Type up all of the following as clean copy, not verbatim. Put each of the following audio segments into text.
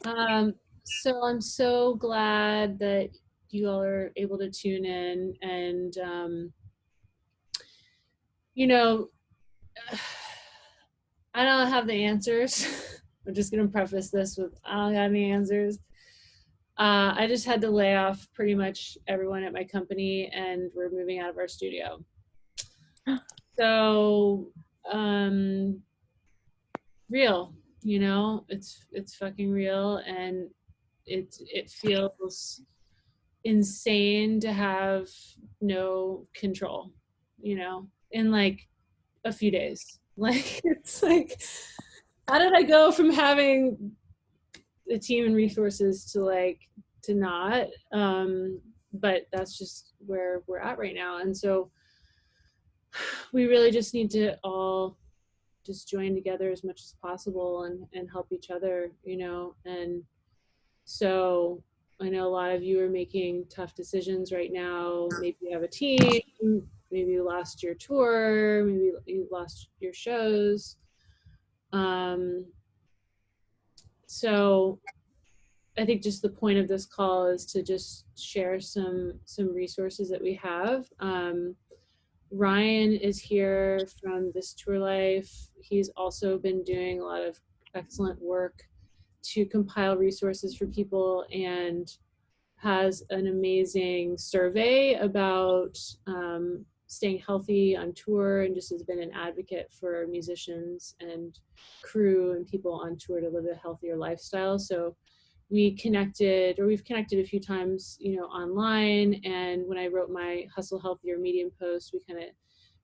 So I'm so glad that you all are able to tune in and, you know, I don't have the answers. I'm just going to preface this with I don't got any answers. I just had to lay off pretty much everyone at my company and we're moving out of our studio. So, um, real, it's fucking real and it feels insane to have no control, in like a few days. Like it's like, how did I go from having a team and resources to not? But that's just where we're at right now. And so we really just need to all just join together as much as possible and help each other, and so I know a lot of you are making tough decisions right now. Maybe you have a team, maybe you lost your tour, maybe you lost your shows. So I think just the point of this call is to just share some resources that we have. Ryan is here from This Tour Life. He's also been doing a lot of excellent work to compile resources for people and has an amazing survey about staying healthy on tour, and just has been an advocate for musicians and crew and people on tour to live a healthier lifestyle. So we've connected a few times, online. And when I wrote my Hustle Healthier Medium post, we kind of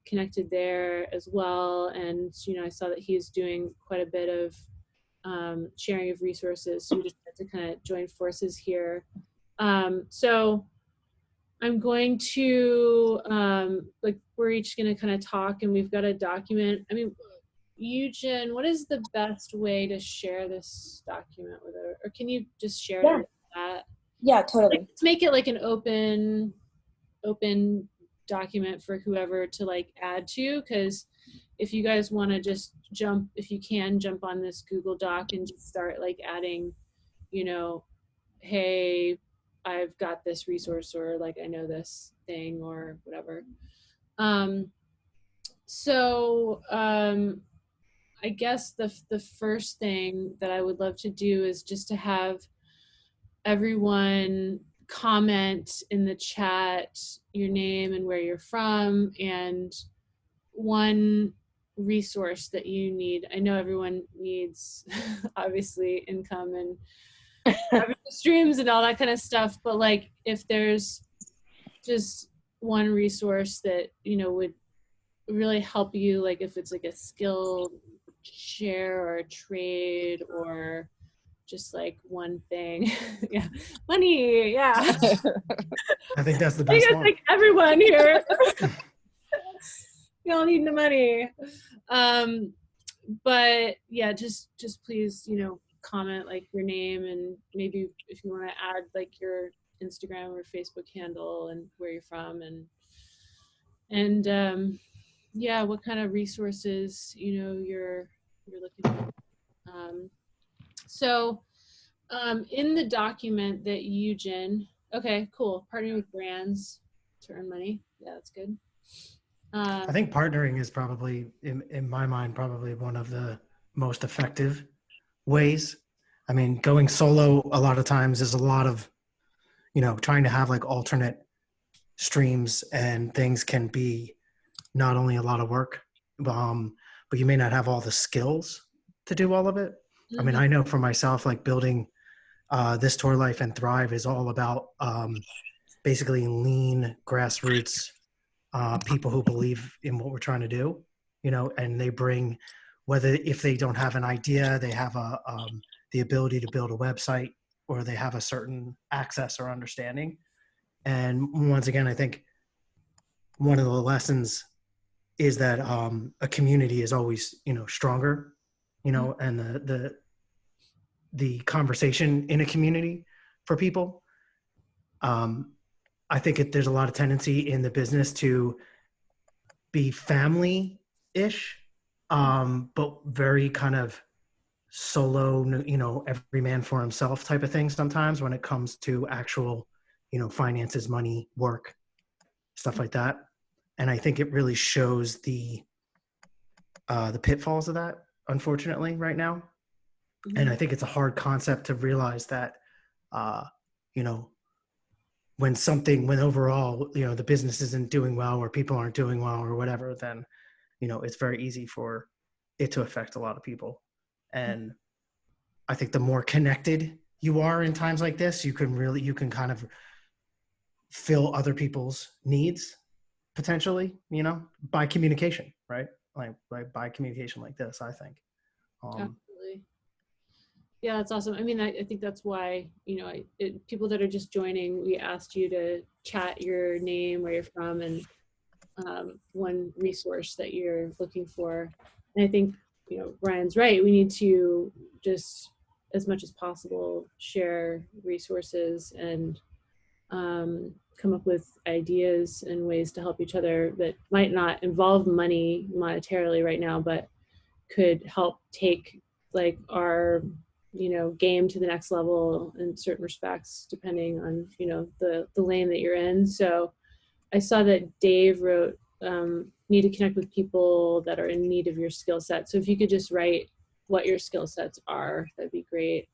connected there as well. And, I saw that he's doing quite a bit of sharing of resources. So we just had to kind of join forces here. So I'm going to, we're each going to kind of talk, and we've got a document. I mean, Eugen, what is the best way to share this document with her? Or can you just share it in that? Yeah, totally. Let's make it like an open document for whoever to add to, because if you guys want to just jump on this Google Doc and just start adding, hey, I've got this resource, or I know this thing, or whatever. I guess the first thing that I would love to do is just to have everyone comment in the chat your name and where you're from, and one resource that you need. I know everyone needs obviously income and streams and all that kind of stuff, but if there's just one resource that would really help you, if it's a skill share or a trade or just one thing. Yeah, money. Yeah. I think that's the best one. Everyone here. You all need the money. But yeah, just please, comment your name, and maybe if you want to add your Instagram or Facebook handle and where you're from, and yeah, what kind of resources you're looking for. So in the document that Eugen, okay, cool, partnering with brands to earn money. Yeah, that's good. I think partnering is probably, in my mind, probably one of the most effective ways. I mean, going solo a lot of times is a lot of, trying to have alternate streams and things can be not only a lot of work, but you may not have all the skills to do all of it. Mm-hmm. I mean, I know for myself, building This Tour Life and Thrive is all about basically lean grassroots people who believe in what we're trying to do, and they bring, whether if they don't have an idea, they have the ability to build a website, or they have a certain access or understanding. And once again, I think one of the lessons is that a community is always, stronger, and the conversation in a community for people. I think there's a lot of tendency in the business to be family-ish, but very kind of solo, every man for himself type of thing sometimes when it comes to actual, finances, money, work, stuff like that. And I think it really shows the pitfalls of that, unfortunately, right now. And I think it's a hard concept to realize that, you know, when overall, the business isn't doing well or people aren't doing well or whatever, then, it's very easy for it to affect a lot of people. And I think the more connected you are in times like this, you can kind of fill other people's needs potentially, by communication, right? Like by communication like this, I think. Absolutely. Yeah, that's awesome. I mean, I think that's why, people that are just joining, we asked you to chat your name, where you're from, and one resource that you're looking for. And I think, Ryan's right. We need to just, as much as possible, share resources and come up with ideas and ways to help each other that might not involve money monetarily right now, but could help take like our game to the next level in certain respects, depending on the lane that you're in. So I saw that Dave wrote need to connect with people that are in need of your skill set. So if you could just write what your skill sets are, that'd be great.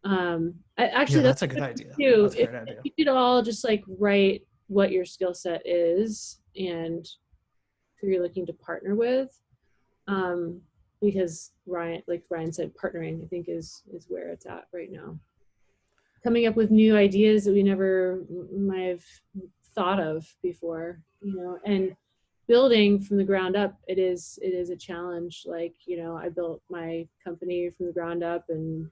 Actually, that's a good idea. Too. That's a great idea. If you could all just like write what your skill set is and who you're looking to partner with, because Ryan, like Ryan said, partnering I think is where it's at right now. Coming up with new ideas that we never might have thought of before, and building from the ground up, it is a challenge. Like, I built my company from the ground up and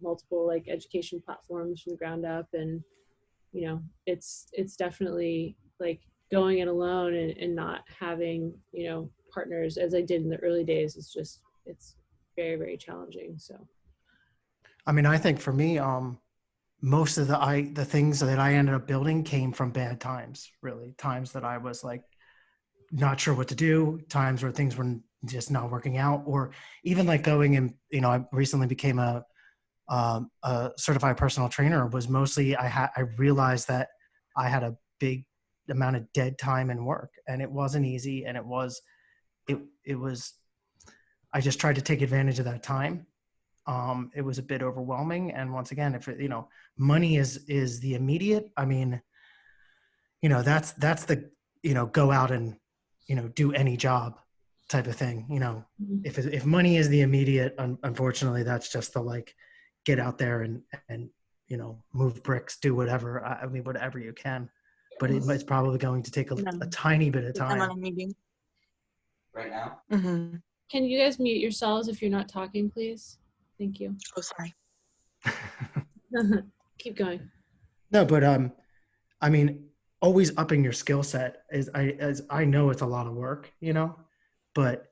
multiple like education platforms from the ground up, and it's definitely like going it alone and not having partners as I did in the early days. It's very, very challenging. So I mean, I think for me, most of the things that I ended up building came from bad times, really. Times that I was like not sure what to do, times where things were just not working out, or even like going and, I recently became a certified personal trainer. Was mostly I realized that I had a big amount of dead time in work, and it wasn't easy. And it was I just tried to take advantage of that time. It was a bit overwhelming. And once again, if money is the immediate, I mean, that's the, go out and, do any job type of thing. If money is the immediate, unfortunately, that's just the like, get out there and, move bricks, do whatever. I mean, whatever you can, but it's probably going to take a tiny bit of time. I'm on a meeting right now. Mm-hmm. Can you guys mute yourselves if you're not talking, please? Thank you. Oh, sorry. Keep going. No, but I mean, always upping your skill set as I know it's a lot of work, but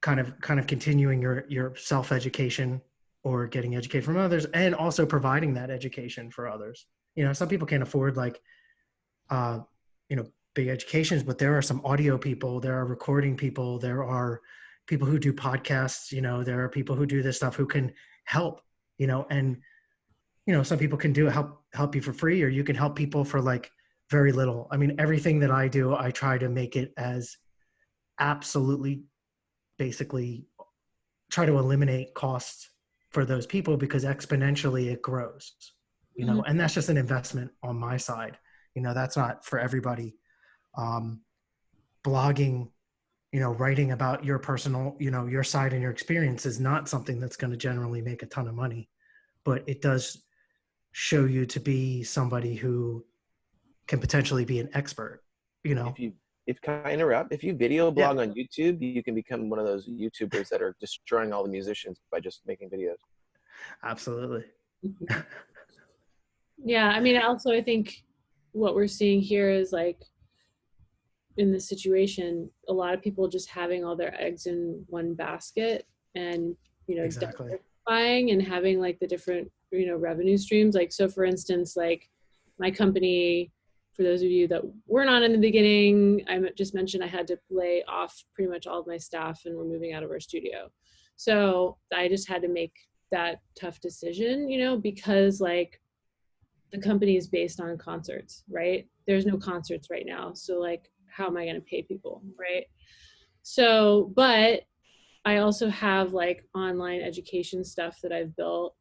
kind of continuing your self-education or getting educated from others, and also providing that education for others. Some people can't afford like, big educations, but there are some audio people, there are recording people, there are people who do podcasts, there are people who do this stuff who can help, and, some people can help you for free, or you can help people for like very little. I mean, everything that I do, I try to make it as absolutely basically try to eliminate costs for those people, because exponentially it grows, and that's just an investment on my side. That's not for everybody. Blogging, writing about your personal, your side and your experience is not something that's going to generally make a ton of money, but it does show you to be somebody who can potentially be an expert, If can I interrupt? If you video blog on YouTube, you can become one of those YouTubers that are destroying all the musicians by just making videos. Absolutely. Yeah, I mean, also I think what we're seeing here is like, in this situation, a lot of people just having all their eggs in one basket, and exactly. diversifying and having like the different revenue streams. Like, so for instance, like my company, for those of you that were not in the beginning, I just mentioned I had to lay off pretty much all of my staff and we're moving out of our studio. So I just had to make that tough decision, because like the company is based on concerts, right? There's no concerts right now. So like, how am I going to pay people, right? So, but I also have like online education stuff that I've built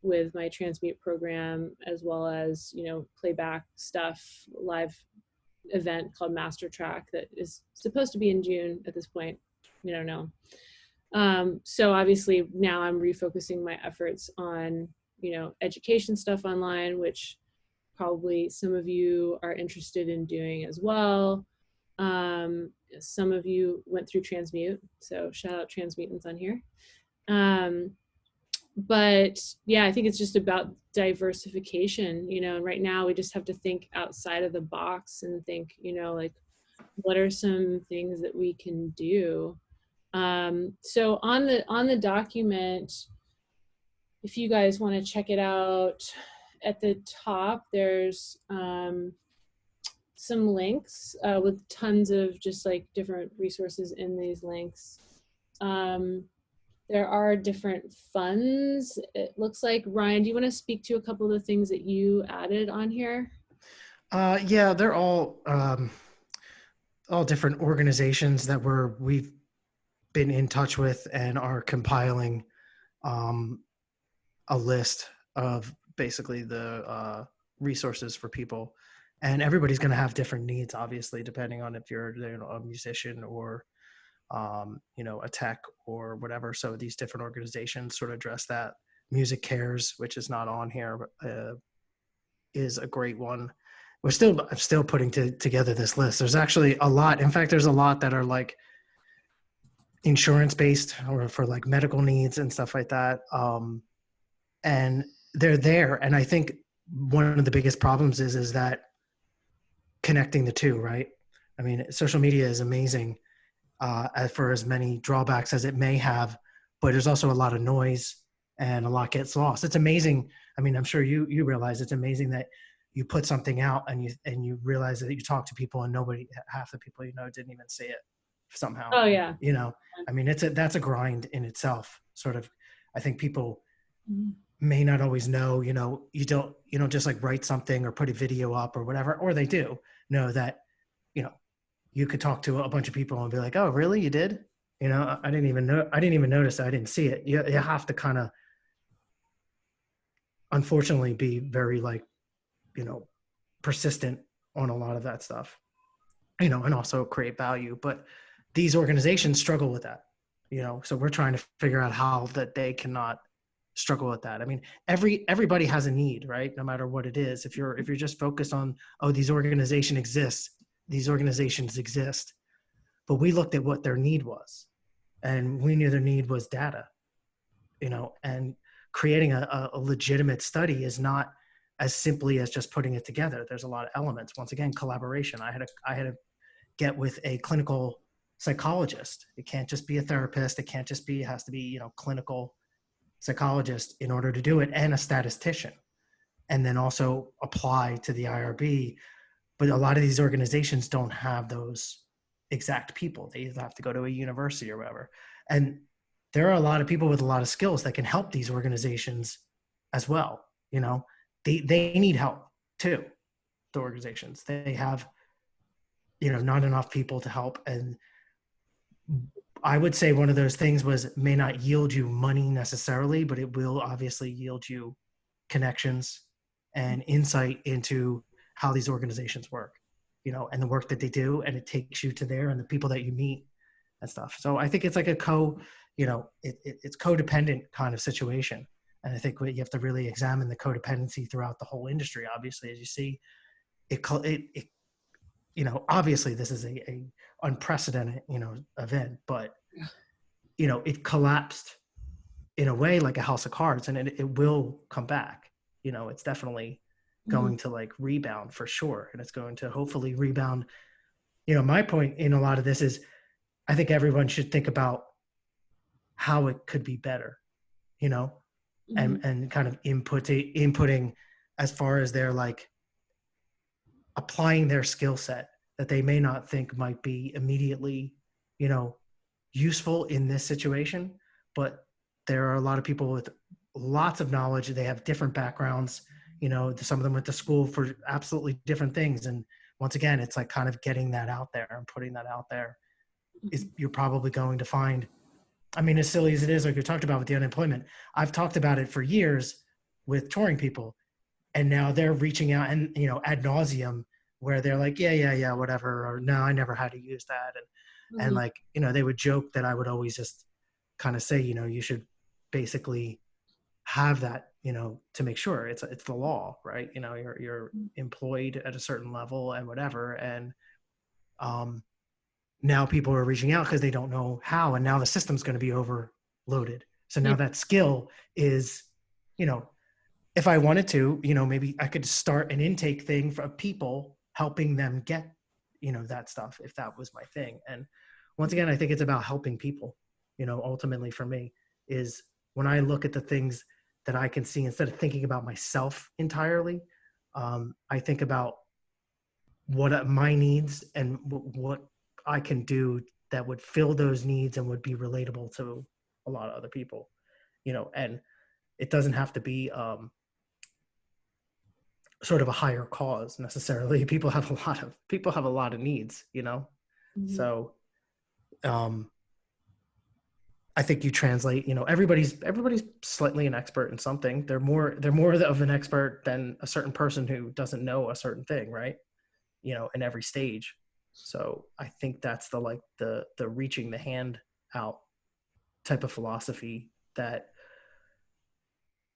with my transmute program, as well as, playback stuff, live event called Master Track that is supposed to be in June at this point. We don't know. So obviously now I'm refocusing my efforts on, education stuff online, which probably some of you are interested in doing as well. Some of you went through transmute, so shout out transmutants on here. But yeah, I think it's just about diversification, and right now we just have to think outside of the box and think, like, what are some things that we can do? So on the document, if you guys want to check it out, at the top there's some links with tons of just like different resources in these links. There are different funds. It looks like, Ryan, do you want to speak to a couple of the things that you added on here? Yeah, they're all different organizations that we've been in touch with and are compiling a list of basically the resources for people. And everybody's going to have different needs, obviously, depending on if you're a musician or a tech or whatever. So these different organizations sort of address that. Music Cares, which is not on here, is a great one. I'm still putting together this list. There's actually a lot. In fact, there's a lot that are like insurance based or for like medical needs and stuff like that. And they're there. And I think one of the biggest problems is that connecting the two, right? I mean, social media is amazing for as many drawbacks as it may have, but there's also a lot of noise and a lot gets lost. It's amazing. I mean, I'm sure you realize it's amazing that you put something out and you realize that you talk to people and half the people didn't even see it somehow. Oh yeah. I mean, that's a grind in itself. Sort of, I think people may not always know, you don't just like write something or put a video up or whatever, or they do know that, you could talk to a bunch of people and be like, oh, really? You did? I didn't even notice. I didn't see it. You have to kind of, unfortunately, be very like, persistent on a lot of that stuff, and also create value. But these organizations struggle with that, so we're trying to figure out how that they cannot struggle with that. I mean, everybody has a need, right? No matter what it is. If you're just focused on, oh, these organizations exist, but we looked at what their need was, and we knew their need was data, and creating a legitimate study is not as simply as just putting it together. There's a lot of elements. Once again, collaboration. I had to get with a clinical psychologist. It can't just be a therapist. It has to be, clinical psychologist in order to do it, and a statistician, and then also apply to the IRB. But a lot of these organizations don't have those exact people. They either have to go to a university or whatever. And there are a lot of people with a lot of skills that can help these organizations as well. They need help too. The organizations, they have, not enough people to help. And I would say one of those things may not yield you money necessarily, but it will obviously yield you connections and insight into how these organizations work, and the work that they do, and it takes you to there and the people that you meet and stuff. So I think it's like it's codependent kind of situation. And I think you have to really examine the codependency throughout the whole industry. Obviously, as you see, obviously this is a unprecedented, event, but, it collapsed in a way like a house of cards, and it will come back. It's definitely going to like rebound for sure. And it's going to hopefully rebound. My point in a lot of this is I think everyone should think about how it could be better, and kind of inputting as far as they're like applying their skill set that they may not think might be immediately, useful in this situation, but there are a lot of people with lots of knowledge. They have different backgrounds. You know, some of them went to school for absolutely different things. And once again, it's like kind of getting that out there and putting that out there is you're probably going to find, I mean, as silly as it is, like we talked about with the unemployment, I've talked about it for years with touring people, and now they're reaching out and, you know, ad nauseum, where they're like, yeah, whatever, or no, I never had to use that. And like, you know, they would joke that I would always just kind of say, you know, you should basically have that, you know, to make sure it's the law, right? You know, you're employed at a certain level and whatever. And now people are reaching out because they don't know how, and now the system's going to be overloaded. So now that skill is, you know, if I wanted to, you know, maybe I could start an intake thing for people, helping them get, you know, that stuff, if that was my thing. And once again, I think it's about helping people, you know, ultimately for me is when I look at the things that I can see, instead of thinking about myself entirely, I think about what my needs and what I can do that would fill those needs and would be relatable to a lot of other people, you know. And it doesn't have to be sort of a higher cause necessarily. People have a lot of needs, you know. So I think you translate, you know, everybody's slightly an expert in something. They're more of an expert than a certain person who doesn't know a certain thing, right? You know, in every stage. So I think that's the reaching the hand out type of philosophy that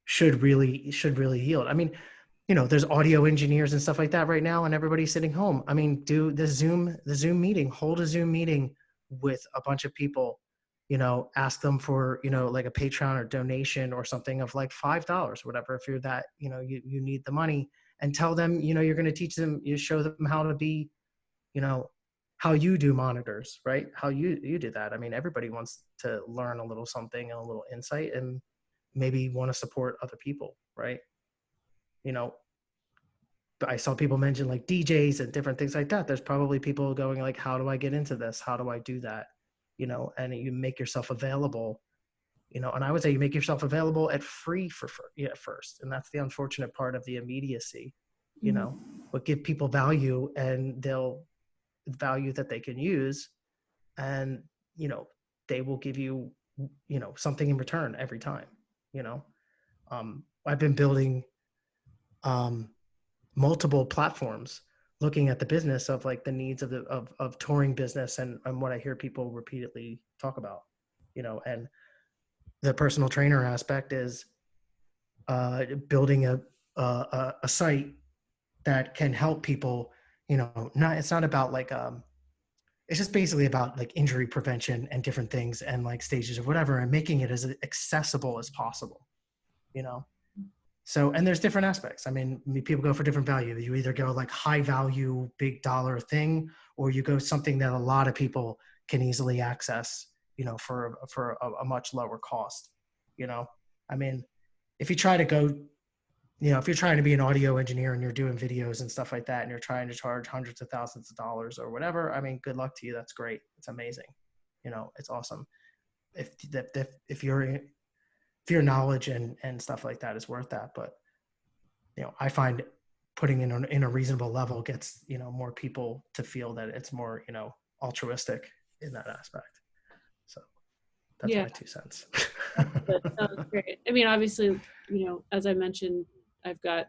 should really yield. I mean, you know, there's audio engineers and stuff like that right now, and everybody's sitting home. I mean, do the Zoom meeting, hold a Zoom meeting with a bunch of people, you know, ask them for, you know, like a Patreon or donation or something of like $5, whatever, if you're that, you know, you need the money, and tell them, you know, you're going to teach them, you show them how to be, you know, how you do monitors, right? How you do that. I mean, everybody wants to learn a little something and a little insight, and maybe want to support other people, right? You know, but I saw people mention like DJs and different things like that. There's probably people going like, how do I get into this? How do I do that? You know, and you make yourself available, you know, and I would say you make yourself available at free at first. And that's the unfortunate part of the immediacy, you know, but give people value, and they'll value that they can use, and, you know, they will give you, you know, something in return every time, you know. I've been building multiple platforms, looking at the business of like the needs of of touring business, and what I hear people repeatedly talk about, you know. And the personal trainer aspect is building a site that can help people, you know. It's not about like it's just basically about like injury prevention and different things and like stages of whatever, and making it as accessible as possible, you know. So, and there's different aspects. I mean, people go for different value. You either go like high value, big dollar thing, or you go something that a lot of people can easily access, you know, for a much lower cost, you know. I mean, if you try to go, you know, if you're trying to be an audio engineer and you're doing videos and stuff like that, and you're trying to charge hundreds of thousands of dollars or whatever, I mean, good luck to you. That's great. It's amazing. You know, it's awesome. If your knowledge and stuff like that is worth that. But, you know, I find putting in a reasonable level gets, you know, more people to feel that it's more, you know, altruistic in that aspect. So that's my 2 cents. That sounds great. I mean, obviously, you know, as I mentioned, I've got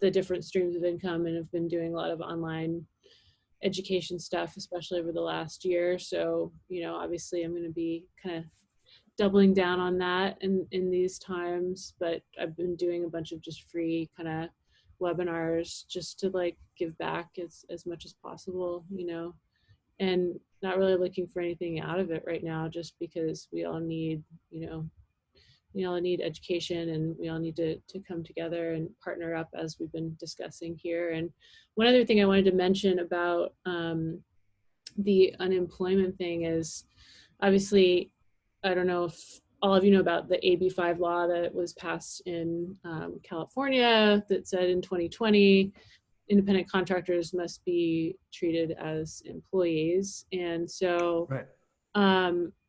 the different streams of income, and have been doing a lot of online education stuff, especially over the last year. So, you know, obviously I'm going to be kind of doubling down on that in these times, but I've been doing a bunch of just free kind of webinars just to like give back as much as possible, you know, and not really looking for anything out of it right now, just because we all need, you know, we all need education, and we all need to come together and partner up, as we've been discussing here. And one other thing I wanted to mention about the unemployment thing is, obviously, I don't know if all of you know about the AB 5 law that was passed in California that said in 2020, independent contractors must be treated as employees. And so right.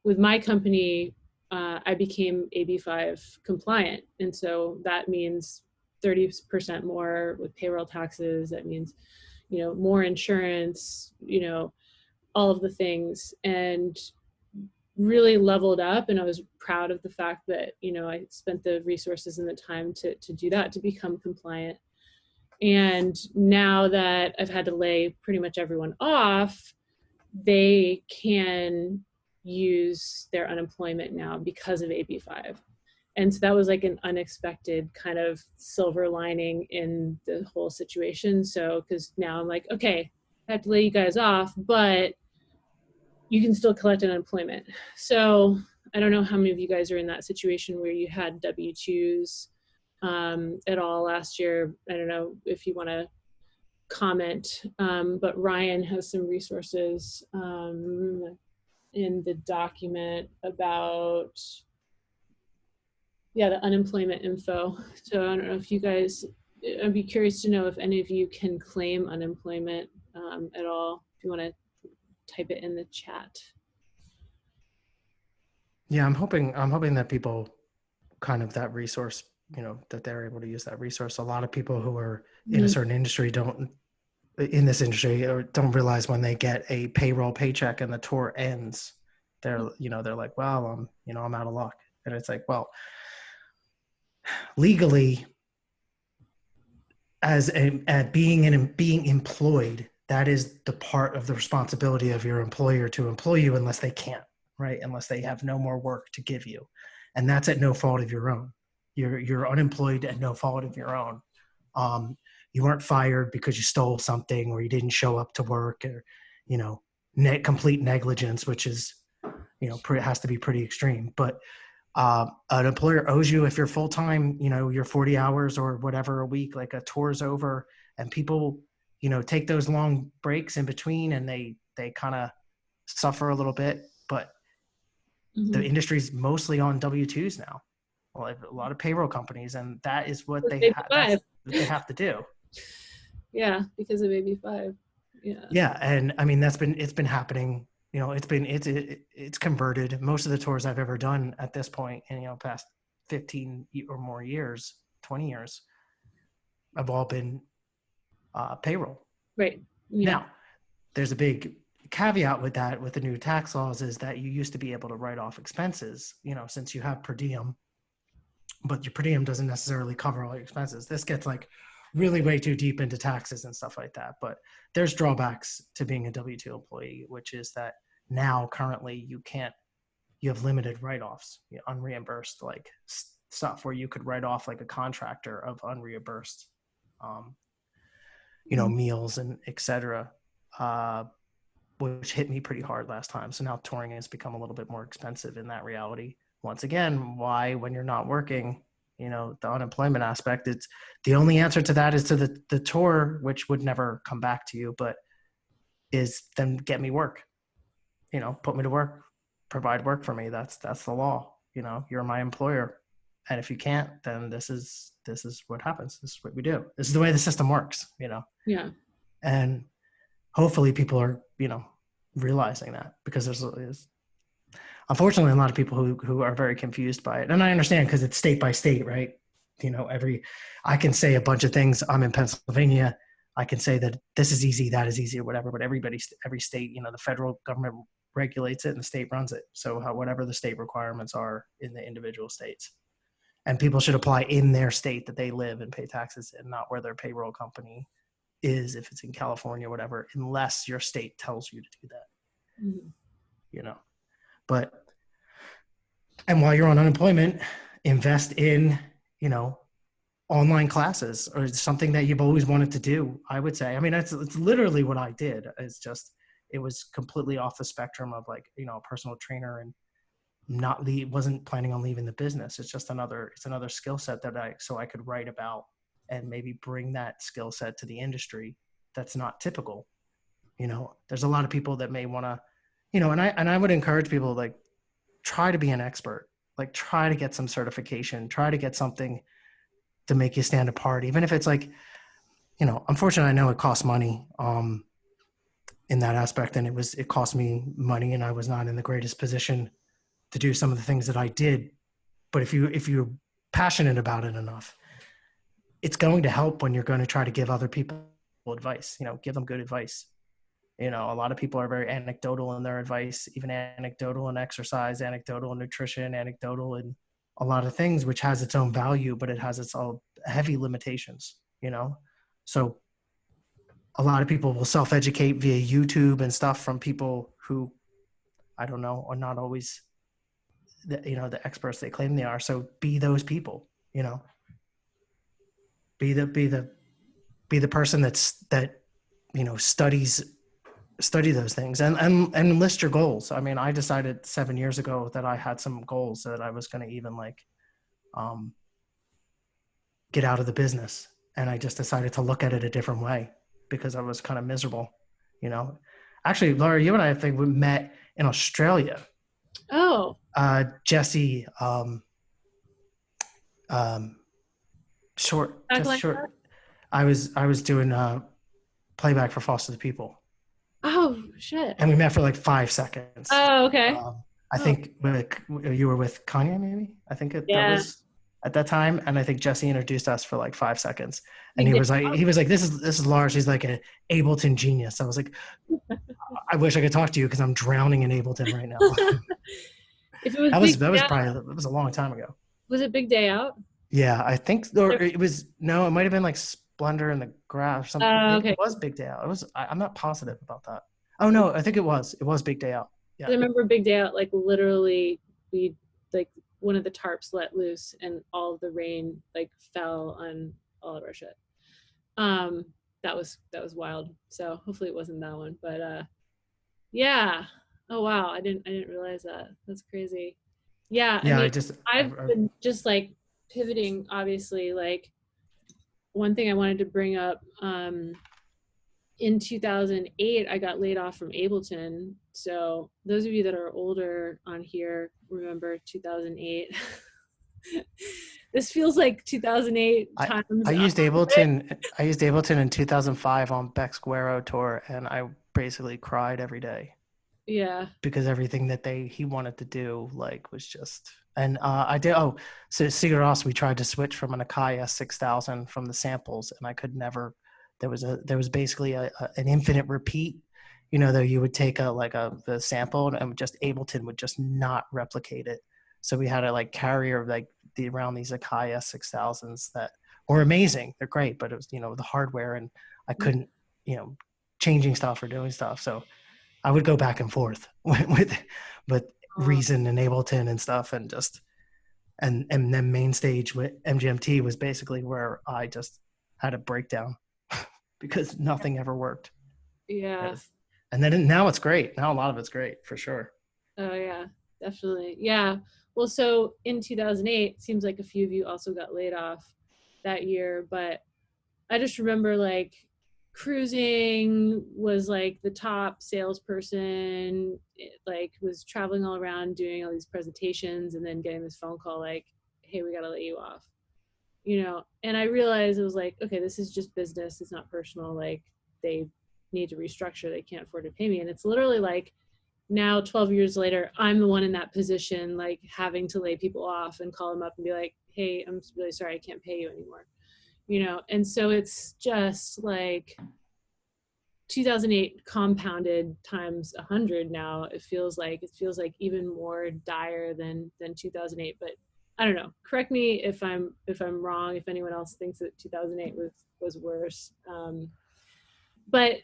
with my company, I became AB5 compliant. And so that means 30% more with payroll taxes. That means, more insurance, all of the things, and really leveled up. And I was proud of the fact that, I spent the resources and the time to do that, to become compliant. And now that I've had to lay pretty much everyone off, they can use their unemployment now because of AB5. And so that was like an unexpected kind of silver lining in the whole situation. So, because now I'm like, okay, I have to lay you guys off, but you can still collect unemployment. So I don't know how many of you guys are in that situation where you had W-2s at all last year. I don't know if you want to comment, but Ryan has some resources in the document about, the unemployment info. So I don't know if you guys, I'd be curious to know if any of you can claim unemployment at all. If you want to type it in the chat. Yeah, I'm hoping that people kind of that resource, that they're able to use that resource. A lot of people who are in a certain industry don't realize when they get a payroll paycheck and the tour ends, they're like, well, I'm out of luck. And it's like, well, legally, as being employed, that is the part of the responsibility of your employer to employ you unless they can't, right? Unless they have no more work to give you. And that's at no fault of your own. You're unemployed at no fault of your own. You weren't fired because you stole something or you didn't show up to work, or, complete negligence, which is, has to be pretty extreme. But an employer owes you, if you're full-time, you're 40 hours or whatever a week, like a tour's over, and people, take those long breaks in between, and they kind of suffer a little bit. But the industry's mostly on W-2s now. Well, a lot of payroll companies, and that is what they have to do. Yeah, because of AB5. Yeah. Yeah, and I mean it's been happening. It's converted. Most of the tours I've ever done at this point, in past 15 or more years, 20 years, have all been payroll. Right. Yeah. Now, there's a big caveat with that, with the new tax laws, is that you used to be able to write off expenses, since you have per diem, but your per diem doesn't necessarily cover all your expenses. This gets like really way too deep into taxes and stuff like that. But there's drawbacks to being a W-2 employee, which is that now currently you have limited write-offs, unreimbursed, like stuff where you could write off like a contractor of unreimbursed, meals and et cetera, which hit me pretty hard last time. So now touring has become a little bit more expensive in that reality. Once again, why, when you're not working, the unemployment aspect, it's the only answer to that is to the tour, which would never come back to you, but is then get me work, put me to work, provide work for me. That's the law. You're my employer. And if you can't, then this is what happens. This is what we do. This is the way the system works, Yeah. And hopefully people are, realizing that, because there's unfortunately a lot of people who are very confused by it. And I understand, because it's state by state, right? I can say a bunch of things. I'm in Pennsylvania. I can say that this is easy, that is easy, or whatever, but every state, the federal government regulates it and the state runs it. So whatever the state requirements are in the individual states, and people should apply in their state that they live and pay taxes in, not where their payroll company is, if it's in California or whatever, unless your state tells you to do that. But, and while you're on unemployment, invest in, online classes or something that you've always wanted to do, I would say. I mean, it's literally what I did. It's just, it was completely off the spectrum of like, a personal trainer, and wasn't planning on leaving the business. It's just another skill set that I could write about and maybe bring that skill set to the industry. That's not typical. There's a lot of people that may want to, and I would encourage people, like, try to be an expert, like try to get some certification, try to get something to make you stand apart, even if it's like, unfortunately, I know it costs money in that aspect, and it cost me money, and I was not in the greatest position to do some of the things that I did. But if you're passionate about it enough, it's going to help when you're going to try to give other people advice, give them good advice. A lot of people are very anecdotal in their advice, even anecdotal in exercise, anecdotal in nutrition, anecdotal in a lot of things, which has its own value, but it has its own heavy limitations, So a lot of people will self-educate via YouTube and stuff from people who, I don't know, are not always the experts they claim they are. So be those people, be the person that study those things and list your goals. I mean, I decided 7 years ago that I had some goals that I was going to even get out of the business. And I just decided to look at it a different way because I was kind of miserable, Actually, Laura, you and I think we met in Australia. Oh. Jesse, short. I was doing playback for Foster the People. Oh shit! And we met for like 5 seconds. Oh, okay. I think you were with Kanye, maybe. I think that was at that time, and I think Jesse introduced us for like 5 seconds, and he was like, "This is Lars. He's like an Ableton genius." I was like, "I wish I could talk to you because I'm drowning in Ableton right now." If it was it was a long time ago. Was it Big Day Out? Yeah, I think, or it might have been like Splendor in the Grass or something. Okay. It was Big Day Out. I'm not positive about that. Oh no, I think it was Big Day Out. Yeah. I remember Big Day Out, like literally one of the tarps let loose and all of the rain like fell on all of our shit. That was wild. So hopefully it wasn't that one, but yeah. Oh wow, I didn't realize that. That's crazy. Yeah, yeah. I've been just like pivoting, obviously. Like one thing I wanted to bring up, in 2008, I got laid off from Ableton. So those of you that are older on here remember 2008. This feels like 2008 times. I used Ableton in 2005 on Beck's Guero tour, and I basically cried every day. Yeah. Because everything that he wanted to do was just, and I did. Oh, so Sigur Rós, we tried to switch from an Akai S6000 from the samples, and I could never. There was basically an infinite repeat, though you would take the sample and just Ableton would just not replicate it. So we had a carrier around these Akai S6000s that were amazing. They're great, but it was, the hardware, and I couldn't, changing stuff or doing stuff. So I would go back and forth with Reason and Ableton and stuff, and just, and then main stage with MGMT was basically where I just had a breakdown because nothing ever worked. Yeah. And then now it's great. Now a lot of it's great for sure. Oh yeah, definitely. Yeah. Well, so in 2008, it seems like a few of you also got laid off that year, but I just remember cruising was the top salesperson, was traveling all around doing all these presentations and then getting this phone call hey, we got to lay you off, and I realized it was okay, this is just business. It's not personal. They need to restructure. They can't afford to pay me. And it's literally now 12 years later, I'm the one in that position, having to lay people off and call them up and be like, hey, I'm really sorry. I can't pay you anymore. And so it's just 2008 compounded times 100 now. It feels like even more dire than 2008, but I don't know. Correct me if I'm wrong, if anyone else thinks that 2008 was worse. But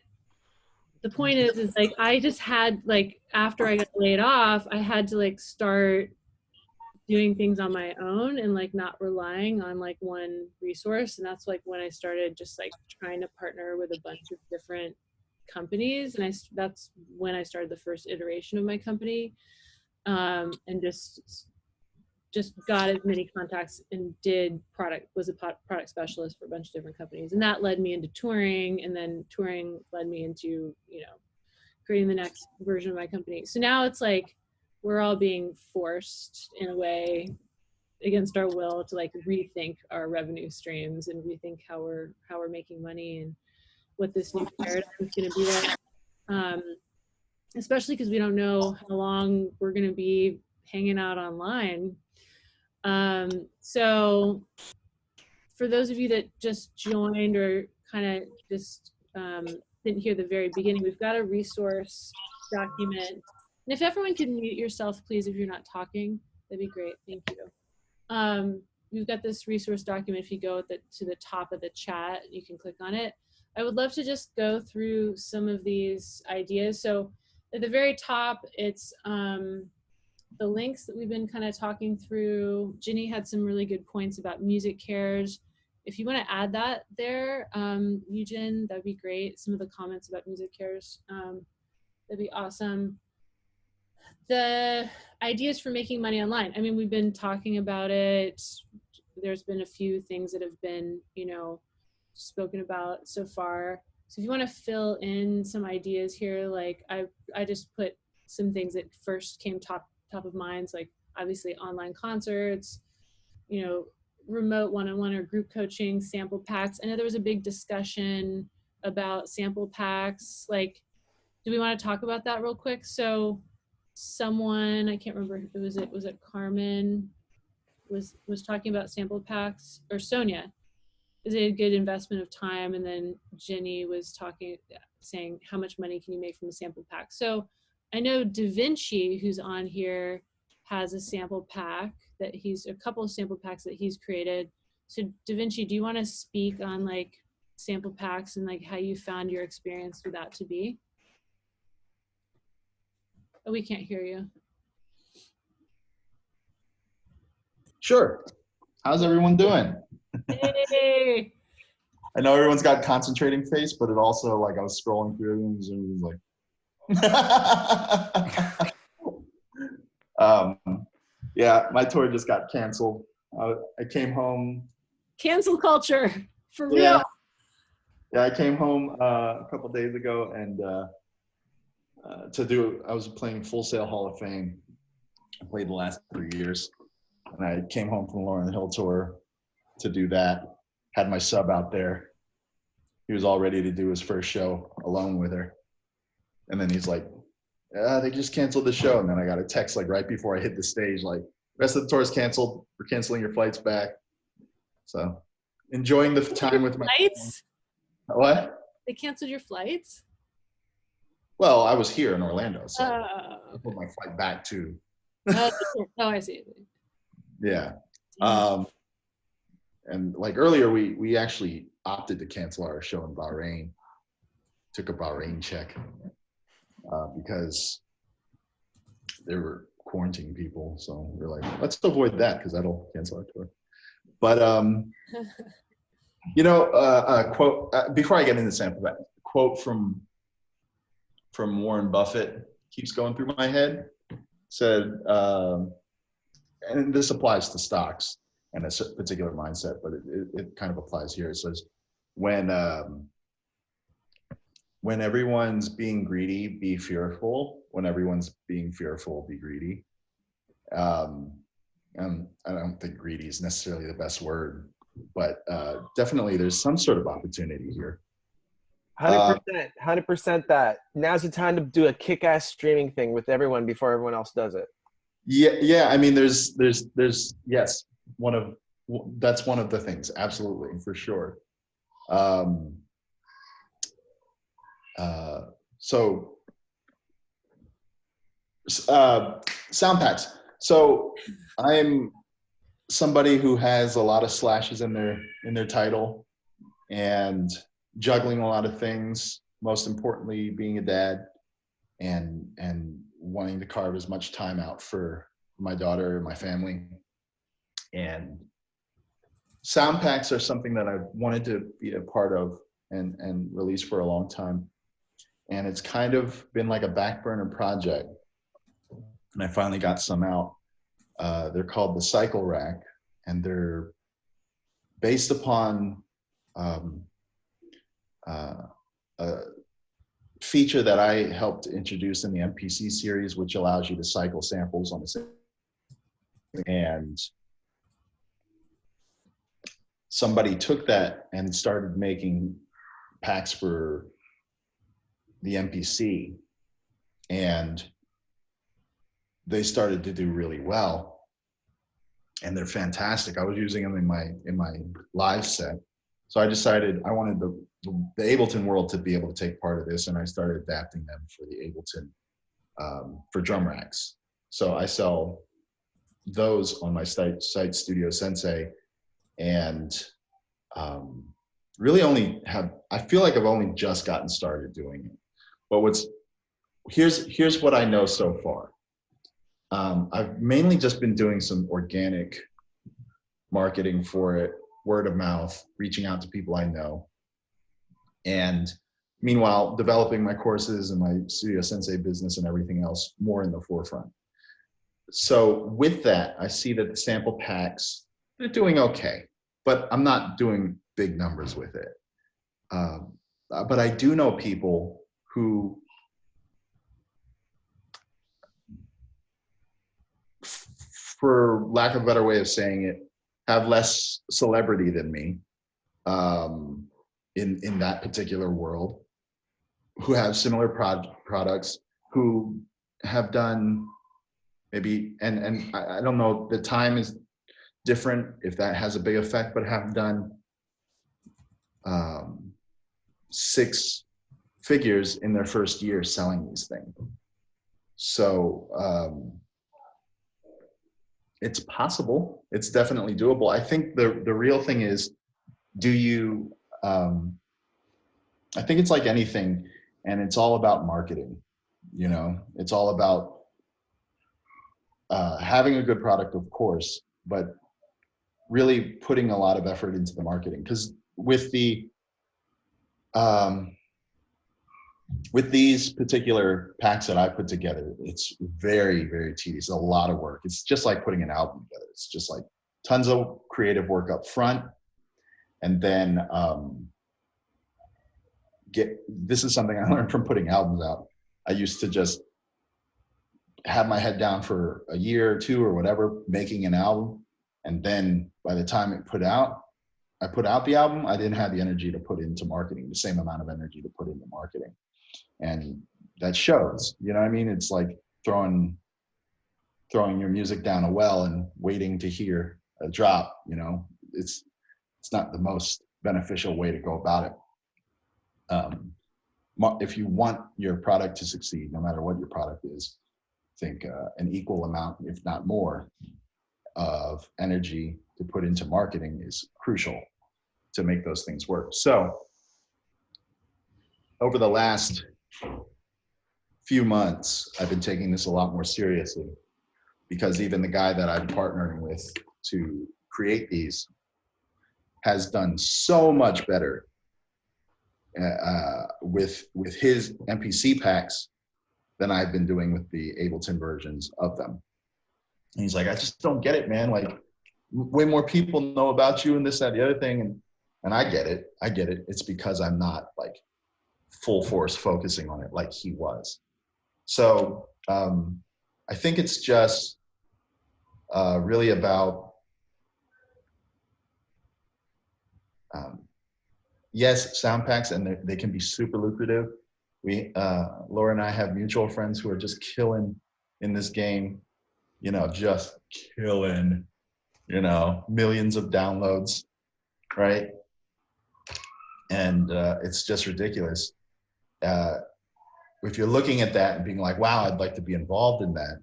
the point is I just had after I got laid off, I had to start doing things on my own and not relying on one resource. And that's when I started just trying to partner with a bunch of different companies. And that's when I started the first iteration of my company, and just got as many contacts and was a product specialist for a bunch of different companies. And that led me into touring, and then touring led me into, creating the next version of my company. So now it's we're all being forced in a way against our will to rethink our revenue streams and rethink how we're making money and what this new paradigm is going to be like. Especially because we don't know how long we're going to be hanging out online. So for those of you that just joined or kind of just didn't hear the very beginning, we've got a resource document. And if everyone could mute yourself, please, if you're not talking, that'd be great. Thank you. We've got this resource document. If you go to the top of the chat, you can click on it. I would love to just go through some of these ideas. So at the very top, it's the links that we've been kind of talking through. Ginny had some really good points about music cares. If you want to add that there, Eugen, that'd be great. Some of the comments about music cares, that'd be awesome. The ideas for making money online. I mean, we've been talking about it. There's been a few things that have been, spoken about so far. So if you want to fill in some ideas here, like I just put some things that first came top of mind, like obviously online concerts, remote one-on-one or group coaching, sample packs. I know there was a big discussion about sample packs. Like, do we want to talk about that real quick? So someone, I can't remember, was it Carmen was talking about sample packs, or Sonia, is it a good investment of time? And then Jenny was saying how much money can you make from a sample pack? So I know Da Vinci, who's on here, has a sample pack a couple of sample packs that he's created. So Da Vinci, do you want to speak on like sample packs and like how you found your experience with that to be? Oh, we can't hear you. Sure. How's everyone doing? Hey. I know everyone's got concentrating face, but it also, like, I was scrolling through and it was like, yeah, my tour just got canceled. I came home. Cancel culture, for real. Yeah, I came home a couple days ago and I was playing Full Sail Hall of Fame. I played the last 3 years. And I came home from the Lauryn Hill tour to do that. Had my sub out there. He was all ready to do his first show alone with her. And then he's like, they just canceled the show. And then I got a text like right before I hit the stage, like, rest of the tour is canceled. We're canceling your flights back. So enjoying the time with my flights. What? They canceled your flights? Well, I was here in Orlando, so I okay. put my flight back to. Oh, I see. Yeah. And like earlier, we actually opted to cancel our show in Bahrain. Took a Bahrain check because there were quarantining people. So we're like, let's avoid that because that'll cancel our tour. But a quote before I get into sample that quote from Warren Buffett keeps going through my head. Said, and this applies to stocks and a particular mindset, but it kind of applies here. It says, when everyone's being greedy, be fearful. When everyone's being fearful, be greedy. And I don't think greedy is necessarily the best word, but definitely there's some sort of opportunity here. 100% that. Now's the time to do a kick-ass streaming thing with everyone before everyone else does it. Yeah. I mean, there's yes, that's one of the things. Absolutely, for sure. Sound packs. So I'm somebody who has a lot of slashes in their title and juggling a lot of things, most importantly being a dad and wanting to carve as much time out for my daughter and my family. And sound packs are something that I wanted to be a part of and release for a long time. And it's kind of been like a back burner project. And I finally got some out. They're called the Cycle Rack, and they're based upon a feature that I helped introduce in the MPC series, which allows you to cycle samples on the same. And somebody took that and started making packs for the MPC. And they started to do really well, and they're fantastic. I was using them in my live set, so I decided I wanted the Ableton world to be able to take part of this, and I started adapting them for the Ableton for drum racks. So I sell those on my site Studio Sensei, and really I feel like I've only just gotten started doing it. But here's what I know so far. I've mainly just been doing some organic marketing for it, word of mouth, reaching out to people I know, and meanwhile developing my courses and my Studio Sensei business and everything else more in the forefront. So with that, I see that the sample packs, they're doing okay, but I'm not doing big numbers with it. But I do know people who, for lack of a better way of saying it, have less celebrity than me in that particular world, who have similar products, who have done maybe, and I don't know, the time is different if that has a big effect, but have done 6 figures in their first year selling these things. So it's possible. It's definitely doable. I think the real thing is, do you, I think it's like anything, and it's all about marketing. You know, it's all about having a good product, of course, but really putting a lot of effort into the marketing. Because with these particular packs that I put together, it's very, very tedious. A lot of work. It's just like putting an album together. It's just like tons of creative work up front, and then this is something I learned from putting albums out. I used to just have my head down for a year or two or whatever, making an album. And then by the time I put out the album, I didn't have the energy to put into marketing, the same amount of energy to put into marketing. And that shows, you know what I mean? It's like throwing your music down a well and waiting to hear a drop, you know? It's not the most beneficial way to go about it. If you want your product to succeed, no matter what your product is, I think an equal amount, if not more, of energy to put into marketing is crucial to make those things work. So over the last few months, I've been taking this a lot more seriously, because even the guy that I'm partnering with to create these has done so much better with his MPC packs than I've been doing with the Ableton versions of them. And he's like, I just don't get it, man. Like, way more people know about you and this, that, the other thing. And I get it. It's because I'm not like full force focusing on it like he was. So I think it's just really about, yes, sound packs, and they can be super lucrative. Laura and I have mutual friends who are just killing in this game, you know, just killing, you know, millions of downloads, right? And it's just ridiculous. If you're looking at that and being like, wow, I'd like to be involved in that,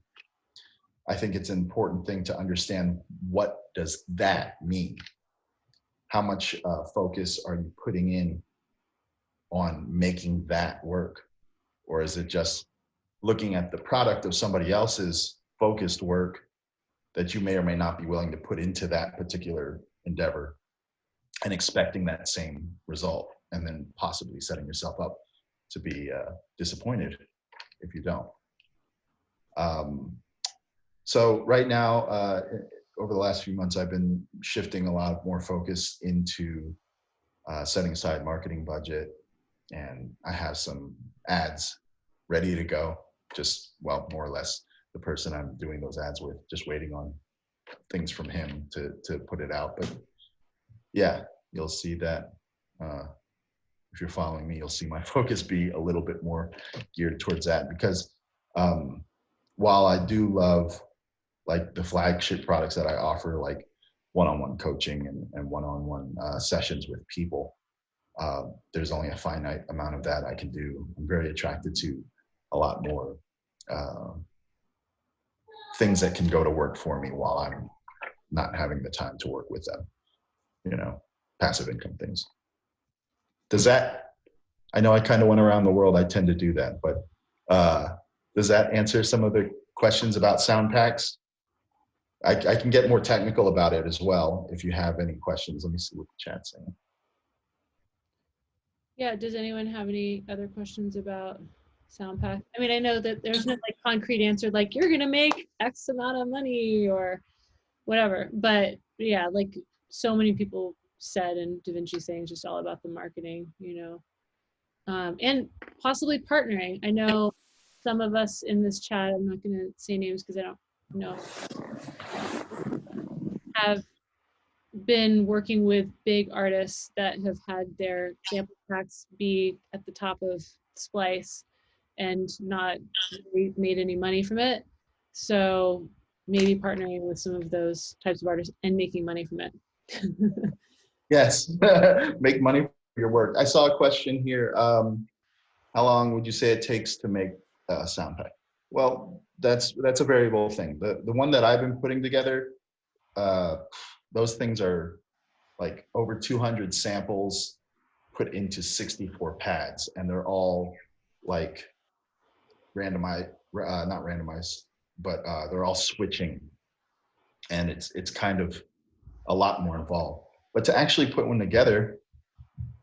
I think it's an important thing to understand, what does that mean? How much focus are you putting in on making that work? Or is it just looking at the product of somebody else's focused work that you may or may not be willing to put into that particular endeavor, and expecting that same result, and then possibly setting yourself up to be disappointed if you don't. So right now, over the last few months, I've been shifting a lot more focus into setting aside marketing budget, and I have some ads ready to go. Just, well, more or less the person I'm doing those ads with, just waiting on things from him to put it out. But yeah, you'll see that if you're following me, you'll see my focus be a little bit more geared towards that, because while I do love like the flagship products that I offer, like one-on-one coaching and one-on-one sessions with people, there's only a finite amount of that I can do. I'm very attracted to a lot more things that can go to work for me while I'm not having the time to work with them, you know, passive income things. Does that, I know I kind of went around the world, I tend to do that, but does that answer some of the questions about sound packs? I can get more technical about it as well if you have any questions. Let me see what the chat's saying. Yeah, does anyone have any other questions about SoundPack? I mean, I know that there's no like concrete answer like you're gonna make X amount of money or whatever, but yeah, like so many people said, and Da Vinci saying, it's just all about the marketing, you know, and possibly partnering. I know some of us in this chat, I'm not gonna say names because I don't know, have been working with big artists that have had their sample packs be at the top of Splice and not really made any money from it. So maybe partnering with some of those types of artists and making money from it. Yes, make money for your work. I saw a question here. How long would you say it takes to make a sound pack? Well, that's a variable thing. The one that I've been putting together, those things are like over 200 samples put into 64 pads, and they're all like randomized, not randomized, but they're all switching, and it's kind of a lot more involved. But to actually put one together,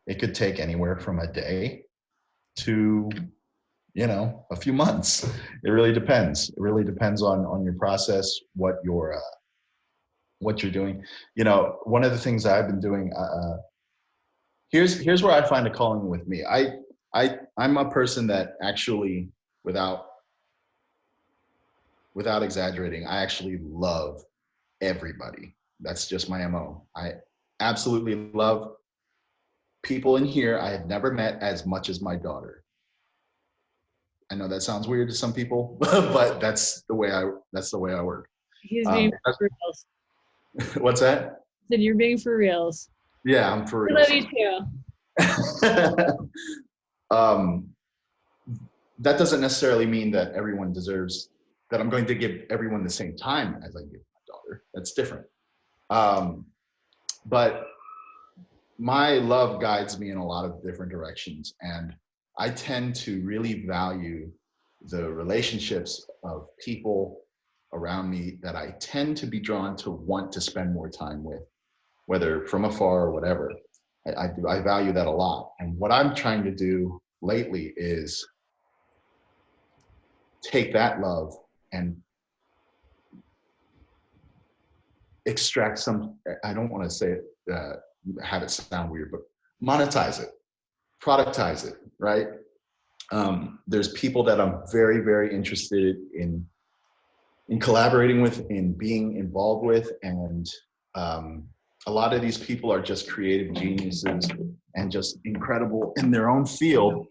it could take anywhere from a day to, you know, a few months. It really depends. It really depends on your process, what you're doing. You know, one of the things I've been doing, here's where I find a calling with me. I'm a person that actually, without exaggerating, I actually love everybody. That's just my MO. I absolutely love people in here I had never met as much as my daughter. I know that sounds weird to some people, but that's the way I work. He's being for reals. What's that? Then you're being for reals. Yeah, I'm for real. I love you too. That doesn't necessarily mean that everyone deserves, that I'm going to give everyone the same time as I give my daughter. That's different. But my love guides me in a lot of different directions, and I tend to really value the relationships of people around me that I tend to be drawn to want to spend more time with, whether from afar or whatever. I value that a lot. And what I'm trying to do lately is take that love and extract some, I don't want to say it, have it sound weird, but monetize it, productize it, right? There's people that I'm very, very interested in collaborating with, in being involved with, and a lot of these people are just creative geniuses and just incredible in their own field.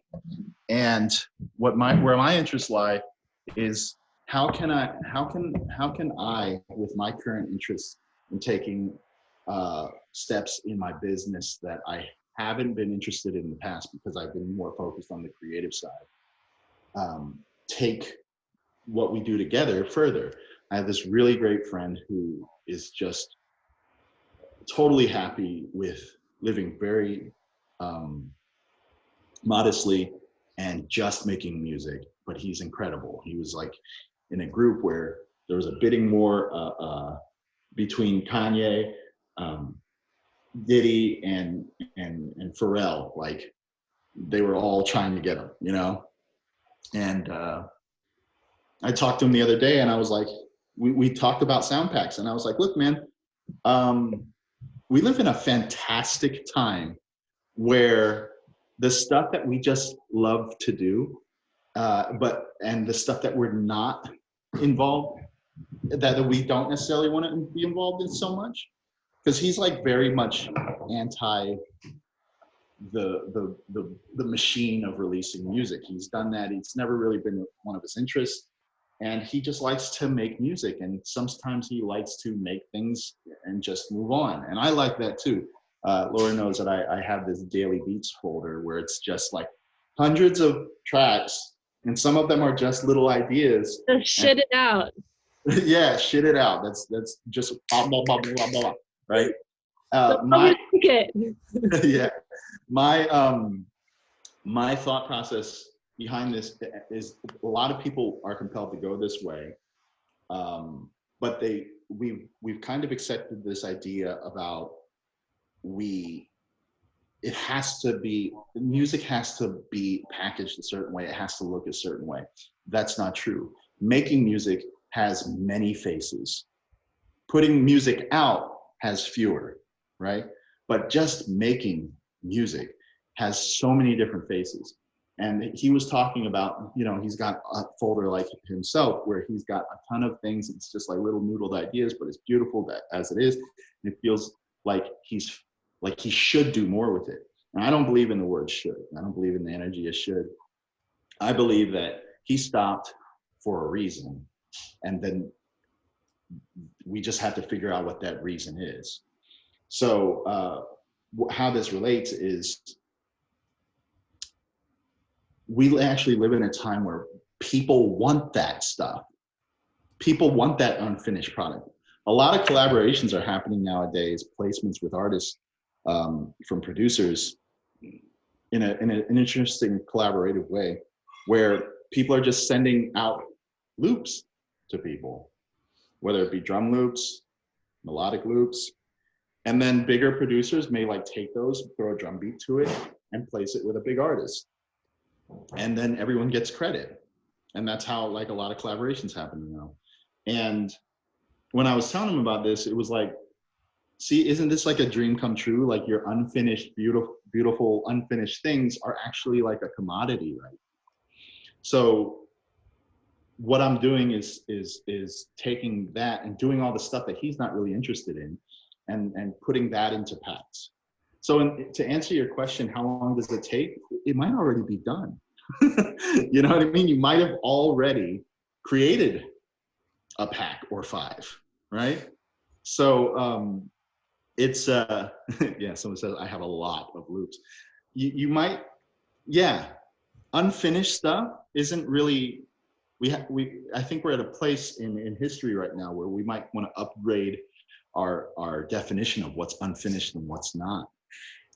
And where my interests lie is how can I, with my current interests in taking steps in my business that I haven't been interested in the past because I've been more focused on the creative side, take what we do together further. I have this really great friend who is just totally happy with living very modestly and just making music, but he's incredible. He was like in a group where there was a bidding war between Kanye, Diddy, and Pharrell. Like they were all trying to get him, you know? And I talked to him the other day, and I was like, we talked about sound packs, and I was like, look, man, we live in a fantastic time where the stuff that we just love to do, and the stuff that we're not involved, that we don't necessarily want to be involved in so much, because he's like very much anti the machine of releasing music. He's done that. It's never really been one of his interests. and he just likes to make music, and sometimes he likes to make things and just move on. And I like that too. Laura knows that I have this daily beats folder where it's just like hundreds of tracks, and some of them are just little ideas. Just shit it out. Yeah, shit it out. That's just blah, blah, blah, blah, blah, blah, right? Yeah, my thought process behind this is a lot of people are compelled to go this way, but we've kind of accepted this idea about it has to be, music has to be packaged a certain way, it has to look a certain way. That's not true. Making music has many faces. Putting music out has fewer, right? But just making music has so many different faces. And he was talking about, he's got a folder like himself where he's got a ton of things. It's just like little noodled ideas, but it's beautiful as it is. And it feels like he should do more with it. And I don't believe in the word should. I don't believe in the energy of should. I believe that he stopped for a reason. And then we just have to figure out what that reason is. So how this relates is we actually live in a time where people want that stuff. People want that unfinished product. A lot of collaborations are happening nowadays, placements with artists from producers in an interesting collaborative way, where people are just sending out loops to people, whether it be drum loops, melodic loops, and then bigger producers may take those, throw a drum beat to it, and place it with a big artist. And then everyone gets credit. And that's how a lot of collaborations happen now. And when I was telling him about this, it was like, see, isn't this like a dream come true? Like your unfinished, beautiful, unfinished things are actually like a commodity, right? So what I'm doing is taking that and doing all the stuff that he's not really interested in and putting that into packs. So to answer your question, how long does it take? It might already be done. You know what I mean? You might have already created a pack or 5, right? So it's, yeah, someone says, I have a lot of loops. You might, yeah, unfinished stuff isn't really, I think we're at a place in history right now where we might want to upgrade our definition of what's unfinished and what's not.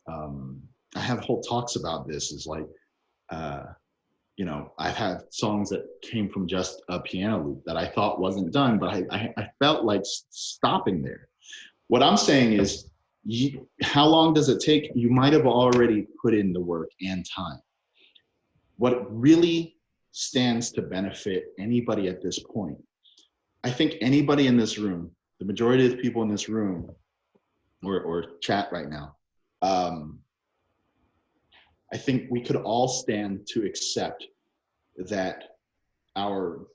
I have whole talks about this. Is like, I've had songs that came from just a piano loop that I thought wasn't done, but I felt like stopping there. What I'm saying is, how long does it take? You might have already put in the work and time. What really stands to benefit anybody at this point, I think anybody in this room, the majority of the people in this room or chat right now, I think we could all stand to accept that our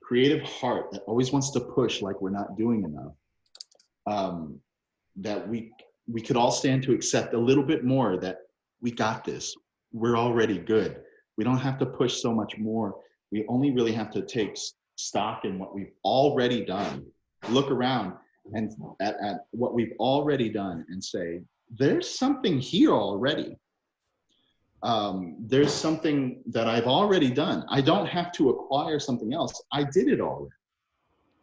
creative heart that always wants to push like we're not doing enough, that we could all stand to accept a little bit more, that we got this. We're already good. We don't have to push so much more. We only really have to take stock in what we've already done. Look around and at what we've already done and say, there's something here already. There's something that I've already done. I don't have to acquire something else. I did it already.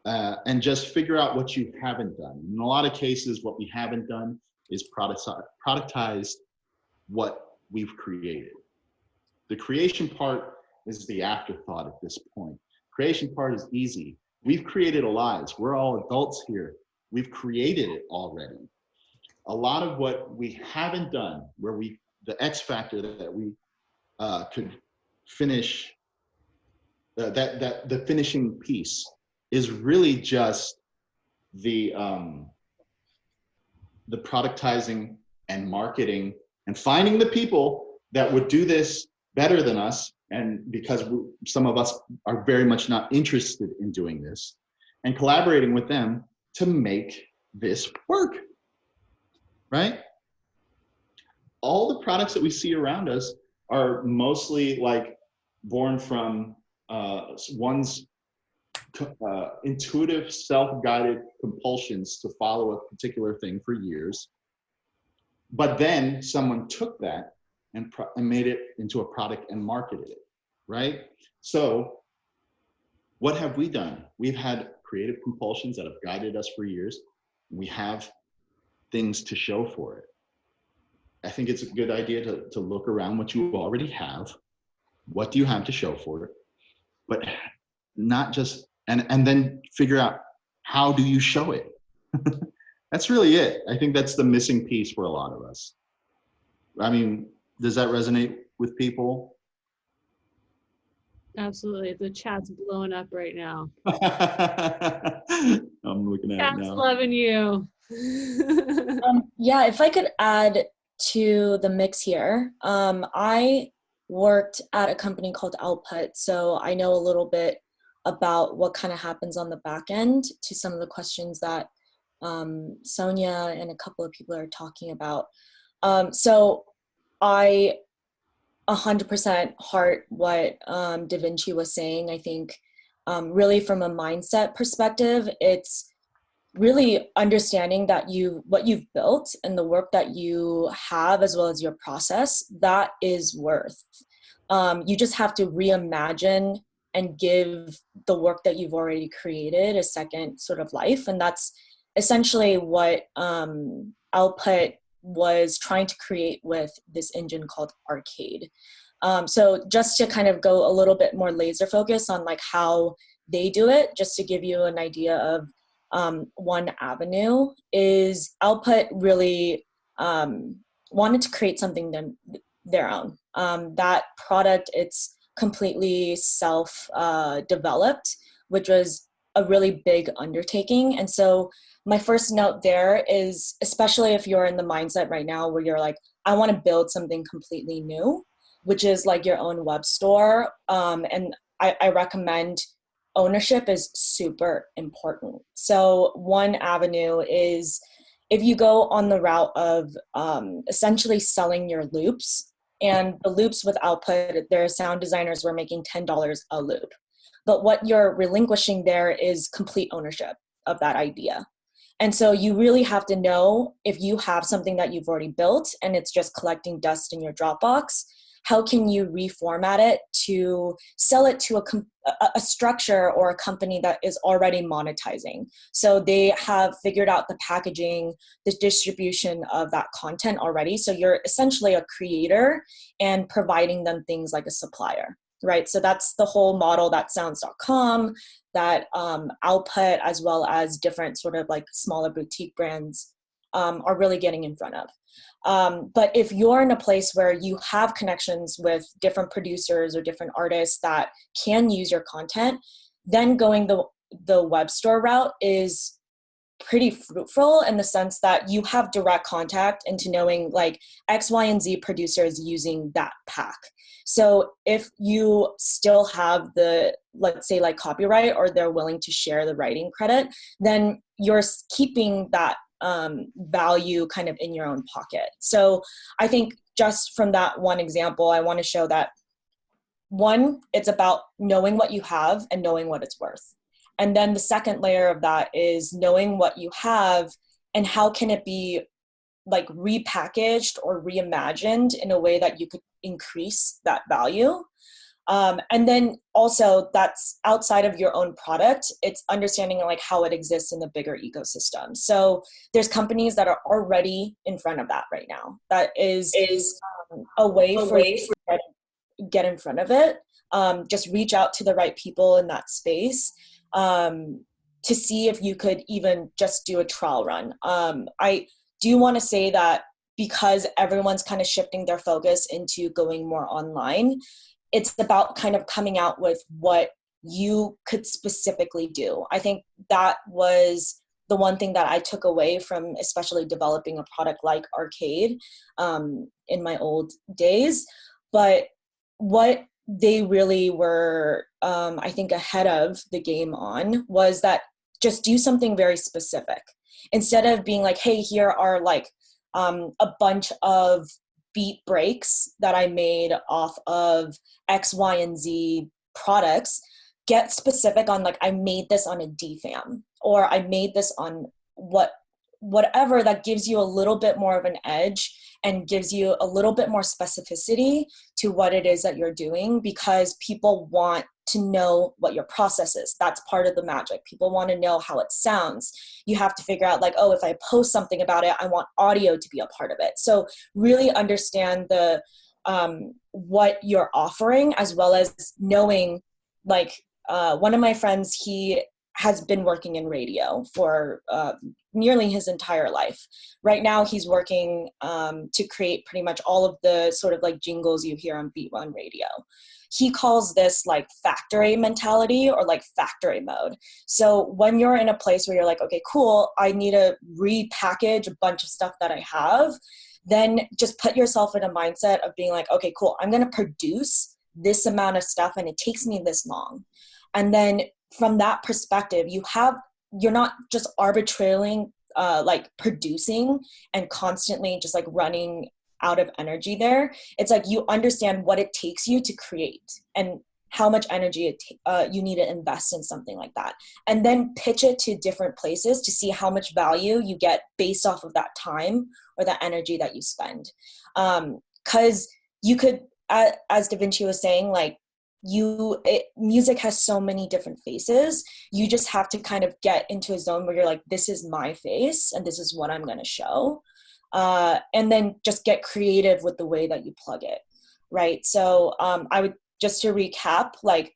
And just figure out what you haven't done. In a lot of cases, what we haven't done is productize what we've created. The creation part is the afterthought at this point. Creation part is easy. We've created our lives. We're all adults here. We've created it already. A lot of what we haven't done, where the X factor that we could finish, that the finishing piece is really just the productizing and marketing and finding the people that would do this better than us, and because some of us are very much not interested in doing this, and collaborating with them to make this work, right? All the products that we see around us are mostly born from one's intuitive, self-guided compulsions to follow a particular thing for years. But then someone took that and made it into a product and marketed it, right? So what have we done? We've had creative compulsions that have guided us for years. We have things to show for it. I think it's a good idea to look around what you already have. What do you have to show for it? But not just, and then figure out, how do you show it? That's really it. I think that's the missing piece for a lot of us. I mean, does that resonate with people? Absolutely. The chat's blowing up right now. I'm looking at Chat's it now. loving you. Yeah, if I could add to the mix here, I worked at a company called Output, so I know a little bit about what kind of happens on the back end to some of the questions that Sonia and a couple of people are talking about. So I 100% heart what Da Vinci was saying. I think really from a mindset perspective, it's really understanding that what you've built and the work that you have, as well as your process, that is worth. You just have to reimagine and give the work that you've already created a second sort of life. And that's essentially what Output was trying to create with this engine called Arcade. So just to kind of go a little bit more laser focus on like how they do it, just to give you an idea of one avenue, is Output really wanted to create something their own. That product, it's completely self-developed, which was a really big undertaking. And so my first note there is, especially if you're in the mindset right now where you're like, I want to build something completely new, which is like your own web store. And I recommend ownership is super important. So one avenue is if you go on the route of essentially selling your loops, and the loops with Output, their sound designers were making $10 a loop. But what you're relinquishing there is complete ownership of that idea. And so you really have to know, if you have something that you've already built and it's just collecting dust in your Dropbox, how can you reformat it to sell it to a structure or a company that is already monetizing? So they have figured out the packaging, the distribution of that content already. So you're essentially a creator and providing them things like a supplier, right? So that's the whole model that sounds.com, that Output, as well as different sort of like smaller boutique brands are really getting in front of. But if you're in a place where you have connections with different producers or different artists that can use your content, then going the web store route is pretty fruitful in the sense that you have direct contact into knowing like X, Y, and Z producers using that pack. So if you still have the, let's say like copyright, or they're willing to share the writing credit, then you're keeping that value kind of in your own pocket. So I think just from that one example, I want to show that, one, it's about knowing what you have and knowing what it's worth. And then the second layer of that is knowing what you have and how can it be like repackaged or reimagined in a way that you could increase that value. And then also that's outside of your own product, it's understanding like how it exists in the bigger ecosystem. So there's companies that are already in front of that right now. That is a way for you to get in front of it. Just reach out to the right people in that space to see if you could even just do a trial run. I do want to say that because everyone's kind of shifting their focus into going more online, it's about kind of coming out with what you could specifically do. I think that was the one thing that I took away from especially developing a product like Arcade in my old days. But what they really were, I think, ahead of the game on was that just do something very specific. Instead of being like, hey, here are like a bunch of beat breaks that I made off of X, Y, and Z products, get specific on like, I made this on a DFAM, or I made this on whatever that gives you a little bit more of an edge and gives you a little bit more specificity to what it is that you're doing, because people want to know what your process is. That's part of the magic. People want to know how it sounds. You have to figure out like, oh, if I post something about it, I want audio to be a part of it. So really understand the what you're offering, as well as knowing like one of my friends, he has been working in radio for nearly his entire life. Right now he's working to create pretty much all of the sort of like jingles you hear on Beat One Radio. He calls this like factory mentality, or like factory mode. So when you're in a place where you're like, okay, cool, I need to repackage a bunch of stuff that I have, then just put yourself in a mindset of being like, okay, cool, I'm going to produce this amount of stuff and it takes me this long. And then from that perspective, you're not just arbitrarily like producing and constantly just like running out of energy there. It's like you understand what it takes you to create and how much energy you need to invest in something like that. And then pitch it to different places to see how much value you get based off of that time or that energy that you spend. Because you could, as Da Vinci was saying, like, music has so many different faces. You just have to kind of get into a zone where you're like, this is my face and this is what I'm going to show. And then just get creative with the way that you plug it. Right. So I would, just to recap, like,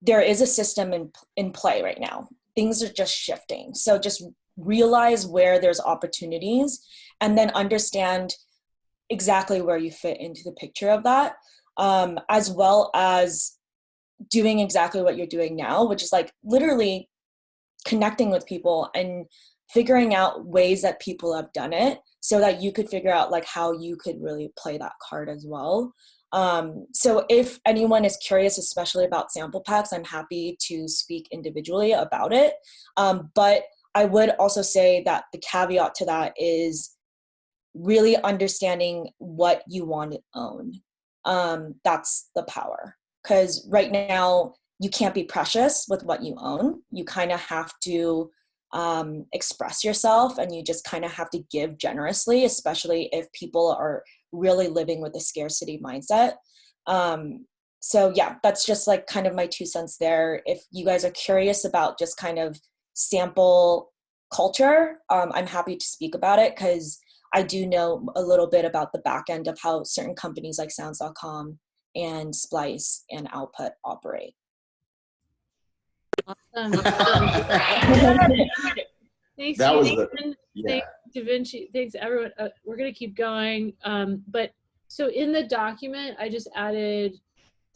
there is a system in play right now. Things are just shifting. So just realize where there's opportunities and then understand exactly where you fit into the picture of that. As well as doing exactly what you're doing now, which is like literally connecting with people and figuring out ways that people have done it so that you could figure out like how you could really play that card as well. So if anyone is curious, especially about sample packs, I'm happy to speak individually about it. But I would also say that the caveat to that is really understanding what you want to own. That's the power, because right now you can't be precious with what you own. You kind of have to express yourself, and you just kind of have to give generously, especially if people are really living with a scarcity mindset. So yeah, that's just like kind of my 2 cents there. If you guys are curious about just kind of sample culture, I'm happy to speak about it, because I do know a little bit about the back end of how certain companies like sounds.com and Splice and Output operate. Awesome. Thanks, That was Ethan. Thanks, Da Vinci. Thanks, everyone. We're going to keep going. But so in the document, I just added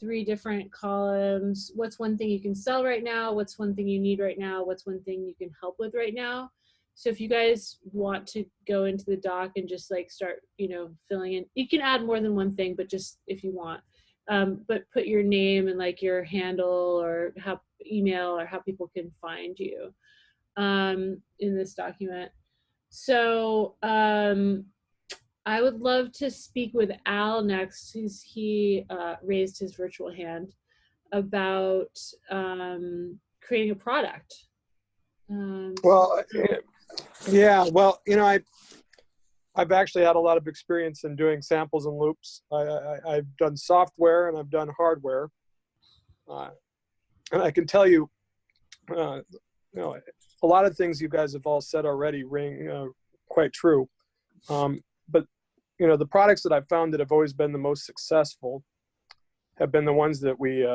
3 different columns. What's one thing you can sell right now? What's one thing you need right now? What's one thing you can help with right now? So if you guys want to go into the doc and just like start, filling in, you can add more than one thing, but just if you want, but put your name and like your handle or email or how people can find you in this document. So I would love to speak with Al next, since he raised his virtual hand, about creating a product. I've actually had a lot of experience in doing samples and loops. I've done software and I've done hardware, and I can tell you, a lot of things you guys have all said already ring quite true. But the products that I've found that have always been the most successful have been the ones that we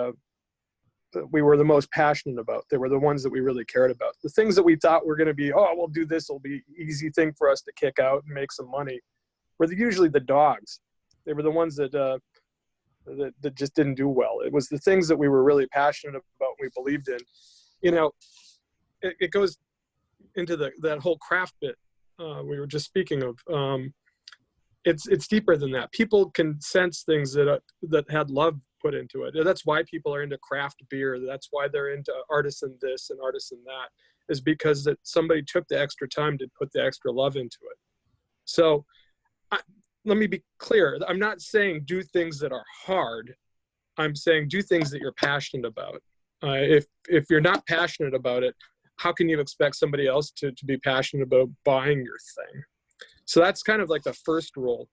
were the most passionate about. They were the ones that we really cared about. The things that we thought were going to be, we'll do this, it'll be an easy thing for us to kick out and make some money, were usually the dogs. They were the ones that just didn't do well. It was the things that we were really passionate about, we believed in. It goes into that whole craft bit we were just speaking of. It's deeper than that. People can sense things that had love put into it. That's why people are into craft beer. That's why they're into artisan this and artisan that, is because that somebody took the extra time to put the extra love into it. So let me be clear. I'm not saying do things that are hard. I'm saying do things that you're passionate about. If you're not passionate about it, how can you expect somebody else to be passionate about buying your thing? So that's kind of like the first rule.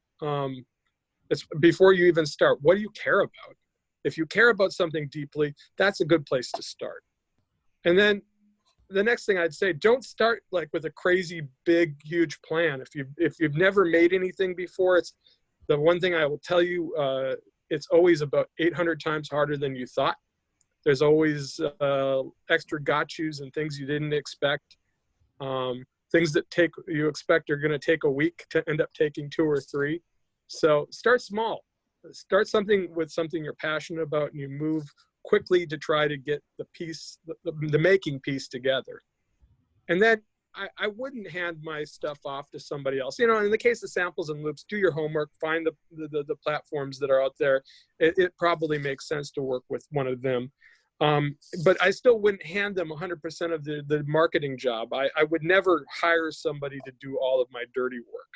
It's before you even start, what do you care about? If you care about something deeply, that's a good place to start. And then the next thing I'd say, don't start like with a crazy, big, huge plan. If you've never made anything before, it's the one thing I will tell you, it's always about 800 times harder than you thought. There's always extra got-yous and things you didn't expect. Things that you expect are going to take a week to end up taking 2 or 3. So start small. Start something with something you're passionate about, and you move quickly to try to get the making piece together. And then I wouldn't hand my stuff off to somebody else. You know, in the case of samples and loops, do your homework, find the platforms that are out there. It probably makes sense to work with one of them. But I still wouldn't hand them 100% of the marketing job. I would never hire somebody to do all of my dirty work.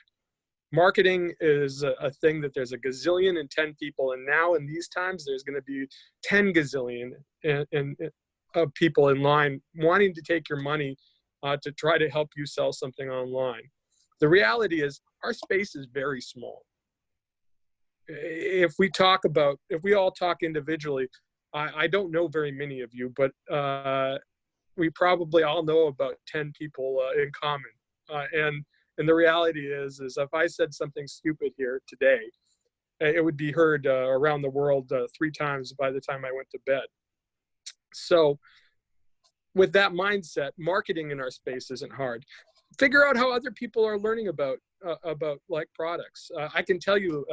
Marketing is a thing that there's a gazillion and 10 people, and now in these times there's going to be 10 gazillion of people in line wanting to take your money to try to help you sell something online. The reality is our space is very small. If we all talk individually, I don't know very many of you, but we probably all know about 10 people in common. And the reality is if I said something stupid here today, it would be heard around the world 3 times by the time I went to bed. So with that mindset, marketing in our space isn't hard. Figure out how other people are learning about like products. I can tell you,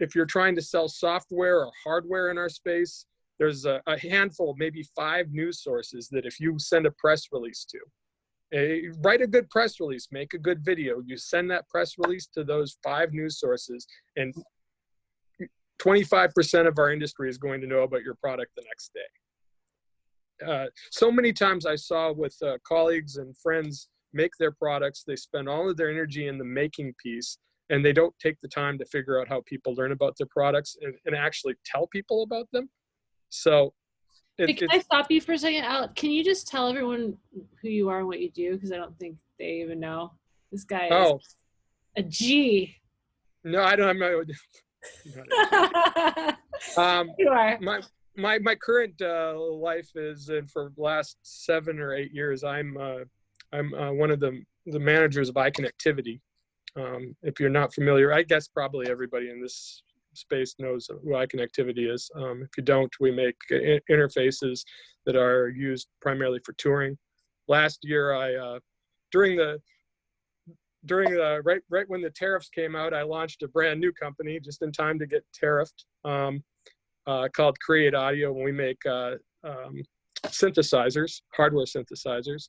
if you're trying to sell software or hardware in our space, there's a handful, maybe 5 news sources that if you send a press release to, write a good press release, make a good video, you send that press release to those 5 news sources, and 25% of our industry is going to know about your product the next day. So many times I saw with colleagues and friends make their products, they spend all of their energy in the making piece, and they don't take the time to figure out how people learn about their products and actually tell people about them. So can I stop you for a second, Alec? Can you just tell everyone who you are and what you do? Because I don't think they even know. This guy is a G. No, I don't. You are. My current life is, and for the last 7 or 8 years, I'm one of the managers of iConnectivity. If you're not familiar, I guess probably everybody in this space knows who iConnectivity is. If you don't, we make interfaces that are used primarily for touring. Last year, right when the tariffs came out, I launched a brand new company just in time to get tariffed, called Create Audio, and we make synthesizers, hardware synthesizers.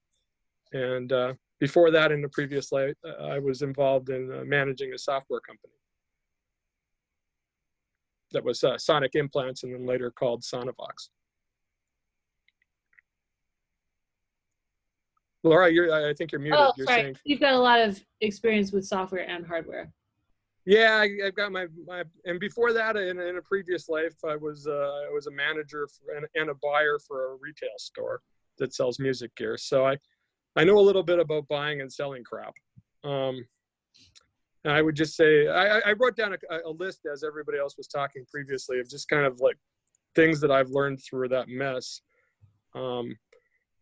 And before that, in the previous life, I was involved in managing a software company that was Sonic Implants, and then later called Sonovox. Laura, I think you're muted. Oh, you're sorry. saying You've got a lot of experience with software and hardware. Yeah, I've got my and before that, in a previous life, I was a manager and a buyer for a retail store that sells music gear. So I know a little bit about buying and selling crap. And I would just say, I wrote down a list as everybody else was talking previously of just kind of like things that I've learned through that mess.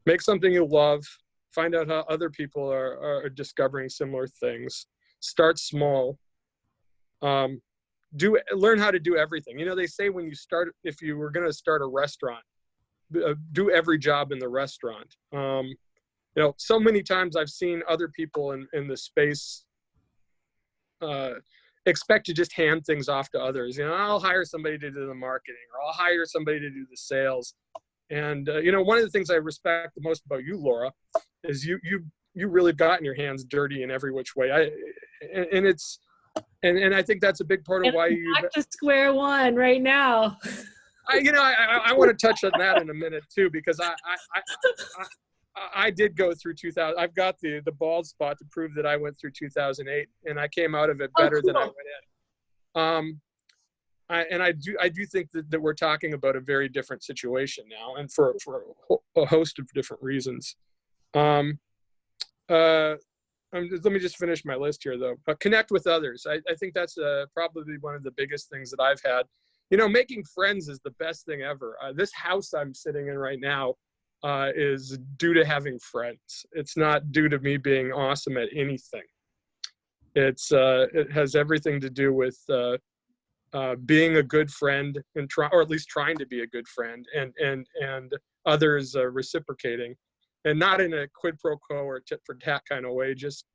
Make something you love. Find out how other people are discovering similar things. Start small. Learn how to do everything. You know, they say when you start, if you were going to start a restaurant, do every job in the restaurant. You know, so many times I've seen other people in the space expect to just hand things off to others. You know, I'll hire somebody to do the marketing, or I'll hire somebody to do the sales. And you know, one of the things I respect the most about you, Laura, is you really gotten your hands dirty in every which way. And I think that's a big part of why you back to square one right now. I want to touch on that in a minute too, because I did go through 2000. I've got the bald spot to prove that I went through 2008, and I came out of it better than I went in. I do think that we're talking about a very different situation now, and for a host of different reasons. Let me just finish my list here, though. Connect with others. I think that's probably one of the biggest things that I've had. You know, making friends is the best thing ever. This house I'm sitting in right now is due to having friends. It's not due to me being awesome at anything. It has everything to do with being a good friend, and or at least trying to be a good friend, and others reciprocating, and not in a quid pro quo or tit for tat kind of way, just,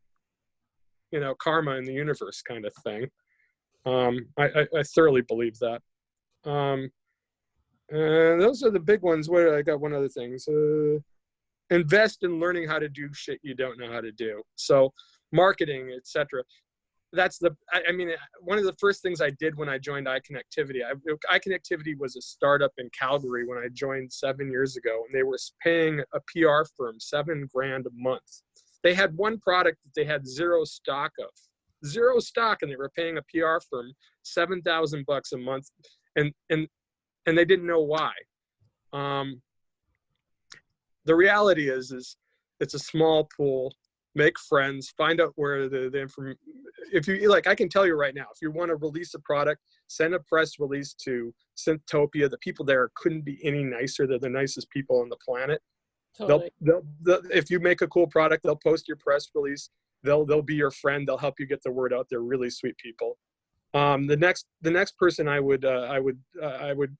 you know, karma in the universe kind of thing. I thoroughly believe that. And those are the big ones. I got one other thing. So invest in learning how to do shit you don't know how to do. So marketing, etc. I mean, one of the first things I did when I joined iConnectivity, iConnectivity was a startup in Calgary when I joined 7 years ago, and they were paying a PR firm $7,000 a month. They had one product that they had zero stock, and they were paying a PR firm $7,000 a month, and they didn't know why. The reality is it's a small pool. Make friends, find out where the information, if you like, I can tell you right now, if you want to release a product, send a press release to Synthopia. The people there couldn't be any nicer. They're the nicest people on the planet. Totally. They'll if you make a cool product, they'll post your press release. They'll be your friend. They'll help you get the word out. They're really sweet people. The next person I would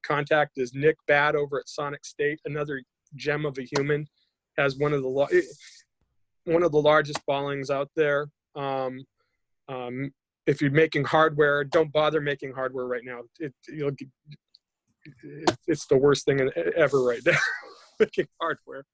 contact is Nick Bad over at Sonic State, another gem of a human, has one of the largest followings out there. If you're making hardware, don't bother making hardware right now. It's the worst thing ever right now, making hardware.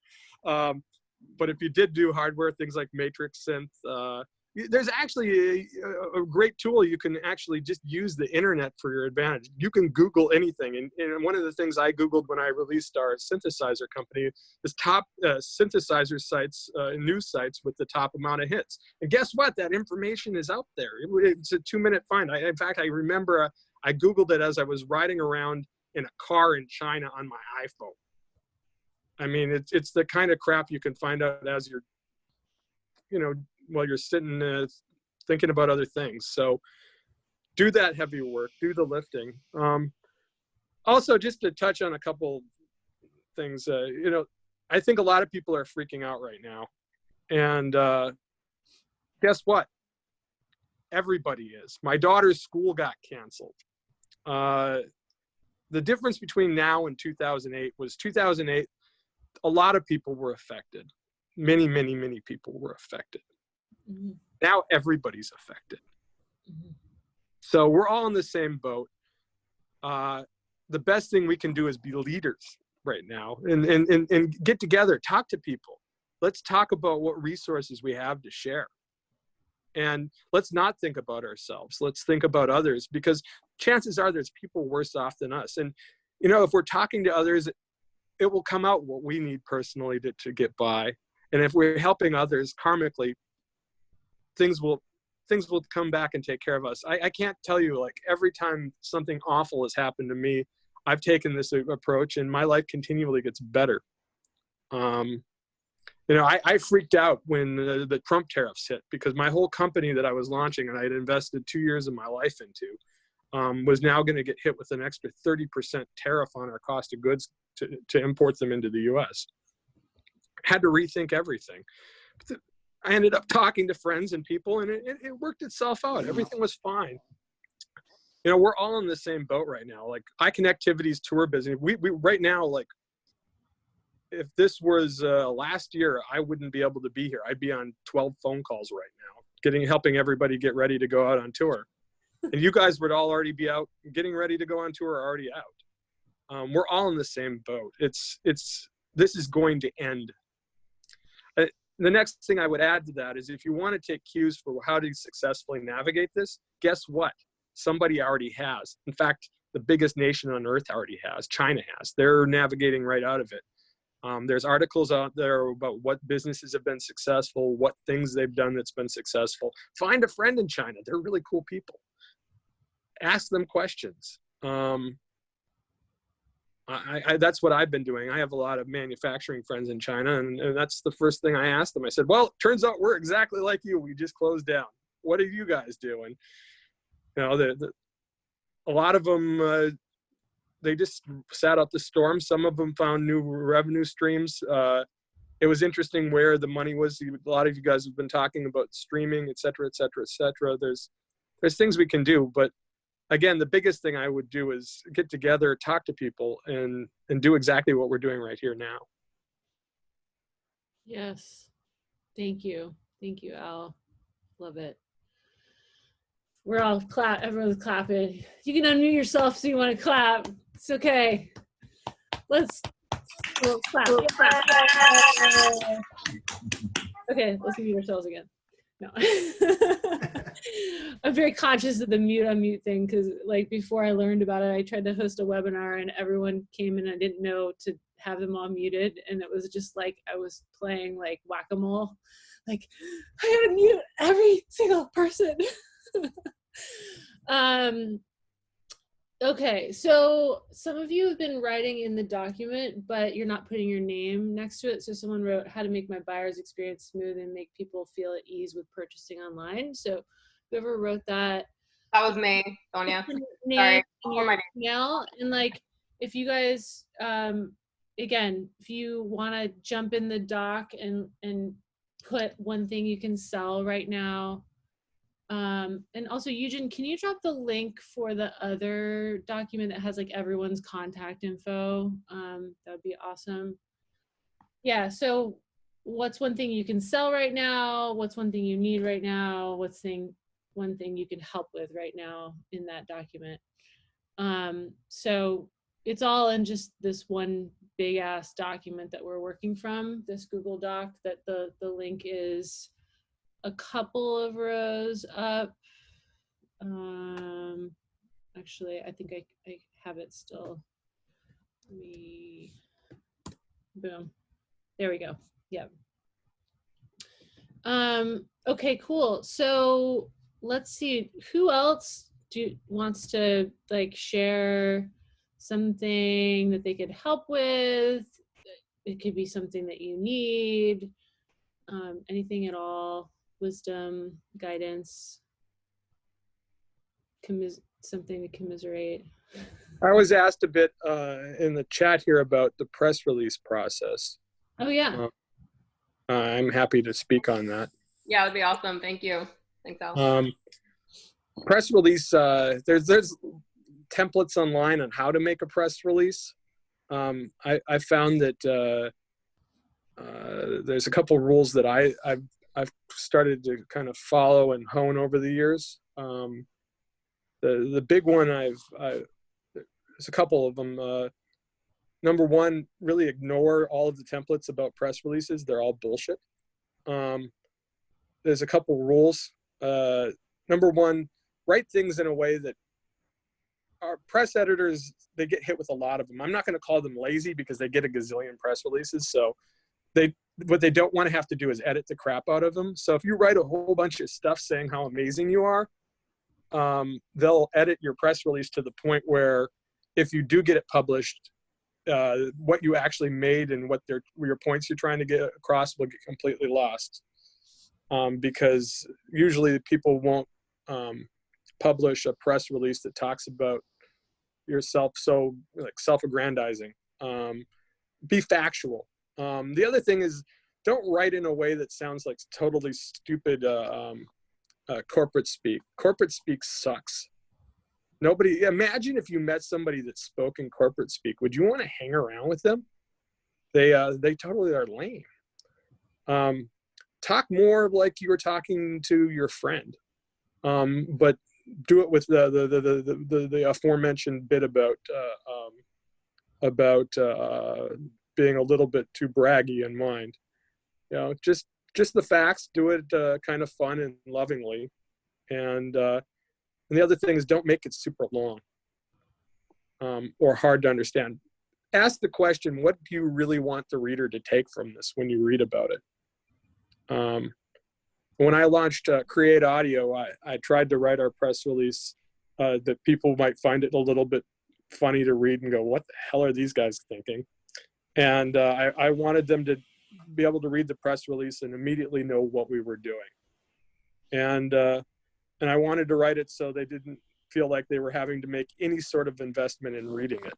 But if you did do hardware, things like Matrix Synth, there's actually a great tool. You can actually just use the internet for your advantage. You can Google anything. And one of the things I Googled when I released our synthesizer company is top synthesizer sites, news sites with the top amount of hits. And guess what? That information is out there. It's a 2-minute find. In fact, I remember I Googled it as I was riding around in a car in China on my iPhone. I mean, it's the kind of crap you can find out as you're, you know, while you're sitting thinking about other things. So do that heavy work, do the lifting. Also, just to touch on a couple things, you know, I think a lot of people are freaking out right now. And guess what? Everybody is. My daughter's school got canceled. The difference between now and 2008 was 2008, a lot of people were affected. Many, many, many people were affected. Mm-hmm. Now everybody's affected. Mm-hmm. So we're all in the same boat. The best thing we can do is be leaders right now and get together, talk to people. Let's talk about what resources we have to share. And let's not think about ourselves. Let's think about others, because chances are there's people worse off than us. And, you know, if we're talking to others, it will come out what we need personally to get by. And if we're helping others karmically, things will come back and take care of us. I can't tell you, like, every time something awful has happened to me, I've taken this approach and my life continually gets better. You know, I freaked out when the Trump tariffs hit, because my whole company that I was launching and I had invested 2 years of my life into was now going to get hit with an extra 30% tariff on our cost of goods to import them into the US. Had to rethink everything. I ended up talking to friends and people, and it worked itself out. Everything was fine. You know, we're all in the same boat right now. Like, iConnectivity's tour business, we right now, like, if this was last year, I wouldn't be able to be here. I'd be on 12 phone calls right now, helping everybody get ready to go out on tour. And you guys would all already be out getting ready to go on tour, already out. We're all in the same boat. This is going to end. The next thing I would add to that is, if you want to take cues for how to successfully navigate this, guess what? Somebody already has. In fact, the biggest nation on earth already has. China has. They're navigating right out of it. There's articles out there about what businesses have been successful, what things they've done that's been successful. Find a friend in China. They're really cool people. Ask them questions. That's what I've been doing. I have a lot of manufacturing friends in China, and that's the first thing I asked them. I said, well, it turns out we're exactly like you. We just closed down. What are you guys doing? You know, a lot of them, they just sat out the storm. Some of them found new revenue streams. It was interesting where the money was. A lot of you guys have been talking about streaming, et cetera, et cetera, et cetera. There's things we can do, but again, the biggest thing I would do is get together, talk to people, and do exactly what we're doing right here now. Yes. Thank you. Thank you, Al. Love it. We're all everyone's clapping. You can unmute yourself so you want to clap. It's okay. Let's clap. Okay, let's mute ourselves again. No. I'm very conscious of the mute unmute thing because like before I learned about it, I tried to host a webinar and everyone came in. I didn't know to have them all muted, and it was just like I was playing like whack-a-mole. Like I gotta mute every single person. Okay, so some of you have been writing in the document, but you're not putting your name next to it. So someone wrote how to make my buyer's experience smooth and make people feel at ease with purchasing online. So whoever wrote that. That was me, Sonia. Sorry. Your email, and like, if you guys, again, if you want to jump in the doc and put one thing you can sell right now. And also, Eugen, can you drop the link for the other document that has like everyone's contact info? That would be awesome. Yeah, so what's one thing you can sell right now? What's one thing you need right now? What's one thing you can help with right now in that document? So it's all in just this one big ass document that we're working from, this Google Doc that the link is a couple of rows up. Actually, I think I have it still. Boom. There we go. Yep. Okay, cool. So let's see, who else wants to like share something that they could help with? It could be something that you need, anything at all. Wisdom, guidance, something to commiserate. I was asked a bit in the chat here about the press release process. Oh yeah. I'm happy to speak on that. Yeah, it would be awesome. Thank you. Thanks, Al. Press release, there's templates online on how to make a press release. I found that there's a couple rules that I've started to kind of follow and hone over the years. The big one there's a couple of them. Number one, really ignore all of the templates about press releases. They're all bullshit. There's a couple rules. Number one, write things in a way that our press editors, they get hit with a lot of them. I'm not going to call them lazy because they get a gazillion press releases. So what they don't want to have to do is edit the crap out of them. So if you write a whole bunch of stuff saying how amazing you are, they'll edit your press release to the point where if you do get it published, what you actually made and what your points you're trying to get across will get completely lost. Because usually people won't publish a press release that talks about yourself so like self-aggrandizing. Be factual. The other thing is, don't write in a way that sounds like totally stupid corporate speak. Corporate speak sucks. Imagine if you met somebody that spoke in corporate speak. Would you want to hang around with them? They totally are lame. Talk more like you were talking to your friend, but do it with the aforementioned bit about being a little bit too braggy in mind. You know, just the facts. Do it kind of fun and lovingly, and the other thing is don't make it super long or hard to understand. Ask the question, what do you really want the reader to take from this when you read about it? When I launched Create Audio, I tried to write our press release that people might find it a little bit funny to read and go, what the hell are these guys thinking? And I wanted them to be able to read the press release and immediately know what we were doing. And I wanted to write it so they didn't feel like they were having to make any sort of investment in reading it.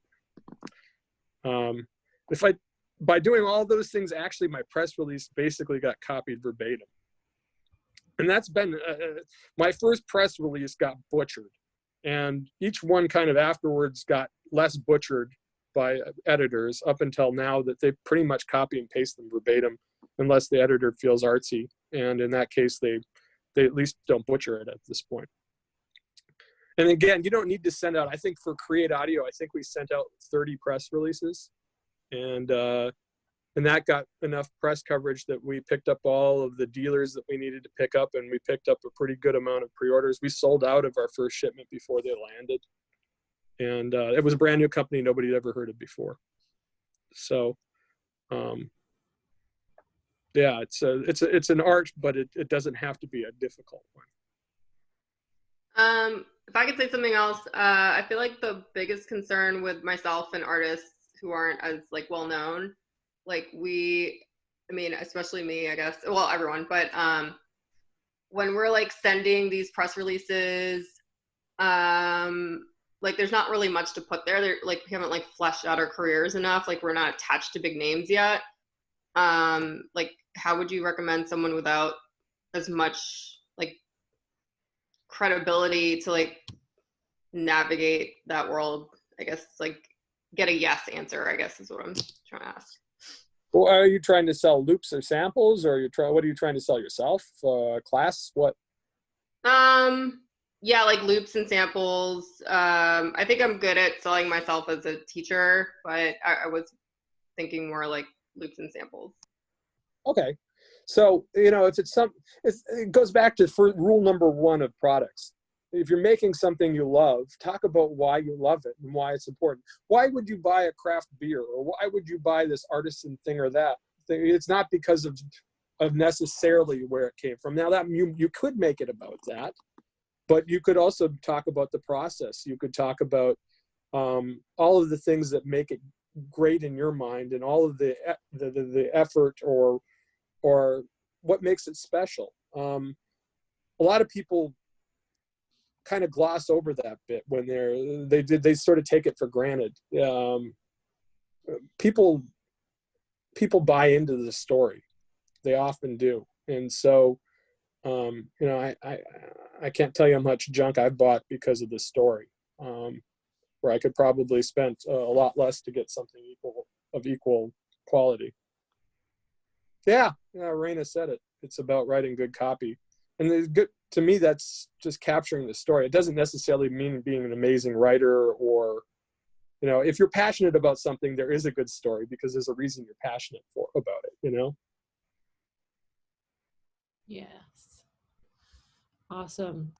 By doing all those things, actually my press release basically got copied verbatim. And that's been, my first press release got butchered. And each one kind of afterwards got less butchered by editors up until now, that they pretty much copy and paste them verbatim, unless the editor feels artsy. And in that case, they at least don't butcher it at this point. And again, you don't need to send out, I think for Create Audio, I think we sent out 30 press releases. And that got enough press coverage that we picked up all of the dealers that we needed to pick up, and we picked up a pretty good amount of pre-orders. We sold out of our first shipment before they landed. And it was a brand new company nobody had ever heard of before. So, yeah, it's an art, but it doesn't have to be a difficult one. If I could say something else, I feel like the biggest concern with myself and artists who aren't as like well known, like especially me, I guess, well, everyone, but when we're like sending these press releases, like there's not really much to put there. Like we haven't like fleshed out our careers enough. Like we're not attached to big names yet. Like how would you recommend someone without as much like credibility to like navigate that world? I guess like get a yes answer, I guess is what I'm trying to ask. Well, are you trying to sell loops or samples, or what are you trying to sell yourself? Class? What? Yeah, like loops and samples. I think I'm good at selling myself as a teacher, but I was thinking more like loops and samples. Okay. So, it goes back to rule number one of products. If you're making something you love, talk about why you love it and why it's important. Why would you buy a craft beer, or why would you buy this artisan thing or that thing? It's not because of necessarily where it came from. Now that you could make it about that, but you could also talk about the process. You could talk about all of the things that make it great in your mind, and all of the effort or what makes it special. A lot of people kind of gloss over that bit when they sort of take it for granted. People buy into the story. They often do. And so, I can't tell you how much junk I bought because of this story, where I could probably spend a lot less to get something of equal quality. Yeah, Raina said it. It's about writing good copy. And to me, that's just capturing the story. It doesn't necessarily mean being an amazing writer, or, if you're passionate about something, there is a good story because there's a reason you're passionate about it, Yes. Awesome.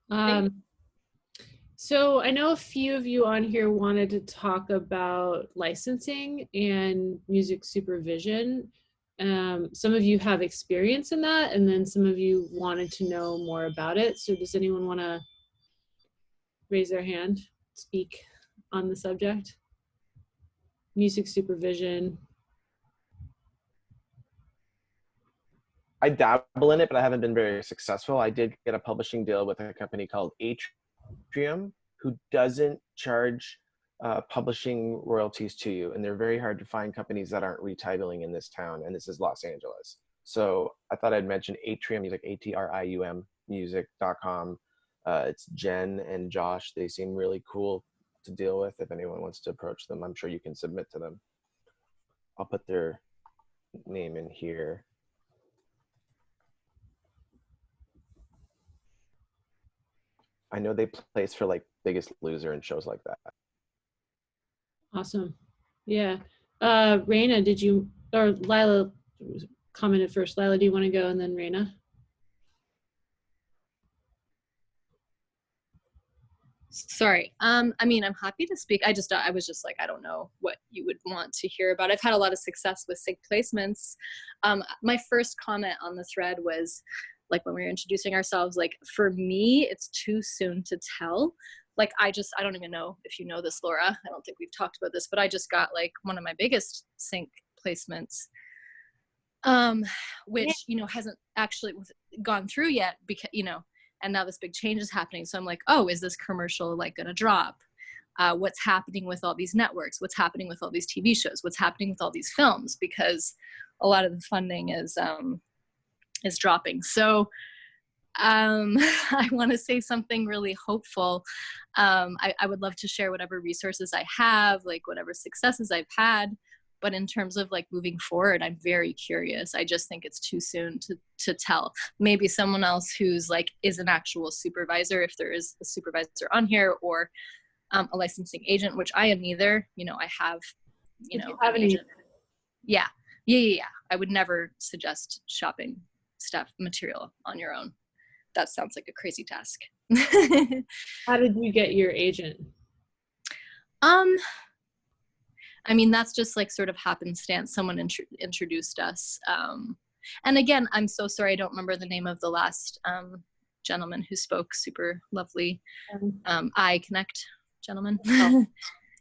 So I know a few of you on here wanted to talk about licensing and music supervision. Some of you have experience in that, and then some of you wanted to know more about it. So does anyone want to raise their hand, speak on the subject? Music supervision. I dabble in it, but I haven't been very successful. I did get a publishing deal with a company called Atrium, who doesn't charge publishing royalties to you. And they're very hard to find companies that aren't retitling in this town. And this is Los Angeles. So I thought I'd mention Atrium Music, ATRIUM music.com. It's Jen and Josh. They seem really cool to deal with. If anyone wants to approach them, I'm sure you can submit to them. I'll put their name in here. I know they place for like Biggest Loser and shows like that. Awesome. Yeah. Raina, or Lila commented first. Lila, do you want to go and then Raina? Sorry. I'm happy to speak. I was just like, I don't know what you would want to hear about. I've had a lot of success with SIG placements. My first comment on the thread was, like, when we were introducing ourselves, like, for me, it's too soon to tell. like I don't even know if you know this, Laura. I don't think we've talked about this, but I just got like one of my biggest sync placements, which, you know, hasn't actually gone through yet because, you know, and now this big change is happening. So I'm like, oh, is this commercial like going to drop? What's happening with all these networks? What's happening with all these TV shows? What's happening with all these films? Because a lot of the funding is dropping. So I want to say something really hopeful. I would love to share whatever resources I have, like whatever successes I've had. But in terms of like moving forward, I'm very curious. I just think it's too soon to tell. Maybe someone else who's like is an actual supervisor, if there is a supervisor on here, or a licensing agent, which I am neither. You know, I have, you know, an agent. Yeah. I would never suggest shopping stuff material on your own. That sounds like a crazy task. How did you get your agent? I mean, that's just like sort of happenstance. Someone introduced us. And again, I'm so sorry, I don't remember the name of the last gentleman who spoke. Super lovely. I Connect gentleman. Oh.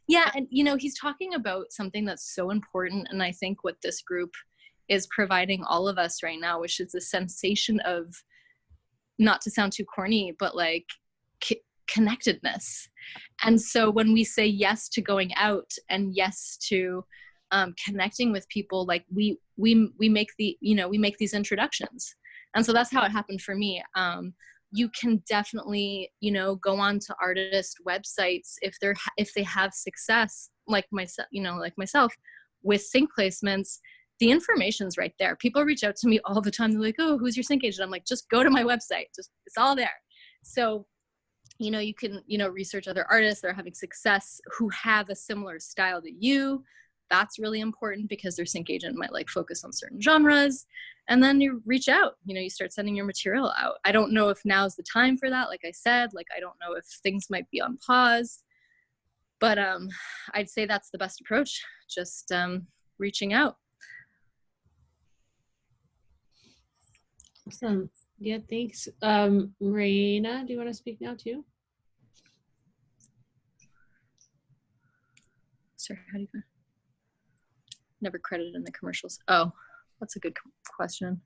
Yeah, and you know, he's talking about something that's so important, and I think what this group is providing all of us right now, which is the sensation of, not to sound too corny, but like connectedness. And so when we say yes to going out and yes to connecting with people, like we make we make these introductions. And so that's how it happened for me. You can definitely, you know, go on to artist websites if they have success, like myself with sync placements. The information's right there. People reach out to me all the time. They're like, oh, who's your sync agent? I'm like, just go to my website. It's all there. So, you know, you can, you know, research other artists that are having success who have a similar style to you. That's really important because their sync agent might like focus on certain genres. And then you reach out, you know, you start sending your material out. I don't know if now's the time for that. Like I said, like, I don't know if things might be on pause, but I'd say that's the best approach. Just reaching out. Awesome. Yeah, thanks. Raina, do you want to speak now too? Sorry, how do you go? Never credited in the commercials. Oh, that's a good question.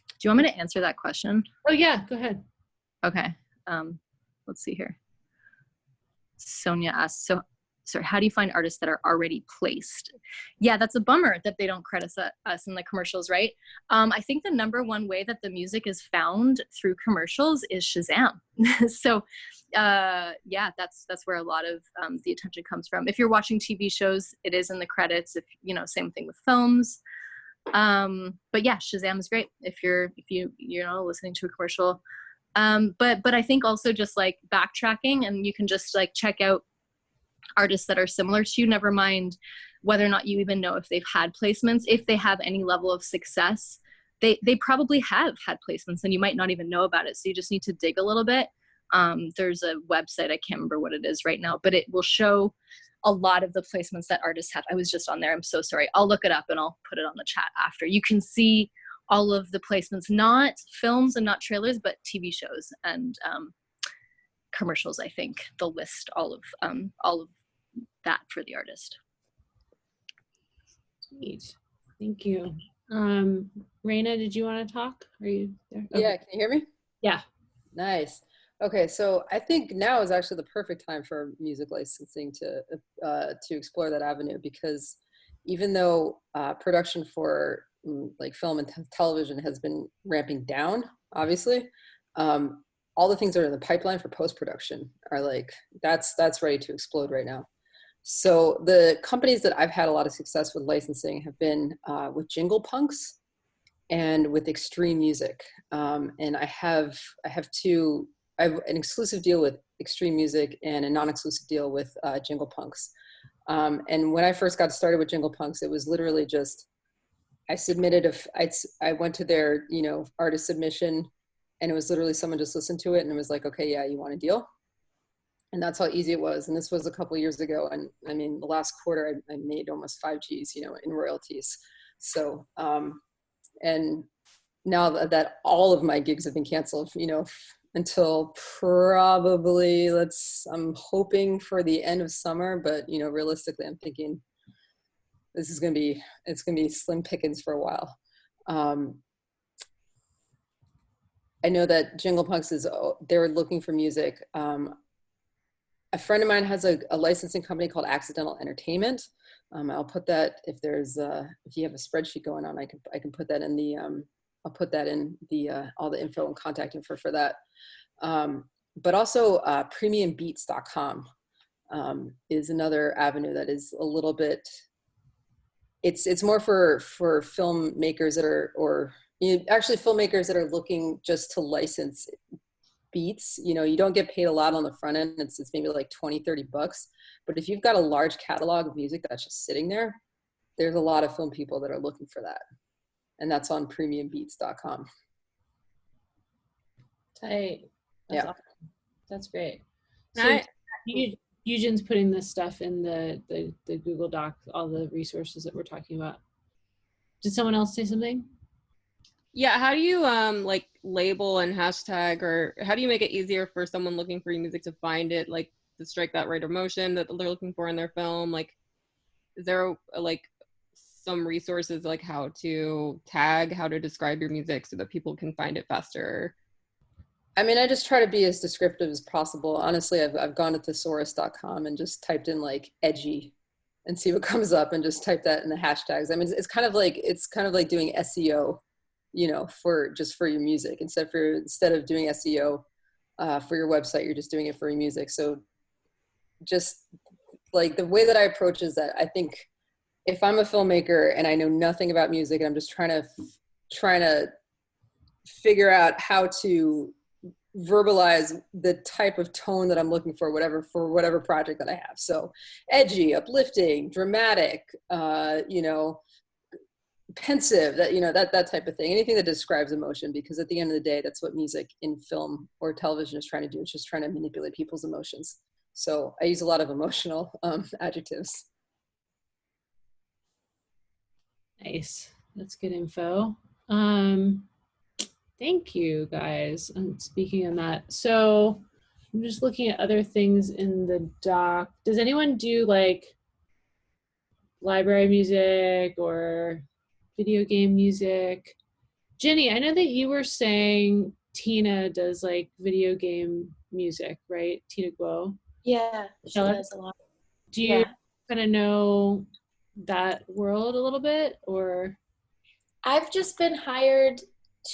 Do you want me to answer that question? Oh yeah, go ahead. Okay. Let's see here. Sonia asked, so how do you find artists that are already placed? Yeah, that's a bummer that they don't credit us in the commercials, right? I think the number one way that the music is found through commercials is Shazam. So yeah, that's where a lot of the attention comes from. If you're watching TV shows, it is in the credits. If you know, same thing with films. But yeah, Shazam is great if you know, listening to a commercial. But I think also just like backtracking, and you can just like check out artists that are similar to you, never mind whether or not you even know if they've had placements. If they have any level of success, they probably have had placements and you might not even know about it. So you just need to dig a little bit. There's a website, I can't remember what it is right now, but it will show a lot of the placements that artists have. I was just on there, I'm so sorry. I'll look it up and I'll put it on the chat after. You can see all of the placements, not films and not trailers, but TV shows and commercials. I think they'll list all of that for the artist. Sweet. Thank you. Raina, did you want to talk? Are you there? Okay. Yeah, can you hear me? Yeah. Nice. Okay, so I think now is actually the perfect time for music licensing to explore that avenue, because even though production for like film and television has been ramping down, obviously, all the things that are in the pipeline for post-production are like, that's ready to explode right now. So the companies that I've had a lot of success with licensing have been with Jingle Punks and with Extreme Music. And I have an exclusive deal with Extreme Music and a non-exclusive deal with Jingle Punks. And when I first got started with Jingle Punks, it was literally just, I submitted I went to their, you know, artist submission, and it was literally someone just listened to it and it was like, okay, yeah, you want a deal? And that's how easy it was. And this was a couple of years ago. And I mean, the last quarter, I made almost 5 Gs, you know, in royalties. So, and now that all of my gigs have been canceled, you know, until probably I'm hoping for the end of summer, but realistically I'm thinking it's gonna be slim pickings for a while. I know that Jingle Punks they're looking for music. A friend of mine has a licensing company called Accidental Entertainment. I'll put that, if you have a spreadsheet going on, I can put that in the I'll put that in the all the info and contact info for that. But also premiumbeats.com is another avenue that is a little bit, it's more for filmmakers that are, actually filmmakers that are looking just to license beats. You don't get paid a lot on the front end. It's maybe like 20-30 bucks. But if you've got a large catalog of music that's just sitting there, there's a lot of film people that are looking for that. And that's on premiumbeats.com. Tight. That's awesome. That's great. So Eugen's putting this stuff in the Google Doc, all the resources that we're talking about. Did someone else say something? Yeah, how do you like label and hashtag, or how do you make it easier for someone looking for your music to find it, like to strike that right emotion that they're looking for in their film? Like, is there like some resources like how to tag, how to describe your music so that people can find it faster? I mean, I just try to be as descriptive as possible. Honestly, I've gone to thesaurus.com and just typed in like edgy and see what comes up, and just type that in the hashtags. I mean, it's kind of like doing SEO, for your music. Instead of doing SEO for your website, you're just doing it for your music. So just like the way that I approach is that I think if I'm a filmmaker and I know nothing about music, and I'm just trying to figure out how to verbalize the type of tone that I'm looking for whatever project that I have. So edgy, uplifting, dramatic, pensive, that type of thing. Anything that describes emotion, because at the end of the day, that's what music in film or television is trying to do. It's just trying to manipulate people's emotions. So I use a lot of emotional adjectives. Nice. That's good info. Thank you, guys. And speaking on that, so I'm just looking at other things in the doc. Does anyone do like library music or video game music? Jenny, I know that you were saying Tina does like video game music, right? Tina Guo. Yeah, she does a lot. Do you kind of know that world a little bit, or? I've just been hired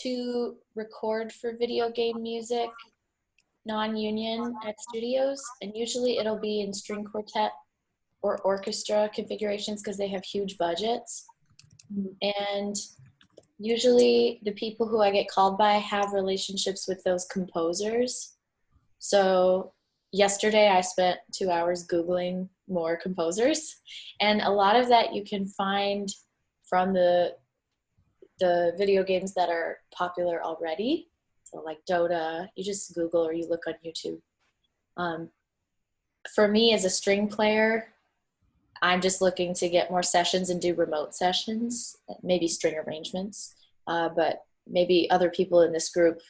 to record for video game music, non-union at studios, and usually it'll be in string quartet or orchestra configurations because they have huge budgets. And usually the people who I get called by have relationships with those composers. So yesterday I spent 2 hours Googling more composers, and a lot of that you can find from the video games that are popular already. So like Dota, you just Google or you look on YouTube. For me as a string player, I'm just looking to get more sessions and do remote sessions, maybe string arrangements, but maybe other people in this group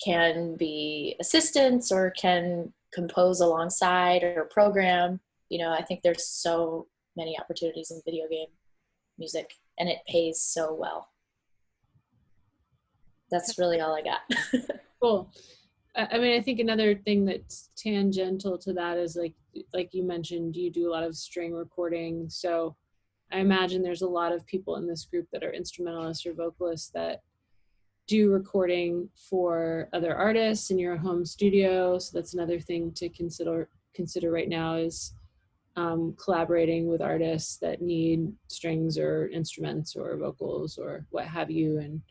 can be assistants or can compose alongside or program. I think there's so many opportunities in video game music, and it pays so well. That's really all I got. Cool. I mean, I think another thing that's tangential to that is like you mentioned, you do a lot of string recording. So I imagine there's a lot of people in this group that are instrumentalists or vocalists that do recording for other artists in your home studio. So that's another thing to consider right now is collaborating with artists that need strings or instruments or vocals or what have you. And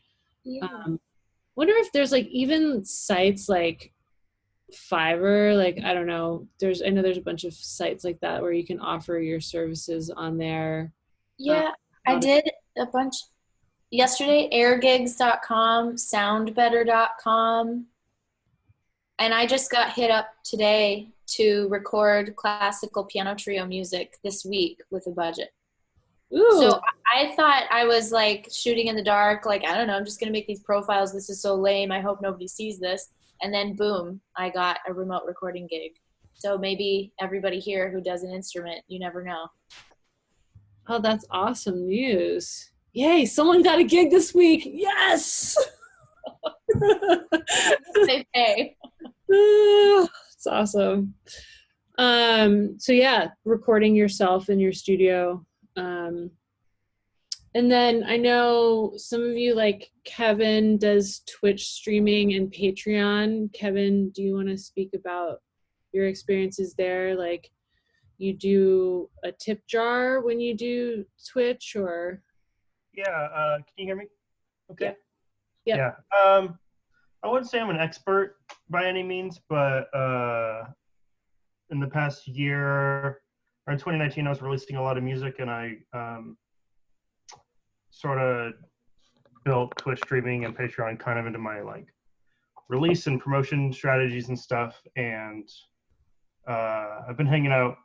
wonder if there's like even sites like Fiverr, like I don't know, I know there's a bunch of sites like that where you can offer your services on there. Yeah, I did a bunch yesterday. Airgigs.com, soundbetter.com, and I just got hit up today to record classical piano trio music this week with a budget. Ooh. So I thought I was like shooting in the dark, like, I don't know, I'm just going to make these profiles. This is so lame. I hope nobody sees this. And then boom, I got a remote recording gig. So maybe everybody here who does an instrument, you never know. Oh, that's awesome news. Yay, someone got a gig this week. Yes. They pay. It's awesome. So yeah, recording yourself in your studio. And then I know some of you, like Kevin, does Twitch streaming and Patreon. Kevin, do you want to speak about your experiences there? Like, you do a tip jar when you do Twitch, or? Yeah, can you hear me? Okay. Yeah. Yeah. I wouldn't say I'm an expert by any means, but in the past year, or in 2019, I was releasing a lot of music, and I sort of built Twitch streaming and Patreon kind of into my like release and promotion strategies and stuff. And I've been hanging out,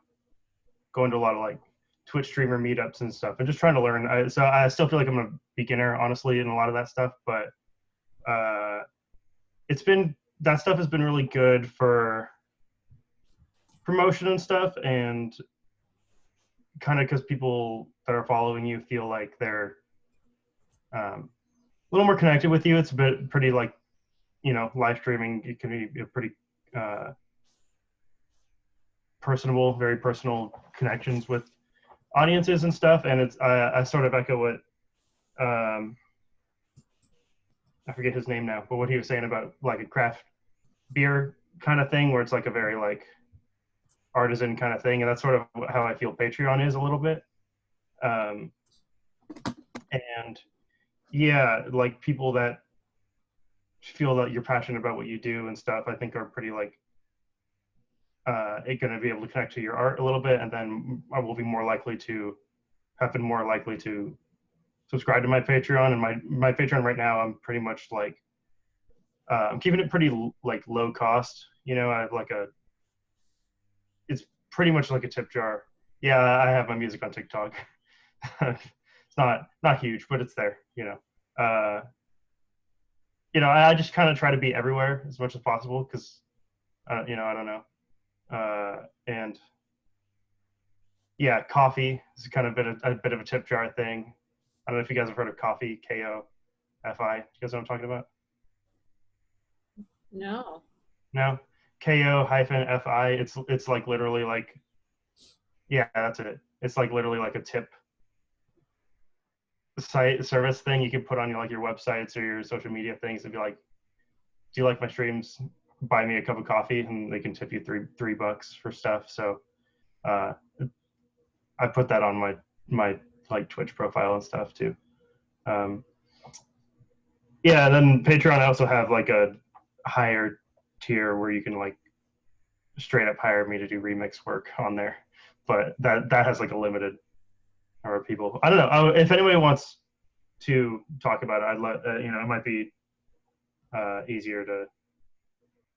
going to a lot of like Twitch streamer meetups and stuff, and just trying to learn. So I still feel like I'm a beginner, honestly, in a lot of that stuff. But that stuff has been really good for promotion and stuff, and kind of because people that are following you feel like they're a little more connected with you. It's pretty like, live streaming. It can be a pretty personable, very personal connections with audiences and stuff. And it's I sort of echo what I forget his name now, but what he was saying about like a craft beer kind of thing, where it's like a very like artisan kind of thing. And that's sort of how I feel Patreon is a little bit. And yeah, like people that feel that you're passionate about what you do and stuff, I think are pretty like going to be able to connect to your art a little bit, and then I will be more likely to subscribe to my Patreon. And my Patreon right now, I'm pretty much like I'm keeping it pretty like low cost. I have like it's pretty much like a tip jar. Yeah, I have my music on TikTok. It's not huge, but it's there. I just kind of try to be everywhere as much as possible, because I don't know. And yeah, coffee is kind of a bit of a tip jar thing. I don't know if you guys have heard of coffee, Kofi. You guys know what I'm talking about? No. No, Ko-fi. It's like literally like, yeah, that's it. It's like literally like a tip site service thing you can put on your websites or your social media things, and be like, do you like my streams? Buy me a cup of coffee, and they can tip you $3 for stuff. So I put that on my like Twitch profile and stuff too. Yeah, and then Patreon, I also have like a higher tier where you can like straight up hire me to do remix work on there, but that has like a limited number of people. I don't know. If anybody wants to talk about it, I'd let it might be easier to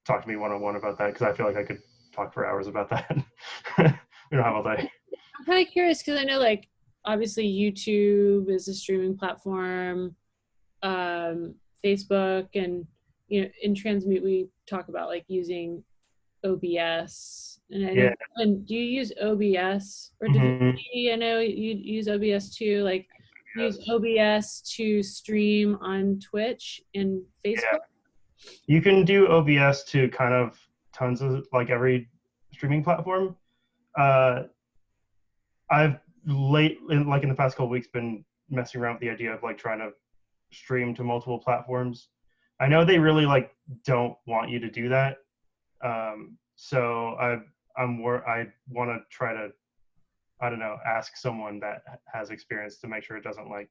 talk to me one-on-one about that, because I feel like I could talk for hours about that. We don't have all day. I'm kind of curious, because I know like obviously YouTube is a streaming platform, Facebook, and in Transmute we talk about like using OBS. And I know, and do you use OBS or I know you use OBS too, like use OBS to stream on Twitch and Facebook? Yeah. You can do OBS to kind of tons of like every streaming platform. I've in the past couple of weeks been messing around with the idea of like trying to stream to multiple platforms. I know they really like don't want you to do that. So I want to try to, I don't know, ask someone that has experience to make sure it doesn't like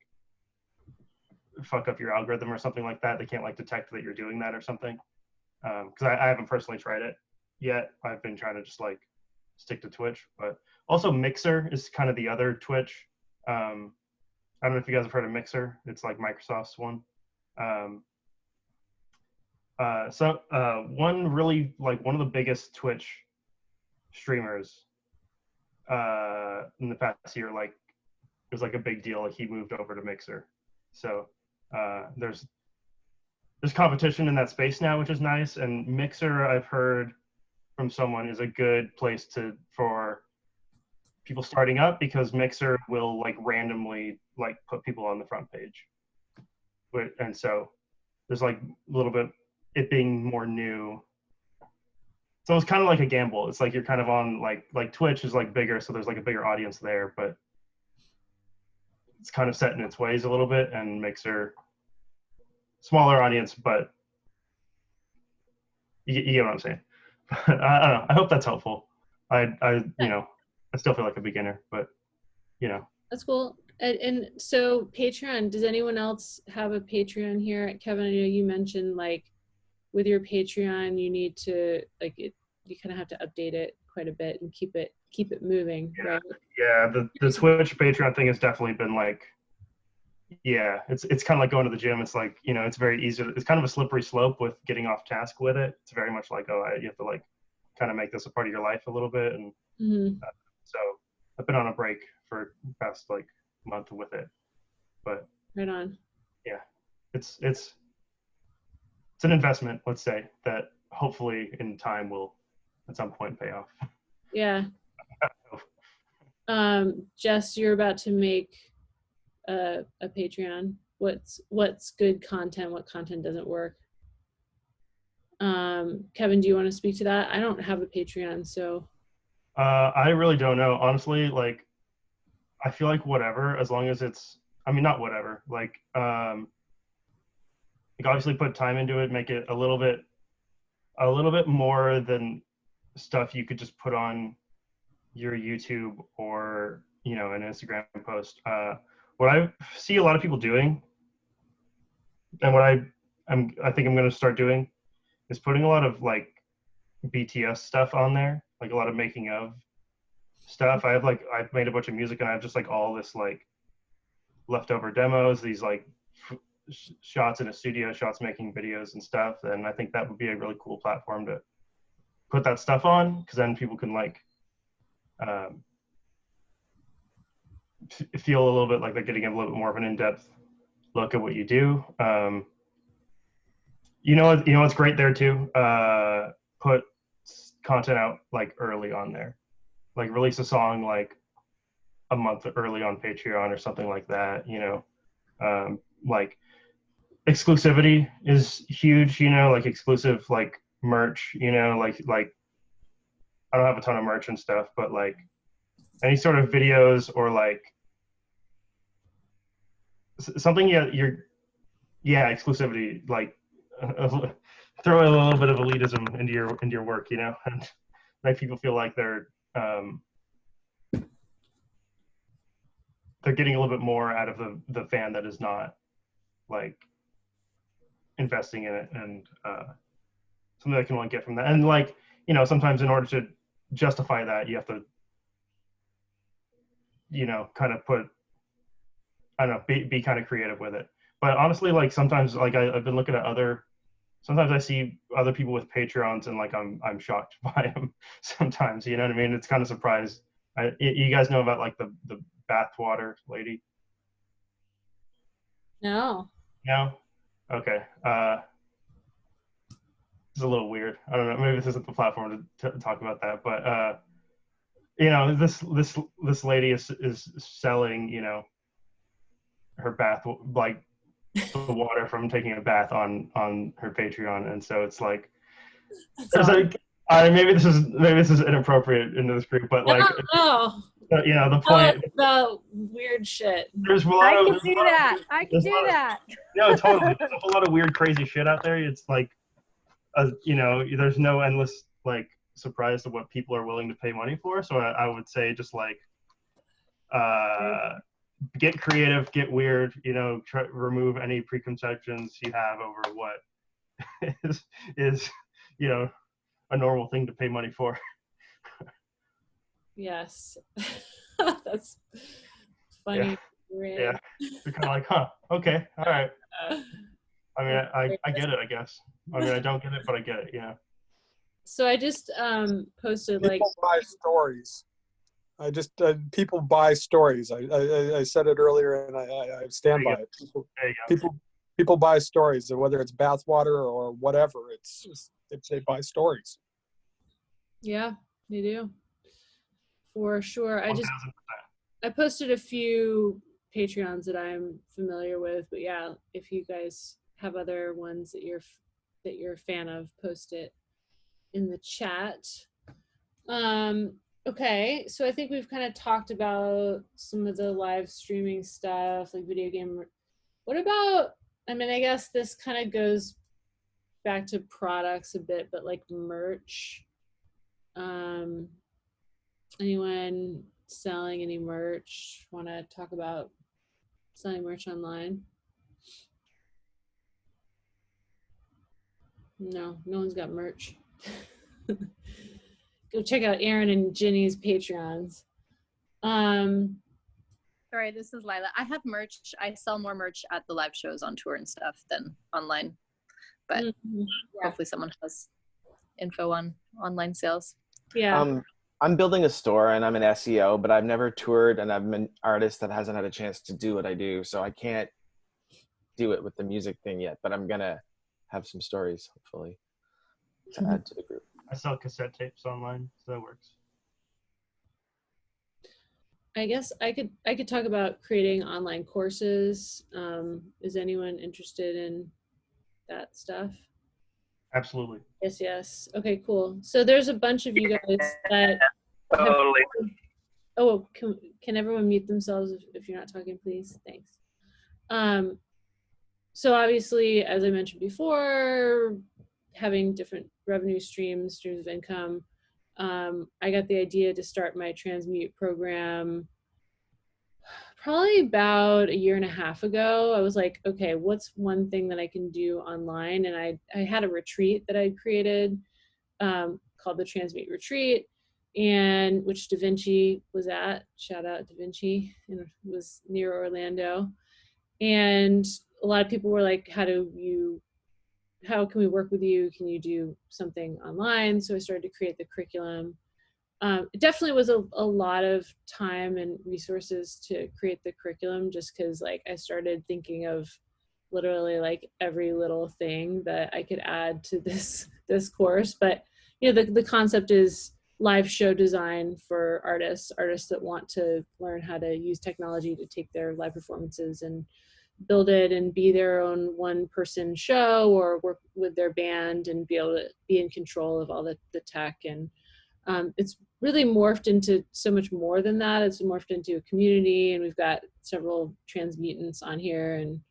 fuck up your algorithm or something like that. They can't like detect that you're doing that or something. Because I haven't personally tried it yet. I've been trying to just like stick to Twitch, but also Mixer is kind of the other Twitch. I don't know if you guys have heard of Mixer. It's like Microsoft's one. One of the biggest Twitch streamers in the past year, like it was like a big deal. Like he moved over to Mixer. So there's there's competition in that space now, which is nice. And Mixer, I've heard from someone, is a good place for people starting up, because Mixer will like randomly like put people on the front page. And so there's like a little bit, it being more new. So it's kind of like a gamble. It's like you're kind of on like Twitch is like bigger, so there's like a bigger audience there, but it's kind of set in its ways a little bit, and Mixer, smaller audience, but you get what I'm saying. I don't know. I hope that's helpful. I still feel like a beginner, but That's cool. And so Patreon, does anyone else have a Patreon here? Kevin, I know you mentioned like with your Patreon, you need to you kind of have to update it quite a bit and keep it moving, right? Yeah, the Twitch Patreon thing has definitely been like, yeah, it's kind of like going to the gym. It's like, it's very easy. It's kind of a slippery slope with getting off task with it. It's very much like, you have to like kind of make this a part of your life a little bit. And so I've been on a break for the past like month with it, but right on. Yeah, it's an investment, let's say, that hopefully in time will at some point pay off. Yeah. Jess, you're about to make a Patreon. What's good content? What content doesn't work? Kevin, do you want to speak to that? I don't have a Patreon, so. I really don't know, honestly. Like, I feel like whatever, as long as it's, not whatever. Like obviously put time into it, make it a little bit more than stuff you could just put on your YouTube or an Instagram post. What I see a lot of people doing, and what I think I'm going to start doing, is putting a lot of like BTS stuff on there, like a lot of making of stuff. I've made a bunch of music, and I have just like all this like leftover demos, these like shots in a studio, shots making videos and stuff. And I think that would be a really cool platform to put that stuff on, because then people can like feel a little bit like they're getting a little bit more of an in-depth look at what you do. What's great there too? Put content out like early on there, like release a song like a month early on Patreon or something like that. Like exclusivity is huge. Like exclusive like merch. Like I don't have a ton of merch and stuff, but like any sort of videos or like something exclusivity, like throw a little bit of elitism into your work, and make people feel like they're getting a little bit more out of the fan that is not like investing in it, and something they can only get from that. And like, sometimes in order to justify that, you have to kind of put, I don't know, be kind of creative with it. But honestly, like sometimes, like I've been looking at sometimes I see other people with Patreons, and like I'm shocked by them sometimes. You know what I mean? It's kind of surprised. You guys know about like the bathwater lady? No. No? Okay. It's a little weird. I don't know. Maybe this isn't the platform to talk about that, but this lady is selling, her bath, like the water from taking a bath on her Patreon. And so it's like, maybe this is inappropriate into this group, but like, the point about weird shit. I can do that. No, totally. There's a whole lot of weird, crazy shit out there. It's like, there's no endless like surprise to what people are willing to pay money for. So I would say just like, get creative, get weird, remove any preconceptions you have over what is a normal thing to pay money for. Yes. That's funny. Yeah. You're kind of like, huh, okay, all right. I get it, I guess. I don't get it, but I get it, So I just posted like people buy stories. People buy stories. I said it earlier, and I stand by it. people buy stories, whether it's bathwater or whatever. It's just, they buy stories. Yeah, they do. For sure. 1000%. I posted a few Patreons that I'm familiar with, but yeah, if you guys have other ones that you're a fan of, post it in the chat. Okay, so I think we've kind of talked about some of the live streaming stuff, like video game. What about, I mean, I guess this kind of goes back to products a bit, but like merch. Anyone selling any merch? Want to talk about selling merch online? No, no one's got merch. Go check out Aaron and Ginny's Patreons. Sorry, this is Lila. I have merch. I sell more merch at the live shows on tour and stuff than online. But hopefully someone has info on online sales. Yeah. I'm building a store and I'm an SEO, but I've never toured and I'm an artist that hasn't had a chance to do what I do. So I can't do it with the music thing yet, but I'm going to have some stories, hopefully, to add to the group. I sell cassette tapes online, so that works. I guess I could talk about creating online courses. Is anyone interested in that stuff? Absolutely. Yes. Okay, cool. So there's a bunch of you guys that Totally. Oh, can everyone mute themselves if you're not talking, please? Thanks. So obviously, as I mentioned before, having different revenue streams of income, I got the idea to start my transmute program probably about a year and a half ago. I was like, okay, what's one thing that I can do online? And I had a retreat that I created called the Transmute Retreat, and which Da Vinci was at. Shout out Da Vinci, and it was near Orlando. And a lot of people were like, how can we work with you? Can you do something online? So I started to create the curriculum. It definitely was a lot of time and resources to create the curriculum, just because like I started thinking of literally like every little thing that I could add to this course. But you know, the concept is live show design for artists that want to learn how to use technology to take their live performances and build it and be their own one-person show, or work with their band and be able to be in control of all the tech. And it's really morphed into so much more than that. It's morphed into a community, and we've got several transmutants on here, and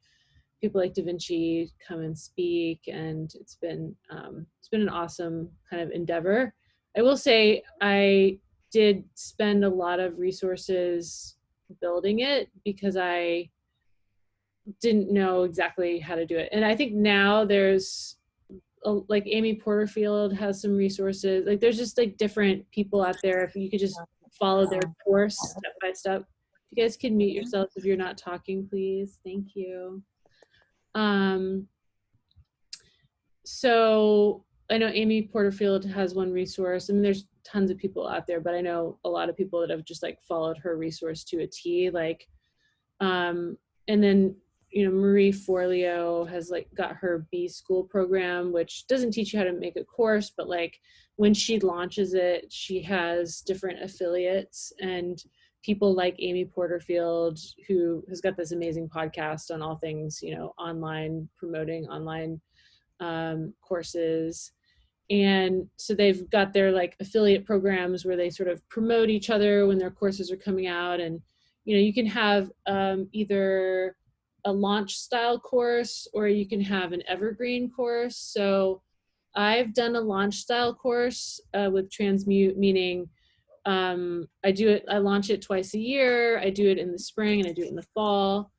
people like Da Vinci come and speak, and it's been an awesome kind of endeavor. I will say I did spend a lot of resources building it because I didn't know exactly how to do it. And I think now there's like Amy Porterfield has some resources. Like there's just like different people out there. If you could just follow their course step by step. If you guys could mute yourselves if you're not talking, please. Thank you. So I know Amy Porterfield has one resource. I mean, there's tons of people out there, but I know a lot of people that have just like followed her resource to a T. Like, and then, you know, Marie Forleo has like got her B School program, which doesn't teach you how to make a course, but like when she launches it, she has different affiliates and people like Amy Porterfield, who has got this amazing podcast on all things, you know, online, promoting online courses. And so they've got their like affiliate programs where they sort of promote each other when their courses are coming out. And, you know, you can have either a launch style course or you can have an evergreen course. So I've done a launch style course with Transmute, meaning I launch it twice a year. I do it in the spring and I do it in the fall.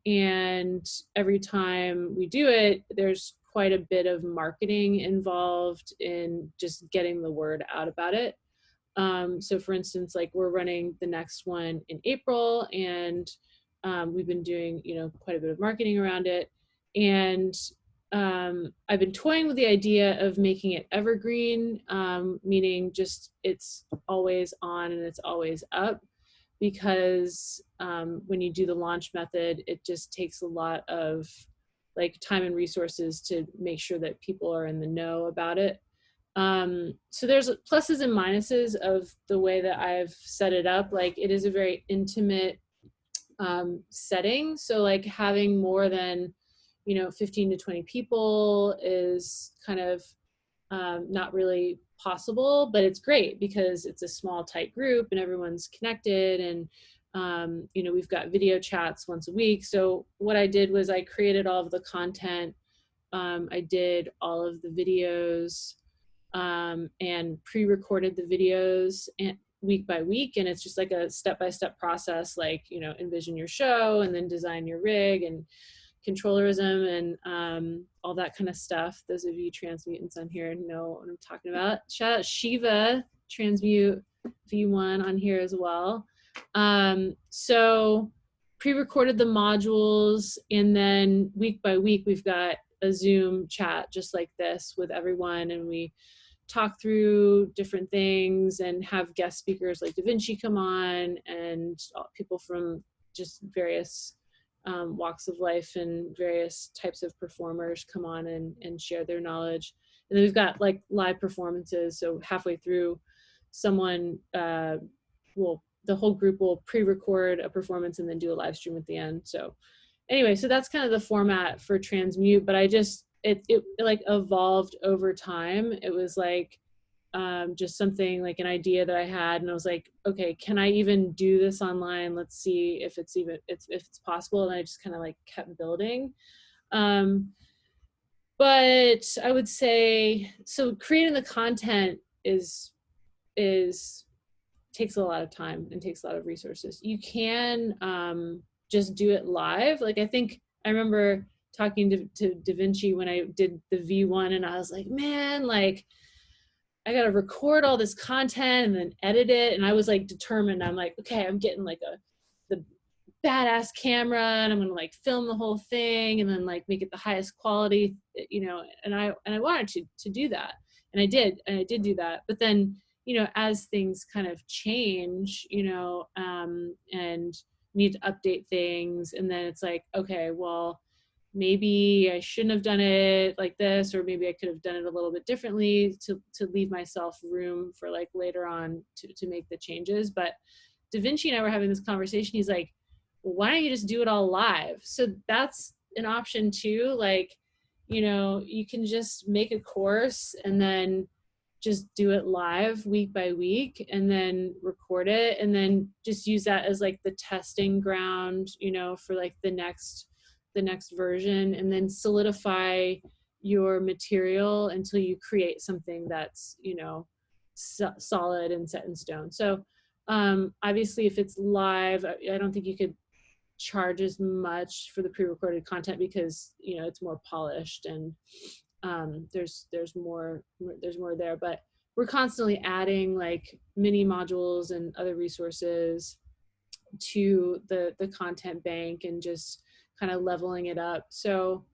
And every time we do it, there's quite a bit of marketing involved in just getting the word out about it. So for instance, like we're running the next one in April, and we've been doing, you know, quite a bit of marketing around it. And I've been toying with the idea of making it evergreen, meaning just it's always on and it's always up, because when you do the launch method, it just takes a lot of like time and resources to make sure that people are in the know about it. So there's pluses and minuses of the way that I've set it up. Like it is a very intimate setting. So like having more than, 15 to 20 people is kind of not really possible, but it's great because it's a small tight group and everyone's connected, and we've got video chats once a week. So what I did was I created all of the content, I did all of the videos, and pre-recorded the videos and week by week, and it's just like a step-by-step process, like envision your show and then design your rig and controllerism and all that kind of stuff. Those of you transmutants on here know what I'm talking about. Shout out Shiva, Transmute V1 on here as well. So pre-recorded the modules, and then week by week we've got a Zoom chat just like this with everyone, and we talk through different things and have guest speakers like Da Vinci come on, and people from just various walks of life and various types of performers come on and share their knowledge. And then we've got like live performances. So halfway through, someone the whole group will pre-record a performance and then do a live stream at the end. So anyway, so that's kind of the format for Transmute, but it like evolved over time. It was like just something like an idea that I had, and I was like, okay, can I even do this online? Let's see if it's possible. And I just kind of like kept building. But I would say, so creating the content is takes a lot of time and takes a lot of resources. You can just do it live. Like I remember talking to Da Vinci when I did the V1, and I was like, man, like I got to record all this content and then edit it. And I was like determined. I'm like, okay, I'm getting like the badass camera, and I'm going to like film the whole thing and then like make it the highest quality, and I wanted to do that. And I did do that. But then, as things kind of change, and need to update things, and then it's like, okay, well, maybe I shouldn't have done it like this, or maybe I could have done it a little bit differently to leave myself room for like later on to make the changes. But Da Vinci and I were having this conversation. He's like, well, why don't you just do it all live? So that's an option too. Like, you can just make a course and then just do it live week by week, and then record it, and then just use that as like the testing ground, for like the next version, and then solidify your material until you create something that's solid and set in stone. So obviously if it's live, I don't think you could charge as much for the pre-recorded content because it's more polished, and there's more there. But we're constantly adding like mini modules and other resources to the content bank, and just kind of leveling it up. So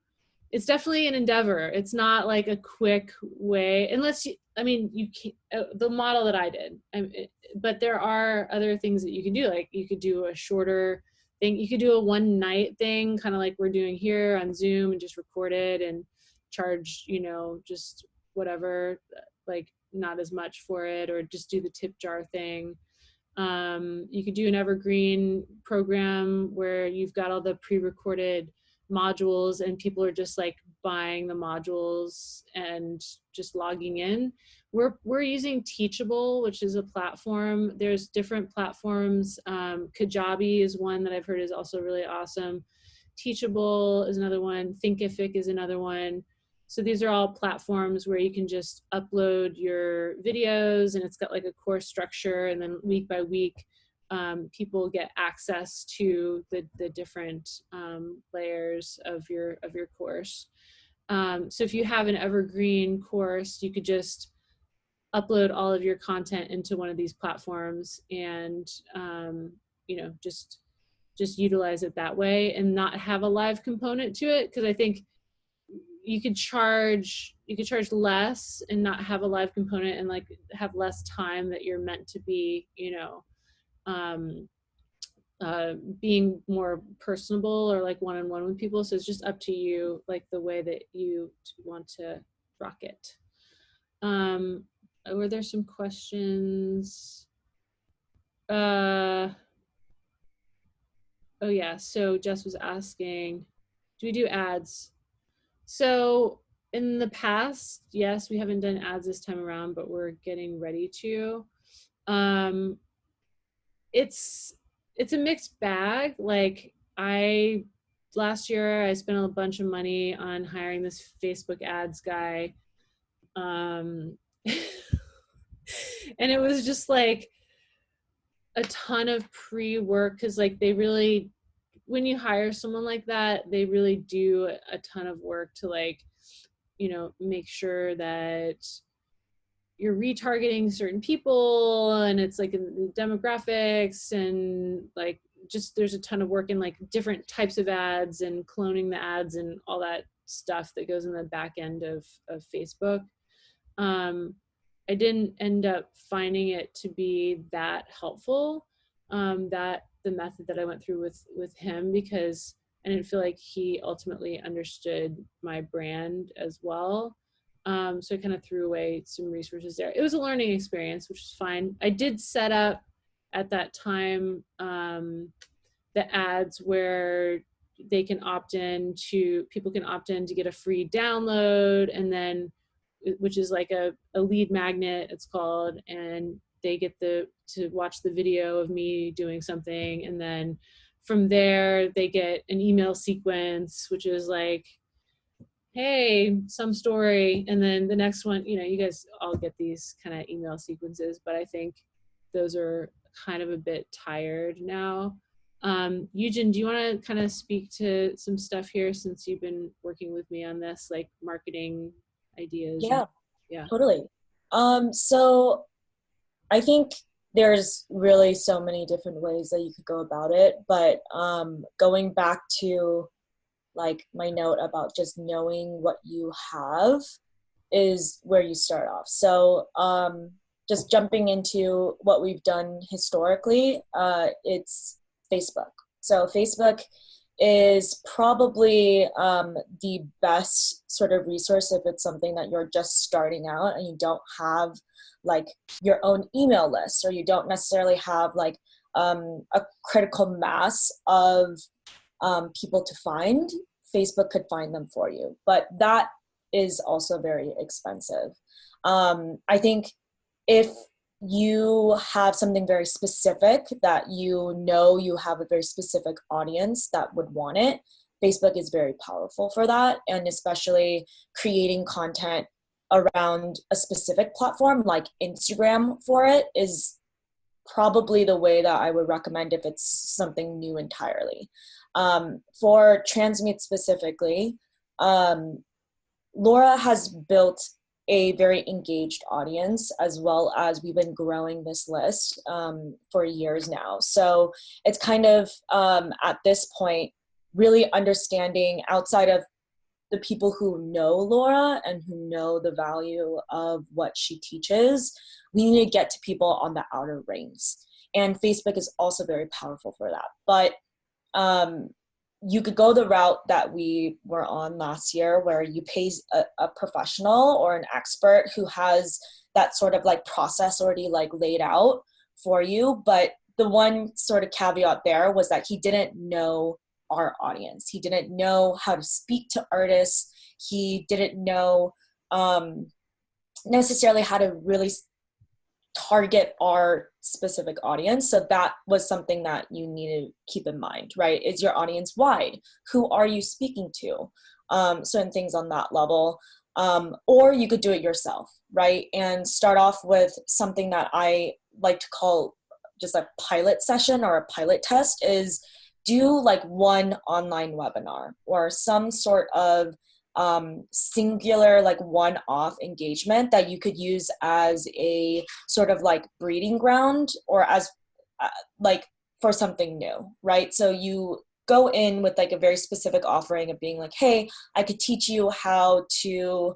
it's definitely an endeavor. It's not like a quick way, unless you can't, the model that I did, but there are other things that you can do. Like you could do a shorter thing. You could do a one night thing, kind of like we're doing here on Zoom, and just record it and charge, just whatever, like not as much for it, or just do the tip jar thing. You could do an evergreen program where you've got all the pre-recorded modules and people are just like buying the modules and just logging in. We're using Teachable, which is a platform. There's different platforms. Kajabi is one that I've heard is also really awesome. Teachable is another one. Thinkific is another one. So these are all platforms where you can just upload your videos, and it's got like a course structure, and then week by week, people get access to the different layers of your course. So if you have an evergreen course, you could just upload all of your content into one of these platforms, and just utilize it that way, and not have a live component to it. Because I think you could charge less and not have a live component, and like have less time that you're meant to be being more personable or like one-on-one with people. So it's just up to you, like the way that you want to rock it. Were there some questions? Oh yeah, so Jess was asking, do we do ads? So in the past, yes, we haven't done ads this time around, but we're getting ready to. It's a mixed bag. Like last year I spent a bunch of money on hiring this Facebook ads guy. And it was just like a ton of pre-work, because like they really, when you hire someone like that, they really do a ton of work to like, you know, make sure that you're retargeting certain people and it's like in the demographics, and like just there's a ton of work in like different types of ads and cloning the ads and all that stuff that goes in the back end of Facebook. I didn't end up finding it to be that helpful, that the method that I went through with him, because I didn't feel like he ultimately understood my brand as well. So I kind of threw away some resources there. It was a learning experience, which is fine. I did set up at that time the ads where they can people can opt in to get a free download, and then, which is like a lead magnet, it's called, and they get to watch the video of me doing something, and then from there they get an email sequence, which is like, hey, some story, and then the next one, you know, you guys all get these kind of email sequences, but I think those are kind of a bit tired now. Eugen, do you want to kind of speak to some stuff here, since you've been working with me on this, like marketing ideas? Yeah, yeah, totally. So I think there's really so many different ways that you could go about it, but going back to like my note about just knowing what you have is where you start off. So just jumping into what we've done historically, it's Facebook. So Facebook is probably the best sort of resource if it's something that you're just starting out and you don't have like your own email list, or you don't necessarily have like a critical mass of people to find. Facebook could find them for you, but that is also very expensive. I think if you have something very specific that you know you have a very specific audience that would want it, Facebook is very powerful for that. And especially creating content around a specific platform like Instagram for it is probably the way that I would recommend if it's something new entirely. For Transmute specifically, Laura has built a very engaged audience, as well as we've been growing this list for years now. So it's kind of at this point, really understanding, outside of the people who know Laura and who know the value of what she teaches, we need to get to people on the outer rings. And Facebook is also very powerful for that. But you could go the route that we were on last year, where you pay a professional or an expert who has that sort of like process already like laid out for you. But the one sort of caveat there was that he didn't know our audience. He didn't know how to speak to artists. He didn't know necessarily how to really target our specific audience. So that was something that you need to keep in mind, right? Is your audience wide? Who are you speaking to? Certain things on that level. Or you could do it yourself, right? And start off with something that I like to call just a pilot session or a pilot test, is do like one online webinar or some sort of singular like one-off engagement that you could use as a sort of like breeding ground, or as like for something new, right? So you go in with like a very specific offering of being like, hey, I could teach you how to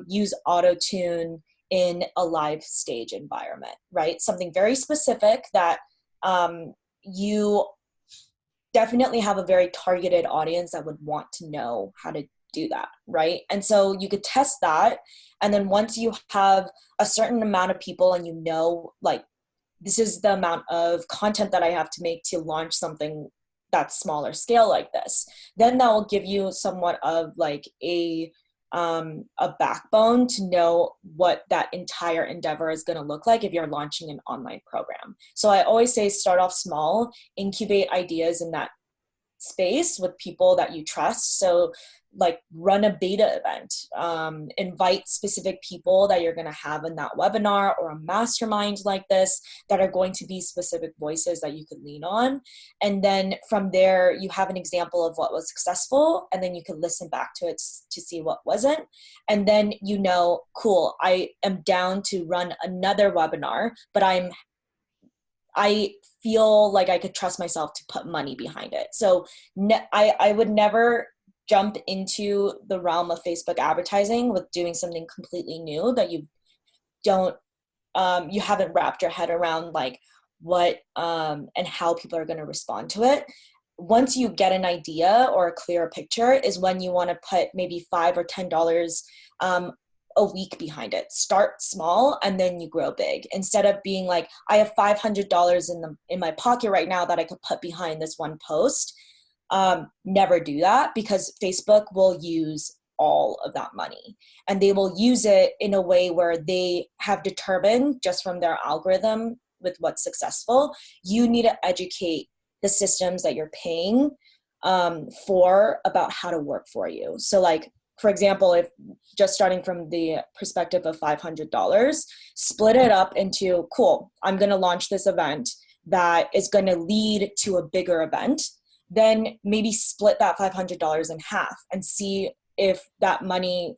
use auto-tune in a live stage environment, right? Something very specific that you definitely have a very targeted audience that would want to know how to do that, right? And so you could test that. And then once you have a certain amount of people and you know, like, this is the amount of content that I have to make to launch something that's smaller scale like this, then that will give you somewhat of like a backbone to know what that entire endeavor is going to look like if you're launching an online program. So I always say start off small, incubate ideas in that space with people that you trust. So like run a beta event, invite specific people that you're going to have in that webinar or a mastermind like this that are going to be specific voices that you could lean on. And then from there, you have an example of what was successful, and then you can listen back to it to see what wasn't. And then, you know, cool, I am down to run another webinar, but I feel like I could trust myself to put money behind it. So I would never jump into the realm of Facebook advertising with doing something completely new that you haven't wrapped your head around, like what and how people are going to respond to it. Once you get an idea or a clearer picture is when you want to put maybe $5 or $10 a week behind it. Start small and then you grow big, instead of being like, I have $500 in my pocket right now that I could put behind this one post. Never do that, because Facebook will use all of that money, and they will use it in a way where they have determined just from their algorithm with what's successful. You need to educate the systems that you're paying for about how to work for you. So like, for example, if just starting from the perspective of $500, split it up into, cool, I'm going to launch this event that is going to lead to a bigger event. Then maybe split that $500 in half and see if that money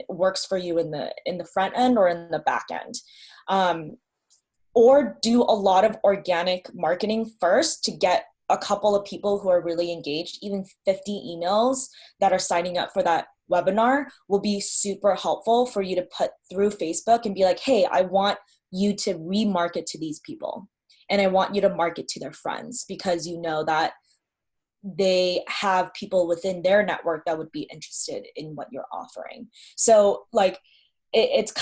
works for you in the front end or in the back end. Or do a lot of organic marketing first to get a couple of people who are really engaged. Even 50 emails that are signing up for that webinar will be super helpful for you to put through Facebook and be like, hey, I want you to remarket to these people, and I want you to market to their friends, because you know that they have people within their network that would be interested in what you're offering. So like it's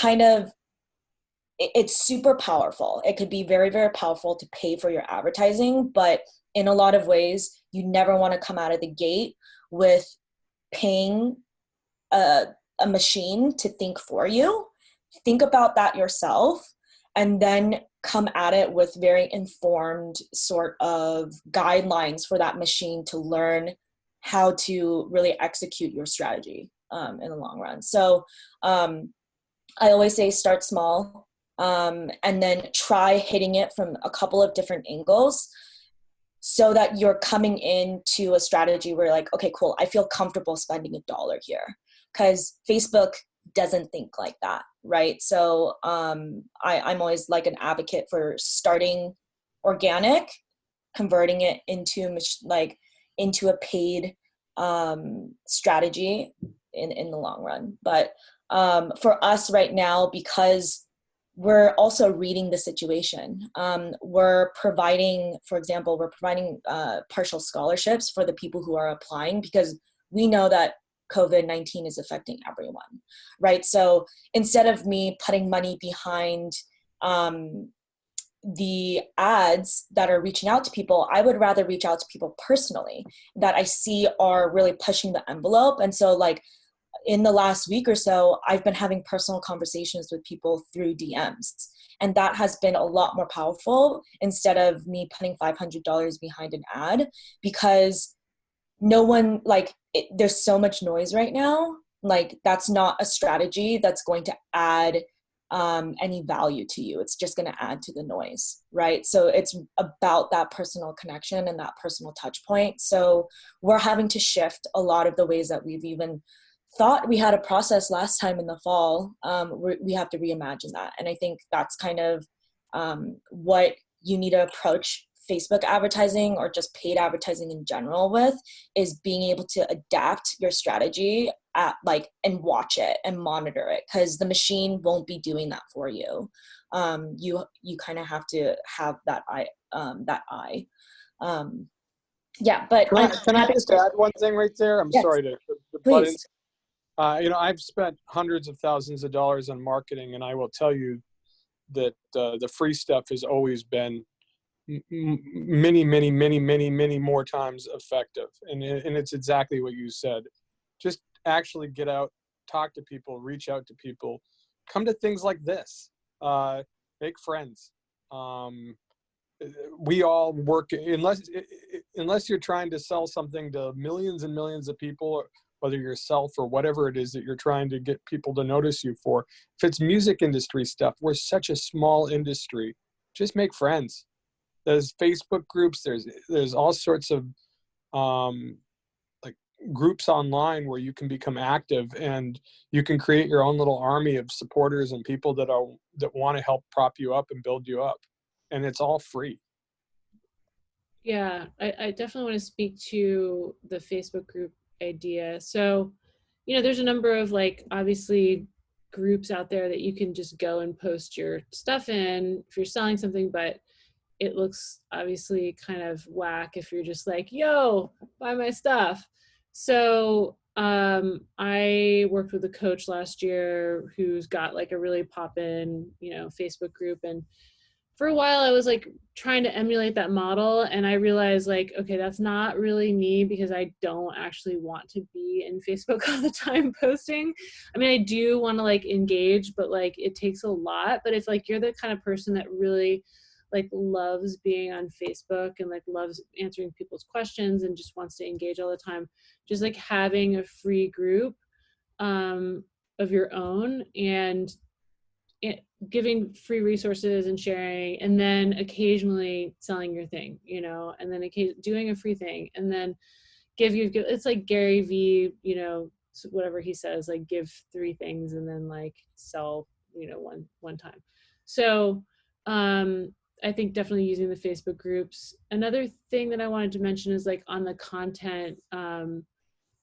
super powerful. It could be very, very powerful to pay for your advertising, but in a lot of ways, you never want to come out of the gate with paying a machine to think for you. Think about that yourself, and then come at it with very informed sort of guidelines for that machine to learn how to really execute your strategy in the long run. So I always say start small, and then try hitting it from a couple of different angles, so that you're coming into a strategy where like, okay, cool, I feel comfortable spending $1 here, because Facebook doesn't think like that, right? So I'm always like an advocate for starting organic, converting it into a paid strategy in the long run. But for us right now, because we're also reading the situation. We're providing, for example, partial scholarships for the people who are applying, because we know that COVID-19 is affecting everyone, right? So instead of me putting money behind the ads that are reaching out to people, I would rather reach out to people personally that I see are really pushing the envelope. And so like, in the last week or so, I've been having personal conversations with people through DMs. And that has been a lot more powerful, instead of me putting $500 behind an ad, because no one, there's so much noise right now. Like, that's not a strategy that's going to add any value to you. It's just going to add to the noise, right? So it's about that personal connection and that personal touch point. So we're having to shift a lot of the ways that we've even thought we had a process last time in the fall. We have to reimagine that. And I think that's kind of what you need to approach Facebook advertising, or just paid advertising in general, with, is being able to adapt your strategy and watch it and monitor it, because the machine won't be doing that for you. You kind of have to have that eye. Yeah, but Can I just add one thing right there? I'm Yes, sorry to butt in. I've spent hundreds of thousands of dollars on marketing, and I will tell you that the free stuff has always been many more times effective. And it's exactly what you said. Just actually get out, talk to people, reach out to people, come to things like this, make friends. We all work, unless you're trying to sell something to millions and millions of people, whether yourself or whatever it is that you're trying to get people to notice you for. If it's music industry stuff, we're such a small industry. Just make friends. There's Facebook groups. There's all sorts of like groups online where you can become active, and you can create your own little army of supporters and people that want to help prop you up and build you up. And it's all free. Yeah, I definitely want to speak to the Facebook group idea. So, there's a number of obviously groups out there that you can just go and post your stuff in if you're selling something, but it looks obviously kind of whack if you're just like, yo, buy my stuff. So I worked with a coach last year who's got a really pop-in, Facebook group. And for a while I was trying to emulate that model, and I realized okay, that's not really me, because I don't actually want to be in Facebook all the time posting. I mean, I do want to engage, but it takes a lot. But if you're the kind of person that really loves being on Facebook and loves answering people's questions and just wants to engage all the time, just having a free group of your own, and giving free resources and sharing, and then occasionally selling your thing, and then doing a free thing, and then it's like Gary V, whatever he says, give 3 things and then sell, one time. So I think definitely using the Facebook groups. Another thing that I wanted to mention is on the content.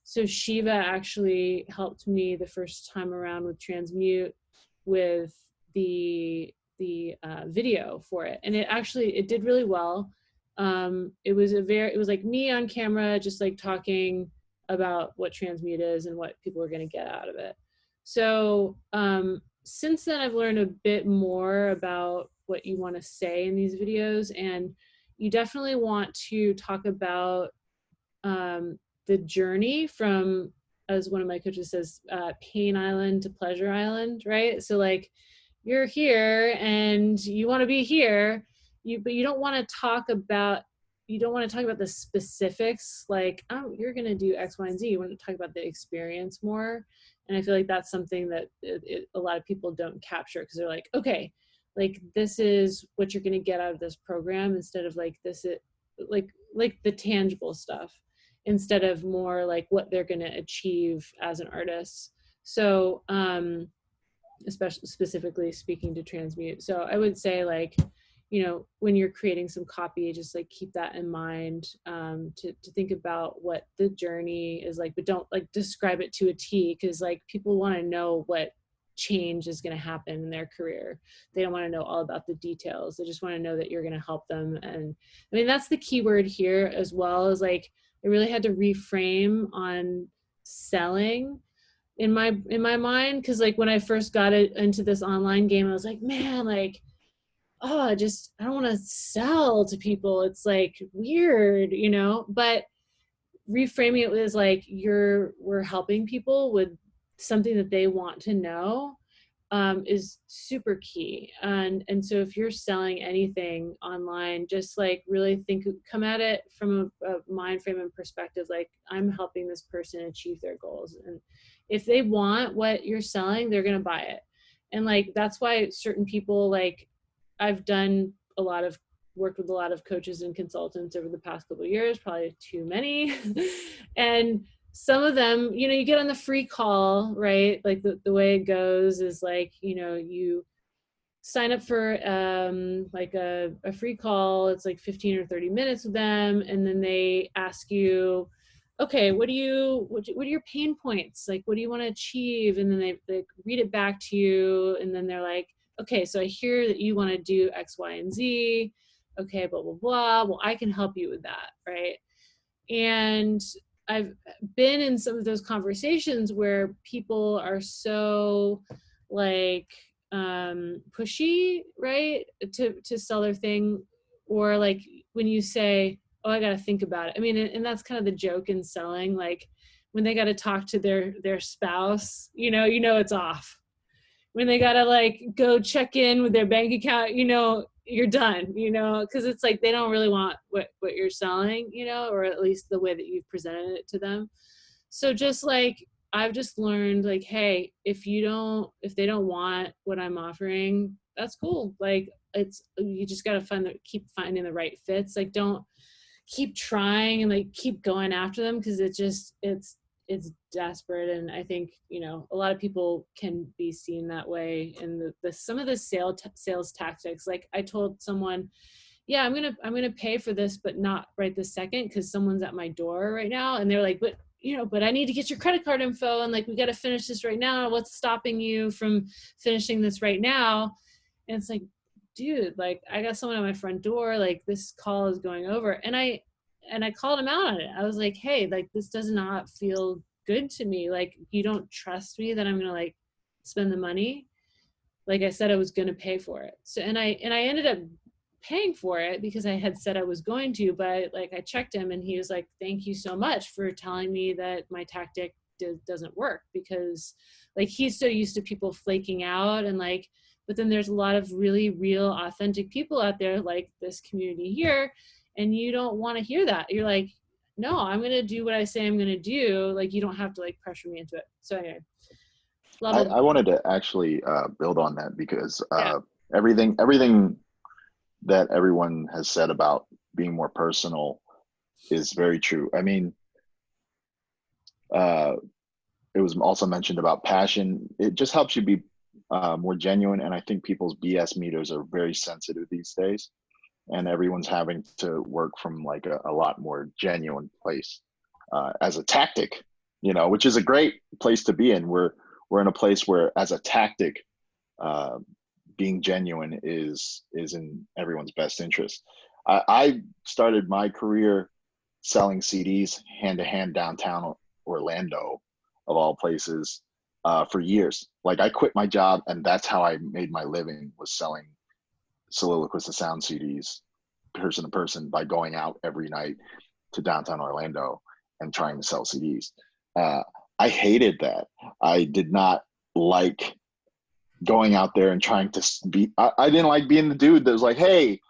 So Shiva actually helped me the first time around with Transmute with the video for it, and it did really well. It was me on camera, just talking about what Transmute is and what people are going to get out of it. So since then I've learned a bit more about what you want to say in these videos, and you definitely want to talk about the journey from, as one of my coaches says, pain island to pleasure island, right? So you're here and you want to be here, but you don't want to talk about the specifics, you're going to do X, Y, and Z. You want to talk about the experience more. And I feel that's something that a lot of people don't capture, because they're okay, this is what you're going to get out of this program, instead of this is the tangible stuff, instead of more what they're going to achieve as an artist. So especially specifically speaking to Transmute. So I would say when you're creating some copy, just keep that in mind, to think about what the journey is but don't describe it to a T, because people want to know what change is going to happen in their career. They don't want to know all about the details. They just want to know that you're going to help them. And I mean, that's the key word here, as well as I really had to reframe on selling in my mind, because when I first got into this online game, I was man, I don't want to sell to people. It's weird, but reframing it was we're helping people with something that they want to know, is super key. And so if you're selling anything online, just really come at it from a mind frame and perspective, I'm helping this person achieve their goals, and if they want what you're selling, they're going to buy it. And that's why certain people, I've done worked with a lot of coaches and consultants over the past couple of years, probably too many. And some of them, you get on the free call, right? The way it goes is you sign up for a free call. It's 15 or 30 minutes with them. And then they ask you, okay, what are your pain points? What do you want to achieve? And then they read it back to you. And then they're okay, so I hear that you want to do X, Y, and Z. Okay, blah, blah, blah. Well, I can help you with that, right? And I've been in some of those conversations where people are so like pushy, right, to sell their thing, or like when you say, oh, I got to think about it. I mean, and that's kind of the joke in selling, like when they got to talk to their spouse, you know it's off. When they got to like go check in with their bank account, you're done, because it's like they don't really want what you're selling, or at least the way that you've presented it to them. So just like I've just learned, like, hey, if they don't want what I'm offering, that's cool. Like, you just got to keep finding the right fits. Like, don't keep trying and like keep going after them, because it's desperate. And I think a lot of people can be seen that way in the some of the sales tactics. Like I told someone, yeah, I'm gonna pay for this, but not right this second, because someone's at my door right now. And they're like, but I need to get your credit card info, and like we got to finish this right now. What's stopping you from finishing this right now? And it's like, dude, like I got someone at my front door, like this call is going over. And I called him out on it. I was like, hey, like this does not feel good to me. Like you don't trust me that I'm gonna like spend the money. Like I said, I was gonna pay for it. So and I ended up paying for it because I had said I was going to, but I checked him and he was like, thank you so much for telling me that my tactic doesn't work, because like he's so used to people flaking out, and like, but then there's a lot of really real authentic people out there like this community here, and you don't want to hear that. You're like, no, I'm going to do what I say I'm going to do. Like, you don't have to like pressure me into it. So anyway, I wanted to actually build on that, because yeah. everything that everyone has said about being more personal is very true. I mean, it was also mentioned about passion. It just helps you be more genuine. And I think people's BS meters are very sensitive these days, and everyone's having to work from like a lot more genuine place as a tactic, which is a great place to be in. We're in a place where, as a tactic, being genuine is in everyone's best interest. I started my career selling CDs hand to hand downtown Orlando, of all places, for years. Like I quit my job, and that's how I made my living, was selling Soliloquist to Sound CDs person to person, by going out every night to downtown Orlando and trying to sell CDs. I hated that. I did not like going out there and trying to be, I didn't like being the dude that was like, hey,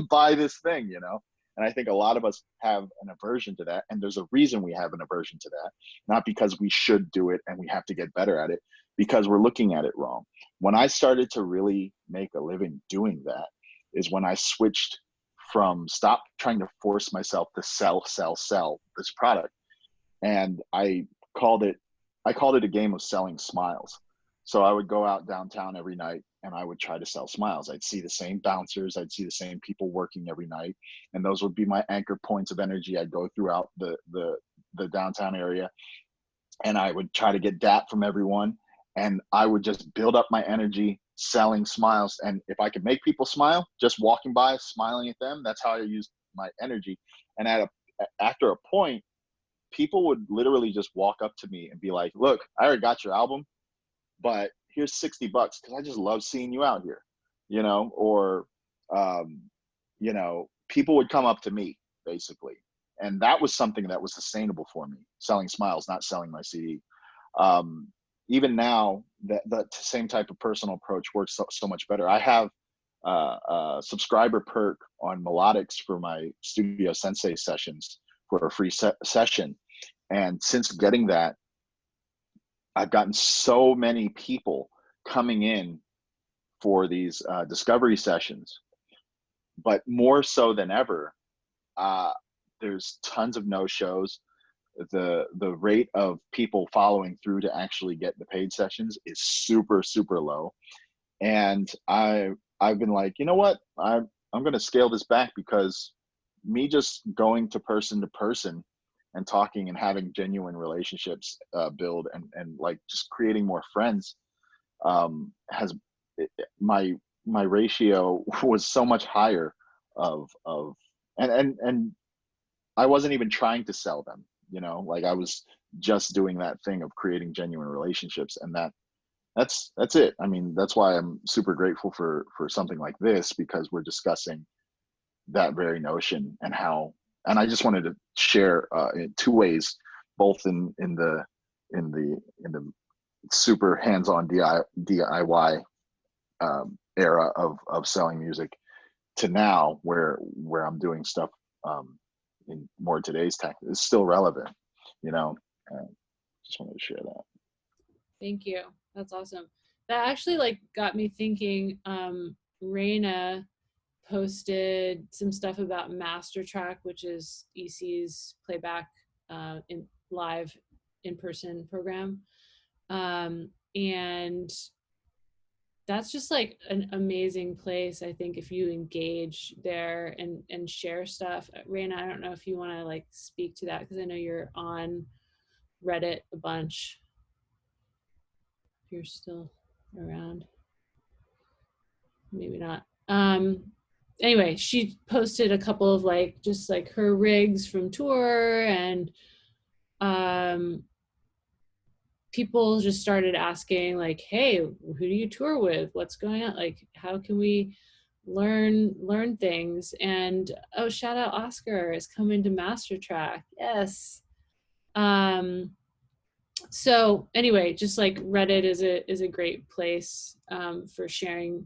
buy this thing, And I think a lot of us have an aversion to that. And there's a reason we have an aversion to that. Not because we should do it and we have to get better at it, because we're looking at it wrong. When I started to really make a living doing that is when I switched from stop trying to force myself to sell this product. And I called it a game of selling smiles. So I would go out downtown every night and I would try to sell smiles. I'd see the same bouncers, I'd see the same people working every night, and those would be my anchor points of energy. I'd go throughout the downtown area, and I would try to get DAP from everyone, and I would just build up my energy selling smiles. And if I could make people smile, just walking by, smiling at them, that's how I used my energy. And after a point, people would literally just walk up to me and be like, look, I already got your album, but here's $60 because I just love seeing you out here, or, people would come up to me basically. And that was something that was sustainable for me, selling smiles, not selling my CD. Even now, the same type of personal approach works so much better. I have a subscriber perk on Melodics for my Studio Sensei sessions for a free session. And since getting that, I've gotten so many people coming in for these discovery sessions, but more so than ever, there's tons of no-shows. The rate of people following through to actually get the paid sessions is super, super low. And I've been like, you know what? I'm going to scale this back, because me just going to person and talking and having genuine relationships build and like just creating more friends has my ratio was so much higher of and I wasn't even trying to sell them, you know, like I was just doing that thing of creating genuine relationships, and that's it. I mean, that's why I'm super grateful for something like this, because we're discussing that very notion and how, and I just wanted to share in two ways, both in the super hands-on DIY era of selling music, to now where I'm doing stuff in more today's tech is still relevant, you know. Just wanted to share that. Thank you. That's awesome. That actually like got me thinking. Raina posted some stuff about Master Track, which is EC's playback in live in-person program. And that's just like an amazing place, I think, if you engage there and share stuff. Raina, I don't know if you want to like speak to that, because I know you're on Reddit a bunch. If you're still around. Maybe not. Anyway, she posted a couple of like just like her rigs from tour, and people just started asking like, hey, who do you tour with? What's going on? Like, how can we learn things? And oh, shout out Oscar is coming to Master Track. Yes. So anyway, just like Reddit is a great place for sharing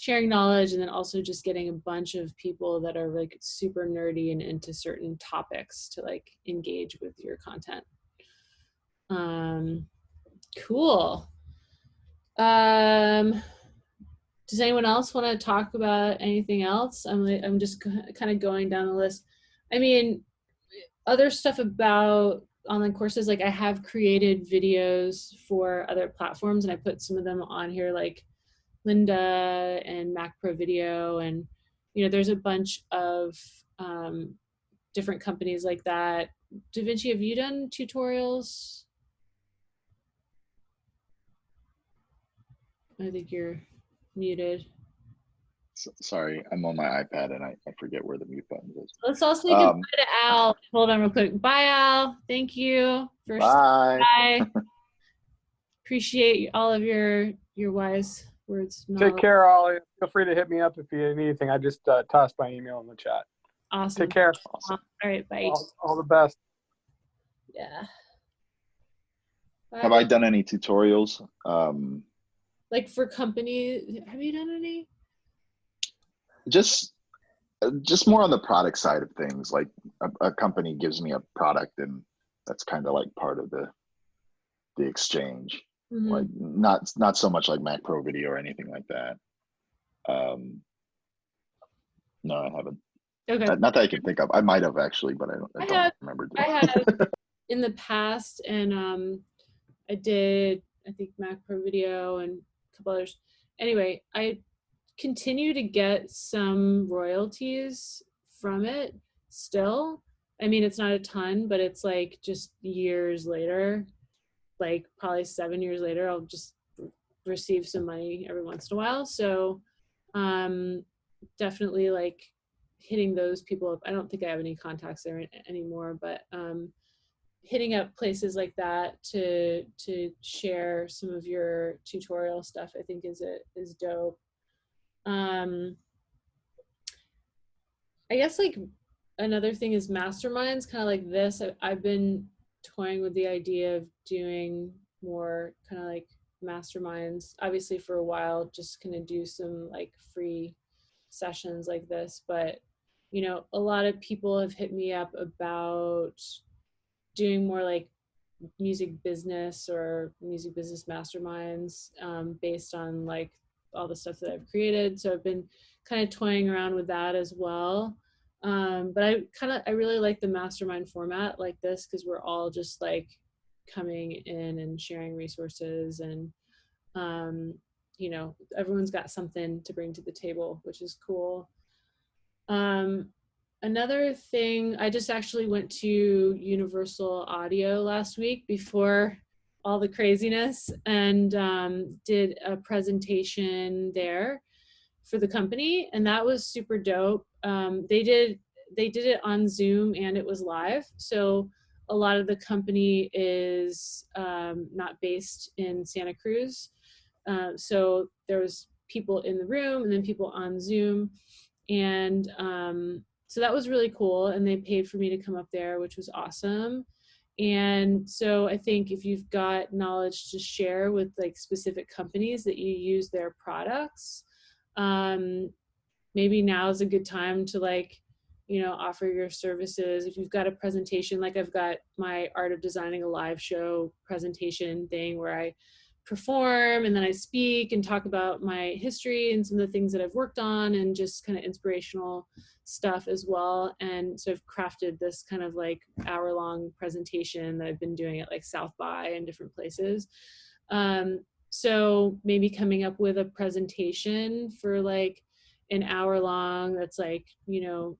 knowledge, and then also just getting a bunch of people that are like super nerdy and into certain topics to like engage with your content. Cool. Does anyone else want to talk about anything else? I'm just kind of going down the list. I mean, other stuff about online courses, like I have created videos for other platforms, and I put some of them on here, like Linda and Mac Pro Video, and you know, there's a bunch of different companies like that. Da Vinci, have you done tutorials? I think you're muted. Sorry, I'm on my iPad and I forget where the mute button is. Let's also say goodbye to Al. Hold on real quick. Bye, Al. Thank you for bye. Appreciate all of your wise words. Take care, Ollie. Feel free to hit me up if you need anything. I just tossed my email in the chat. Awesome. Take care. Awesome. All right, bye. All the best. Yeah. Bye. Have I done any tutorials? Like for company, have you done any? Just more on the product side of things. Like a company gives me a product, and that's kind of like part of the exchange. Mm-hmm. Like not so much like Mac Pro Video or anything like that. No, I haven't. Okay. Not that I can think of. I might have actually, but I don't remember. I have in the past, and I did, I think, Mac Pro Video and a couple others. Anyway, I continue to get some royalties from it still. I mean, it's not a ton, but it's like just years later, like probably 7 years later, I'll just receive some money every once in a while. So definitely like hitting those people up. I don't think I have any contacts there anymore, but hitting up places like that to share some of your tutorial stuff, I think is dope. I guess like another thing is masterminds, kind of like this. I've been toying with the idea of doing more kind of like masterminds, obviously for a while, just gonna do some like free sessions like this. But you know, a lot of people have hit me up about doing more like music business or music business masterminds based on like all the stuff that I've created. So I've been kind of toying around with that as well. But I really like the mastermind format like this, because we're all just like coming in and sharing resources, and you know, everyone's got something to bring to the table, which is cool. Another thing, I just actually went to Universal Audio last week before all the craziness, and did a presentation there for the company, and that was super dope. They did they did it on Zoom and it was live. So a lot of the company is not based in Santa Cruz. So there was people in the room and then people on Zoom. And so that was really cool. And they paid for me to come up there, which was awesome. And so I think if you've got knowledge to share with like specific companies that you use their products, maybe now is a good time to like, you know, offer your services. If you've got a presentation, like I've got my Art of Designing a Live Show presentation thing where I perform and then I speak and talk about my history and some of the things that I've worked on and just kind of inspirational stuff as well. And so I've crafted this kind of like hour-long presentation that I've been doing at like South by and different places. So maybe coming up with a presentation for like an hour long that's like, you know,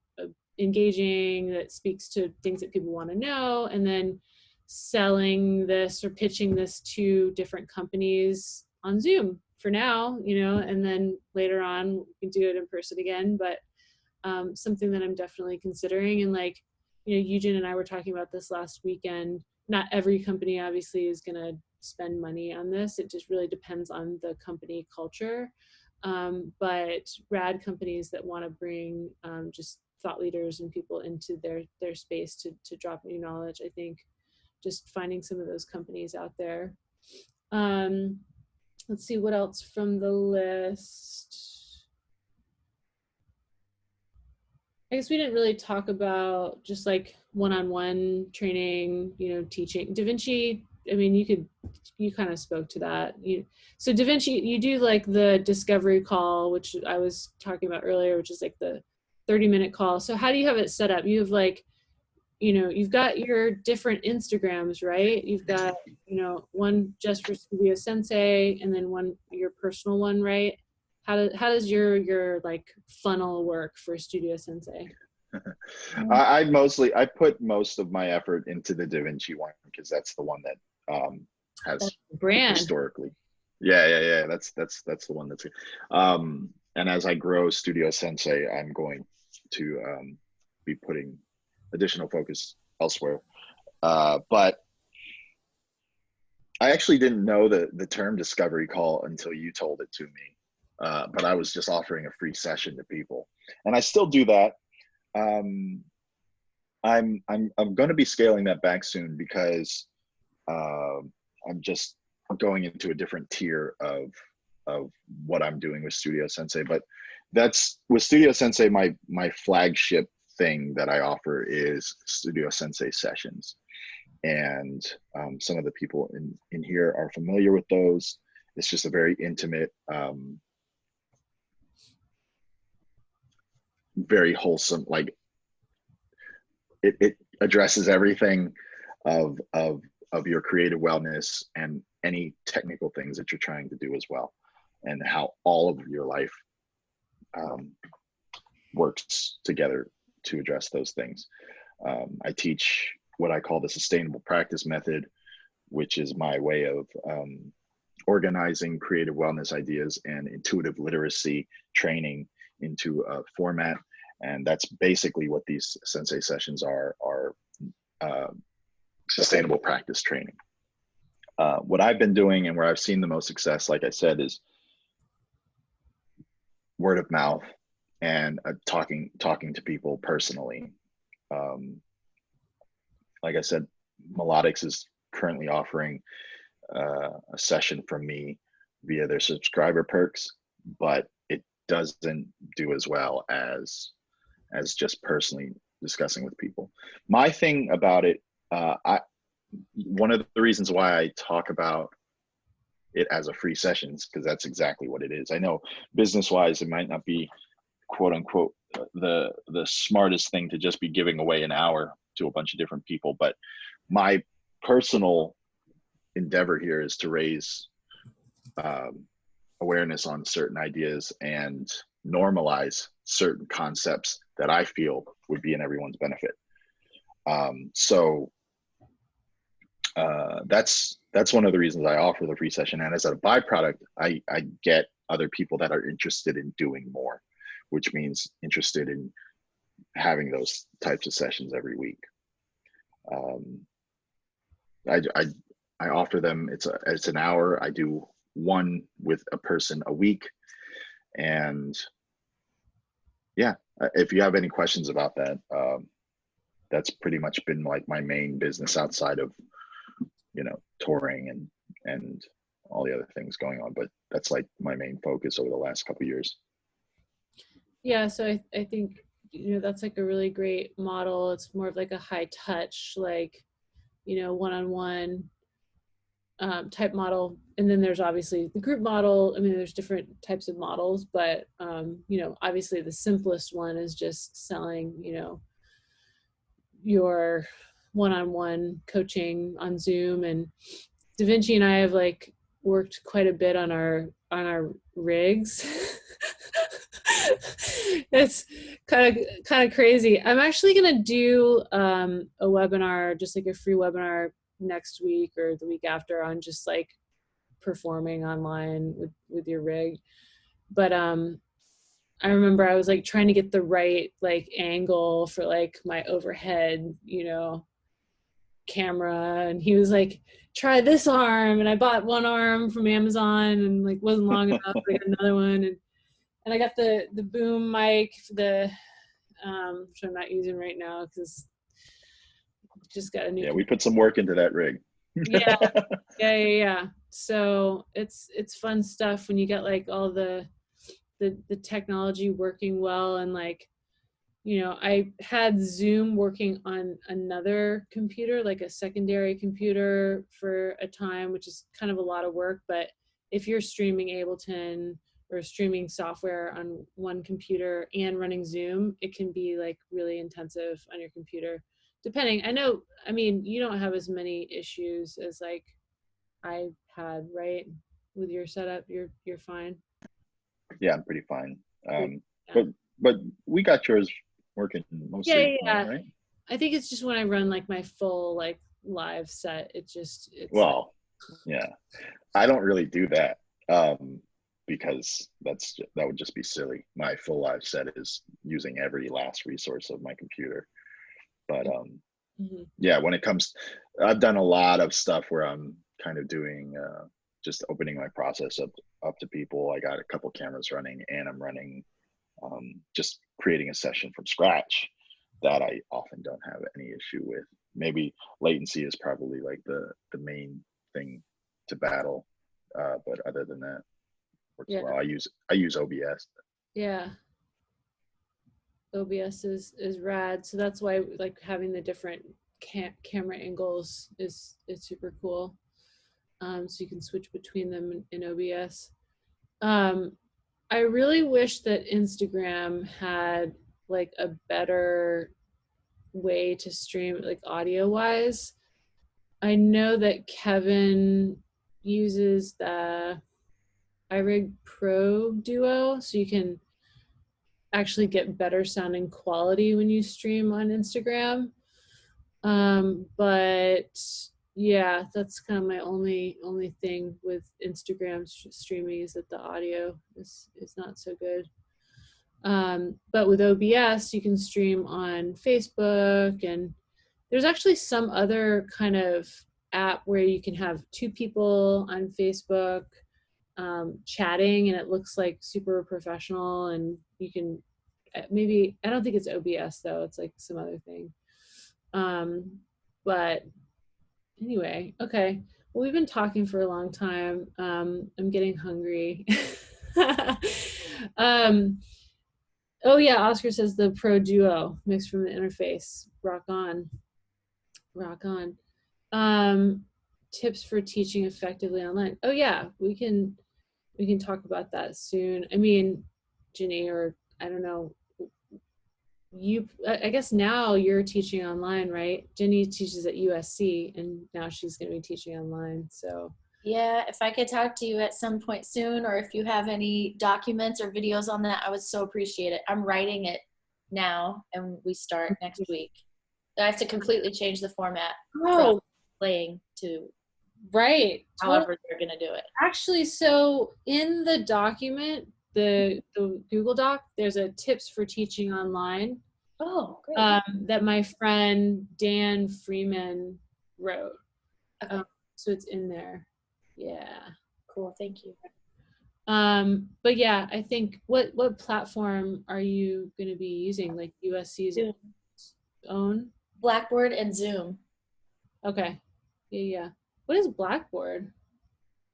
engaging, that speaks to things that people want to know, and then selling this or pitching this to different companies on Zoom for now, you know, and then later on we can do it in person again. But something that I'm definitely considering. And like, you know, Eugen and I were talking about this last weekend. Not every company obviously is going to spend money on this. It just really depends on the company culture. But rad companies that want to bring just thought leaders and people into their space to drop new knowledge, I think just finding some of those companies out there. Let's see what else from the list. I guess we didn't really talk about just like one-on-one training, you know, teaching. DaVinci, I mean, you kind of spoke to that. So DaVinci, you do like the discovery call, which I was talking about earlier, which is like the 30-minute call. So how do you have it set up? You have like, you know, you've got your different Instagrams, right? You've got, you know, one just for Studio Sensei and then one, your personal one, right? How does your like funnel work for Studio Sensei? I put most of my effort into the DaVinci one because that's the one that has brand historically. Yeah. That's the one that's and as I grow Studio Sensei, I'm going to be putting additional focus elsewhere. But I actually didn't know the term discovery call until you told it to me. But I was just offering a free session to people, and I still do that. I'm going to be scaling that back soon because I'm just going into a different tier of what I'm doing with Studio Sensei. But that's with Studio Sensei, my flagship thing that I offer is Studio Sensei sessions, and some of the people in here are familiar with those. It's just a very intimate, very wholesome, like it addresses everything of your creative wellness and any technical things that you're trying to do as well, and how all of your life works together to address those things. I teach what I call the sustainable practice method, which is my way of organizing creative wellness ideas and intuitive literacy training into a format. And that's basically what these sensei sessions are sustainable practice training. What I've been doing and where I've seen the most success, like I said, is word of mouth and talking to people personally. Like I said, Melodics is currently offering a session from me via their subscriber perks, but it doesn't do as well as just personally discussing with people. My thing about it, one of the reasons why I talk about it as a free sessions, because that's exactly what it is. I know business-wise, it might not be quote unquote the smartest thing to just be giving away an hour to a bunch of different people, but my personal endeavor here is to raise awareness on certain ideas and normalize certain concepts that I feel would be in everyone's benefit. So that's one of the reasons I offer the free session. And as a byproduct, I get other people that are interested in doing more, which means interested in having those types of sessions every week. I offer them, it's an hour. I do one with a person a week. And yeah, if you have any questions about that, that's pretty much been like my main business outside of, touring and all the other things going on. But that's like my main focus over the last couple of years. Yeah, so I think, that's like a really great model. It's more of like a high touch, like, one-on-one type model. And then there's obviously the group model. I mean, there's different types of models, but, obviously the simplest one is just selling, your one-on-one coaching on Zoom. And Da Vinci and I have like worked quite a bit on our rigs. It's kind of crazy. I'm actually gonna do a webinar, just like a free webinar next week or the week after, on just like performing online with your rig. But I remember I was like trying to get the right like angle for like my overhead, camera, and he was like, try this arm, and I bought one arm from Amazon and like wasn't long enough. I got another one, and I got the boom mic, which I'm not using right now because just got a new. Yeah, we put some work into that rig. Yeah. So it's fun stuff when you get like all the technology working well. And like, I had Zoom working on another computer, like a secondary computer for a time, which is kind of a lot of work. But if you're streaming Ableton or streaming software on one computer and running Zoom, it can be like really intensive on your computer. Depending, I mean, you don't have as many issues as like I had, right? With your setup, you're fine. Yeah, I'm pretty fine. But we got yours working mostly. Yeah. Right? I think it's just when I run like my full like live set, it's well, yeah. I don't really do that because that would just be silly. My full live set is using every last resource of my computer. But yeah, when it comes, I've done a lot of stuff where I'm kind of doing just opening my process up to people. I got a couple cameras running, and I'm running just creating a session from scratch that I often don't have any issue with. Maybe latency is probably like the main thing to battle, but other than that, works well. I use OBS. Yeah, OBS is rad. So that's why like having the different camera angles is super cool. So you can switch between them in OBS. I really wish that Instagram had like a better way to stream like audio wise. I know that Kevin uses the iRig Pro Duo, so you can actually get better sounding quality when you stream on Instagram. But yeah, that's kind of my only thing with Instagram streaming, is that the audio is not so good. But with OBS, you can stream on Facebook, and there's actually some other kind of app where you can have two people on Facebook chatting, and it looks like super professional, and you can maybe, I don't think it's OBS though, it's like some other thing. But anyway, okay. Well, we've been talking for a long time. I'm getting hungry. Oh yeah, Oscar says the Pro Duo mixed from the interface. Rock on. Rock on. Tips for teaching effectively online. Oh yeah, we can talk about that soon. I mean, Ginny, or I don't know, I guess now you're teaching online, right? Ginny teaches at USC, and now she's going to be teaching online. So yeah, if I could talk to you at some point soon, or if you have any documents or videos on that, I would so appreciate it. I'm writing it now, and we start next week. I have to completely change the format from playing to however they're going to do it. Actually, so in the document, the Google Doc, there's a tips for teaching online. Oh, great. That my friend Dan Freeman wrote. Okay. So it's in there. Yeah. Cool. Thank you. But yeah, I think what platform are you going to be using? Like USC's Zoom. own? Blackboard and Zoom. Okay. Yeah. What is Blackboard?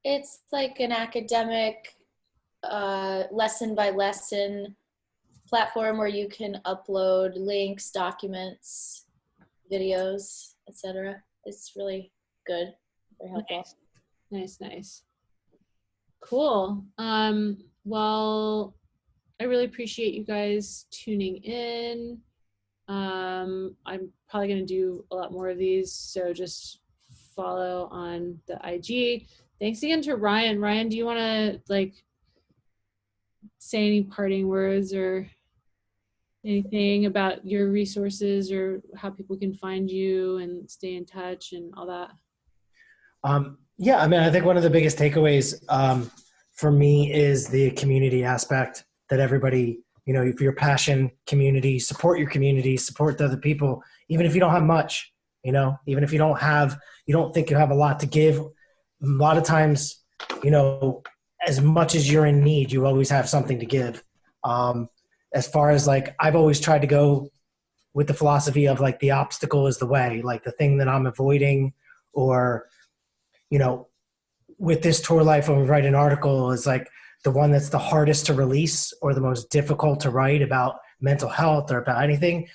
It's like an academic lesson by lesson platform where you can upload links, documents, videos, etc. It's really good. Very helpful. Nice. Cool. Well, I really appreciate you guys tuning in. I'm probably going to do a lot more of these, so just follow on the IG. Thanks again to Ryan. Ryan, do you want to like say any parting words or anything about your resources or how people can find you and stay in touch and all that? Yeah, I mean, I think one of the biggest takeaways for me is the community aspect, that everybody, you know, if your passion, community, support your community, support the other people, even if you don't have much, you know, even if you don't think you have a lot to give. A lot of times, you know, as much as you're in need, you always have something to give. As far as like, I've always tried to go with the philosophy of like the obstacle is the way, like the thing that I'm avoiding, or, you know, with this tour life, when we write an article, is like the one that's the hardest to release or the most difficult to write about mental health or about anything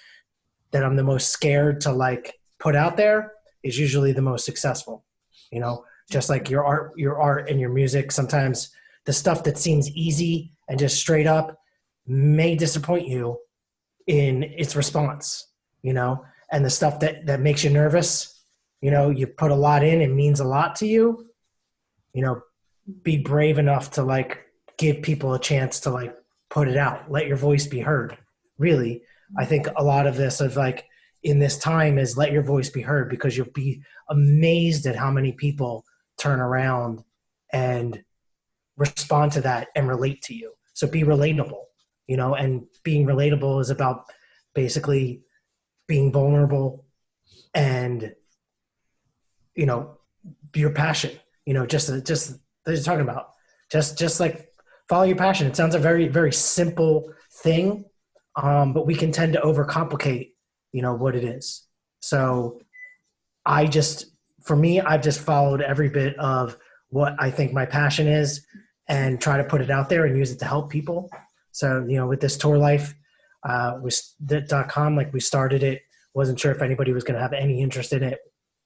that I'm the most scared to like put out there is usually the most successful. You know, just like your art and your music, sometimes the stuff that seems easy and just straight up may disappoint you in its response, you know, and the stuff that makes you nervous, you know, you put a lot in, it means a lot to you, you know, be brave enough to like give people a chance to like put it out, let your voice be heard. Really, I think a lot of this of like in this time is let your voice be heard, because you'll be amazed at how many people turn around and respond to that and relate to you. So be relatable, you know, and being relatable is about basically being vulnerable and, you know, your passion, you know, just they're talking about just like follow your passion. It sounds a very, very simple thing, but we can tend to overcomplicate, you know, what it is. So I've just followed every bit of what I think my passion is and try to put it out there and use it to help people. So, you know, with this tour life, .com, like we started it, wasn't sure if anybody was going to have any interest in it,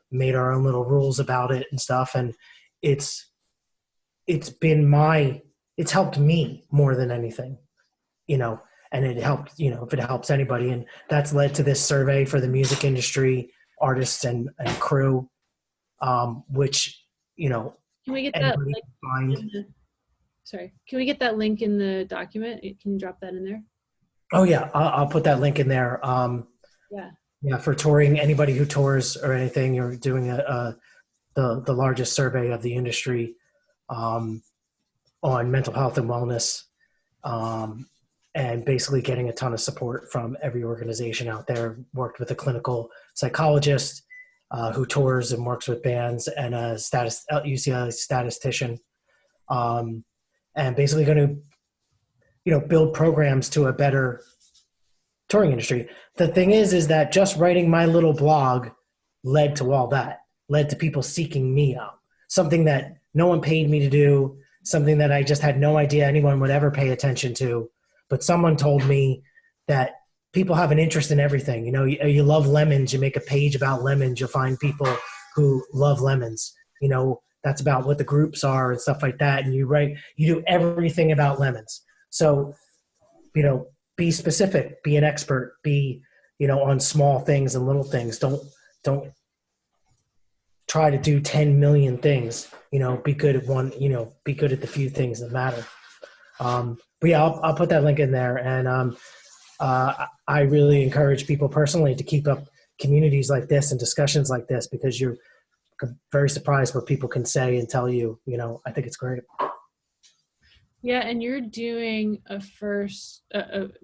made our own little rules about it and stuff. And it's helped me more than anything, you know, and it helped, you know, if it helps anybody. And that's led to this survey for the music industry, artists and crew, which, you know, Can we get that link? Sorry, can we get that link in the document? Can you drop that in there? Oh yeah, I'll put that link in there. Yeah, for touring, anybody who tours or anything, you're doing the largest survey of the industry on mental health and wellness, and basically getting a ton of support from every organization out there. Worked with a clinical psychologist who tours and works with bands, and a UCLA statistician, and basically going to, you know, build programs to a better touring industry. The thing is that just writing my little blog led to all that, led to people seeking me out, something that no one paid me to do, something that I just had no idea anyone would ever pay attention to. But someone told me that people have an interest in everything. You know, you love lemons, you make a page about lemons, you'll find people who love lemons. You know, that's about what the groups are and stuff like that. And you do everything about lemons. So, you know, be specific, be an expert, be, you know, on small things and little things. Don't try to do 10 million things, you know, be good at one, you know, be good at the few things that matter. But yeah, I'll put that link in there. And I really encourage people personally to keep up communities like this and discussions like this, because you're very surprised what people can say and tell you. You know, I think it's great. Yeah, and you're doing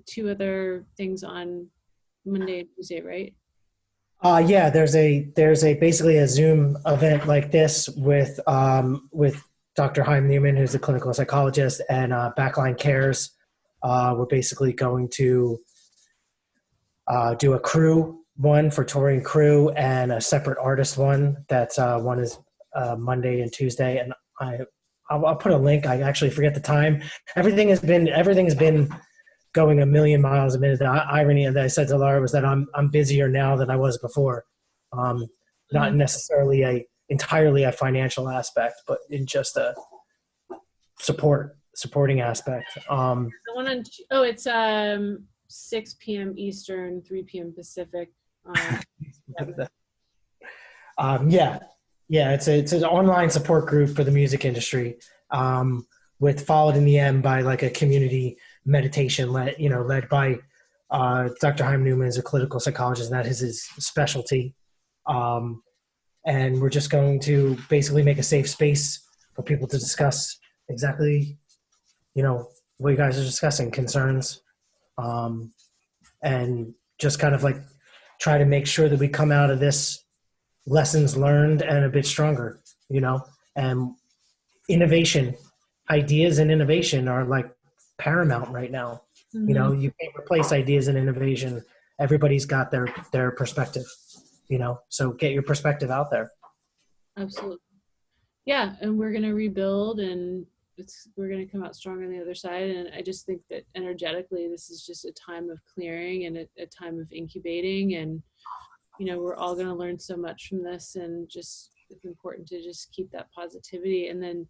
two other things on Monday and Tuesday, right? Yeah, there's a basically a Zoom event like this with Dr. Chaim Newman, who's a clinical psychologist, and Backline Cares. We're basically going to do a crew one for touring crew and a separate artist one. That's one is Monday and Tuesday, and I'll put a link. I actually forget the time. Everything has been going a million miles a minute. The irony that I said to Laura was that I'm busier now than I was before. Not necessarily entirely a financial aspect, but in just a supporting aspect. The one on it's 6 p.m. Eastern, 3 p.m. Pacific. It's an online support group for the music industry, with followed in the end by like a community meditation led by Dr. Chaim Newman is a clinical psychologist, and that is his specialty. And we're just going to basically make a safe space for people to discuss exactly, what you guys are discussing, concerns, and just kind of like try to make sure that we come out of this lessons learned and a bit stronger, and ideas and innovation are like paramount right now. Mm-hmm. You can't replace ideas and innovation. Everybody's got their perspective, so get your perspective out there. Absolutely. Yeah. And we're going to rebuild, and we're going to come out stronger on the other side. And I just think that energetically, this is just a time of clearing and a time of incubating. And, we're all going to learn so much from this, and just, it's important to just keep that positivity. And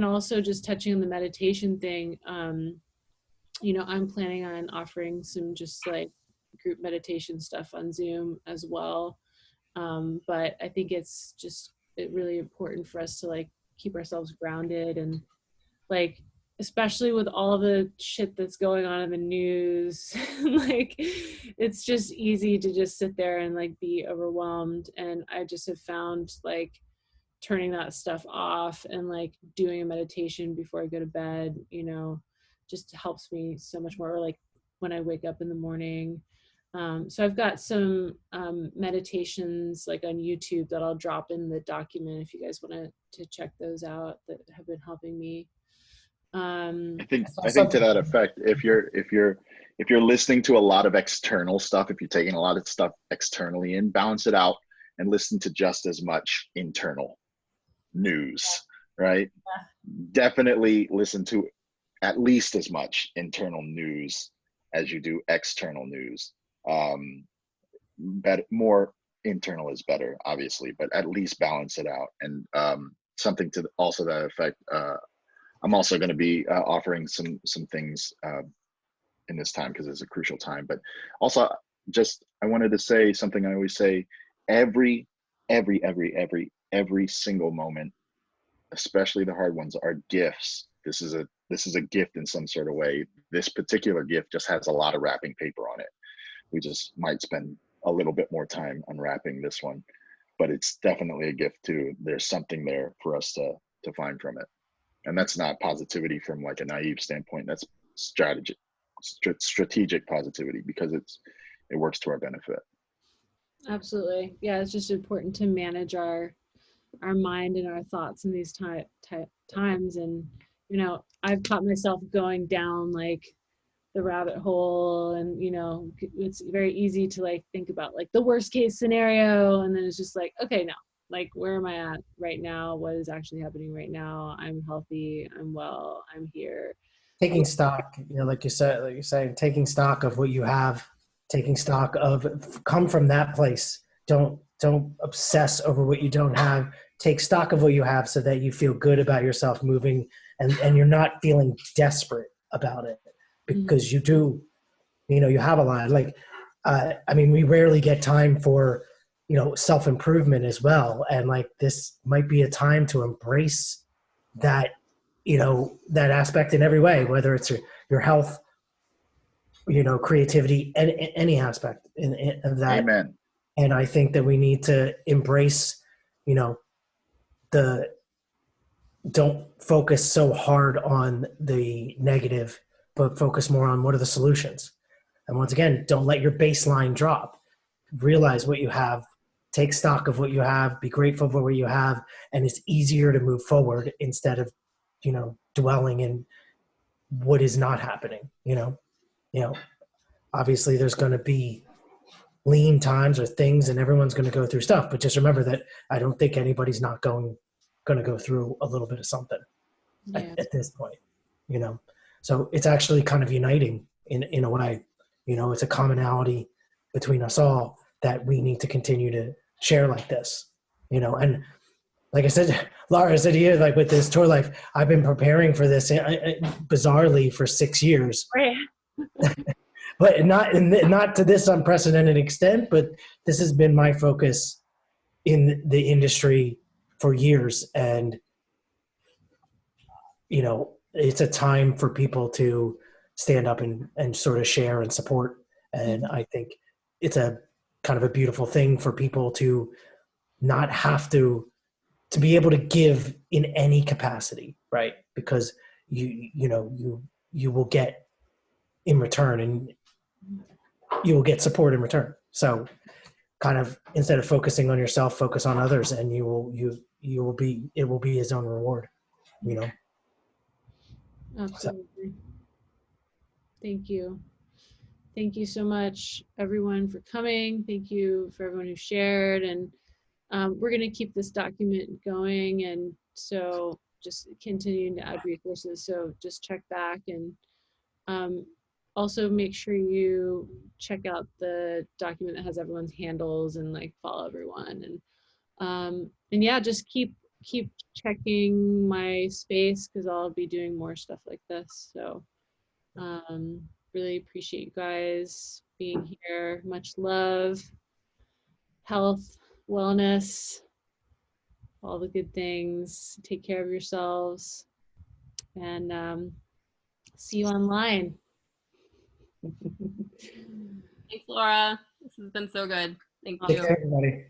also just touching on the meditation thing, I'm planning on offering some just like group meditation stuff on Zoom as well. But I think it's really important for us to like keep ourselves grounded, and like, especially with all the shit that's going on in the news, like it's just easy to just sit there and like be overwhelmed. And I just have found like turning that stuff off and like doing a meditation before I go to bed, just helps me so much more. Or like when I wake up in the morning. So I've got some meditations like on YouTube that I'll drop in the document if you guys want to check those out, that have been helping me. I think to that effect, if you're listening to a lot of external stuff, if you're taking a lot of stuff externally in, balance it out and listen to just as much internal news, right? Yeah. Definitely listen to at least as much internal news as you do external news. More internal is better, obviously, but at least balance it out. And something to also that effect, I'm also going to be offering some things in this time, because it's a crucial time. But also, I wanted to say something I always say: every single moment, especially the hard ones, are gifts. This is a gift in some sort of way. This particular gift just has a lot of wrapping paper on it. We just might spend a little bit more time unwrapping this one, but it's definitely a gift too. There's something there for us to find from it. And that's not positivity from like a naive standpoint. That's strategic positivity, because it works to our benefit. Absolutely. Yeah, it's just important to manage our mind and our thoughts in these times. And, I've caught myself going down like the rabbit hole, and, it's very easy to like think about like the worst case scenario. And then it's just like, okay, no, like, where am I at right now? What is actually happening right now? I'm healthy. I'm well. I'm here. Taking stock, like you're saying, taking stock of what you have, taking stock of, come from that place. Don't obsess over what you don't have. Take stock of what you have so that you feel good about yourself moving, and you're not feeling desperate about it, because you do, you have a lot. Like, we rarely get time for, self-improvement as well. And like, this might be a time to embrace that, that aspect in every way, whether it's your health, creativity, and any aspect of that. Amen. And I think that we need to embrace, don't focus so hard on the negative, but focus more on what are the solutions. And once again, don't let your baseline drop. Realize what you have, take stock of what you have, be grateful for what you have, and it's easier to move forward instead of, dwelling in what is not happening. Obviously there's going to be lean times or things, and everyone's going to go through stuff, but just remember that I don't think anybody's not going to go through a little bit of something at this point, so it's actually kind of uniting in a way. It's a commonality between us all that we need to continue to share like this, and like I said, Laura said here, like with this tour life, I've been preparing for this bizarrely for 6 years. Right. But not to this unprecedented extent, but this has been my focus in the industry for years. And, it's a time for people to stand up and sort of share and support. And I think it's a kind of a beautiful thing for people to not have to be able to give in any capacity, right? Because you will get in return, and you will get support in return. So kind of instead of focusing on yourself, focus on others, and it will be his own reward, Absolutely. So. Thank you. Thank you so much, everyone, for coming. Thank you for everyone who shared. And we're going to keep this document going. And so just continuing to add resources. So just check back, and also make sure you check out the document that has everyone's handles and like follow everyone. And yeah, just keep checking my space, because I'll be doing more stuff like this. So really appreciate you guys being here. Much love, health, wellness, all the good things. Take care of yourselves, and see you online. Thanks, Laura. This has been so good. Thank you. Take care, everybody.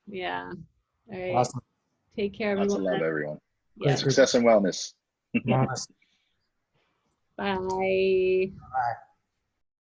Yeah. All right. Awesome. Take care, Lots everyone. of love, everyone. Yeah. Success and wellness. Bye. Bye. Bye.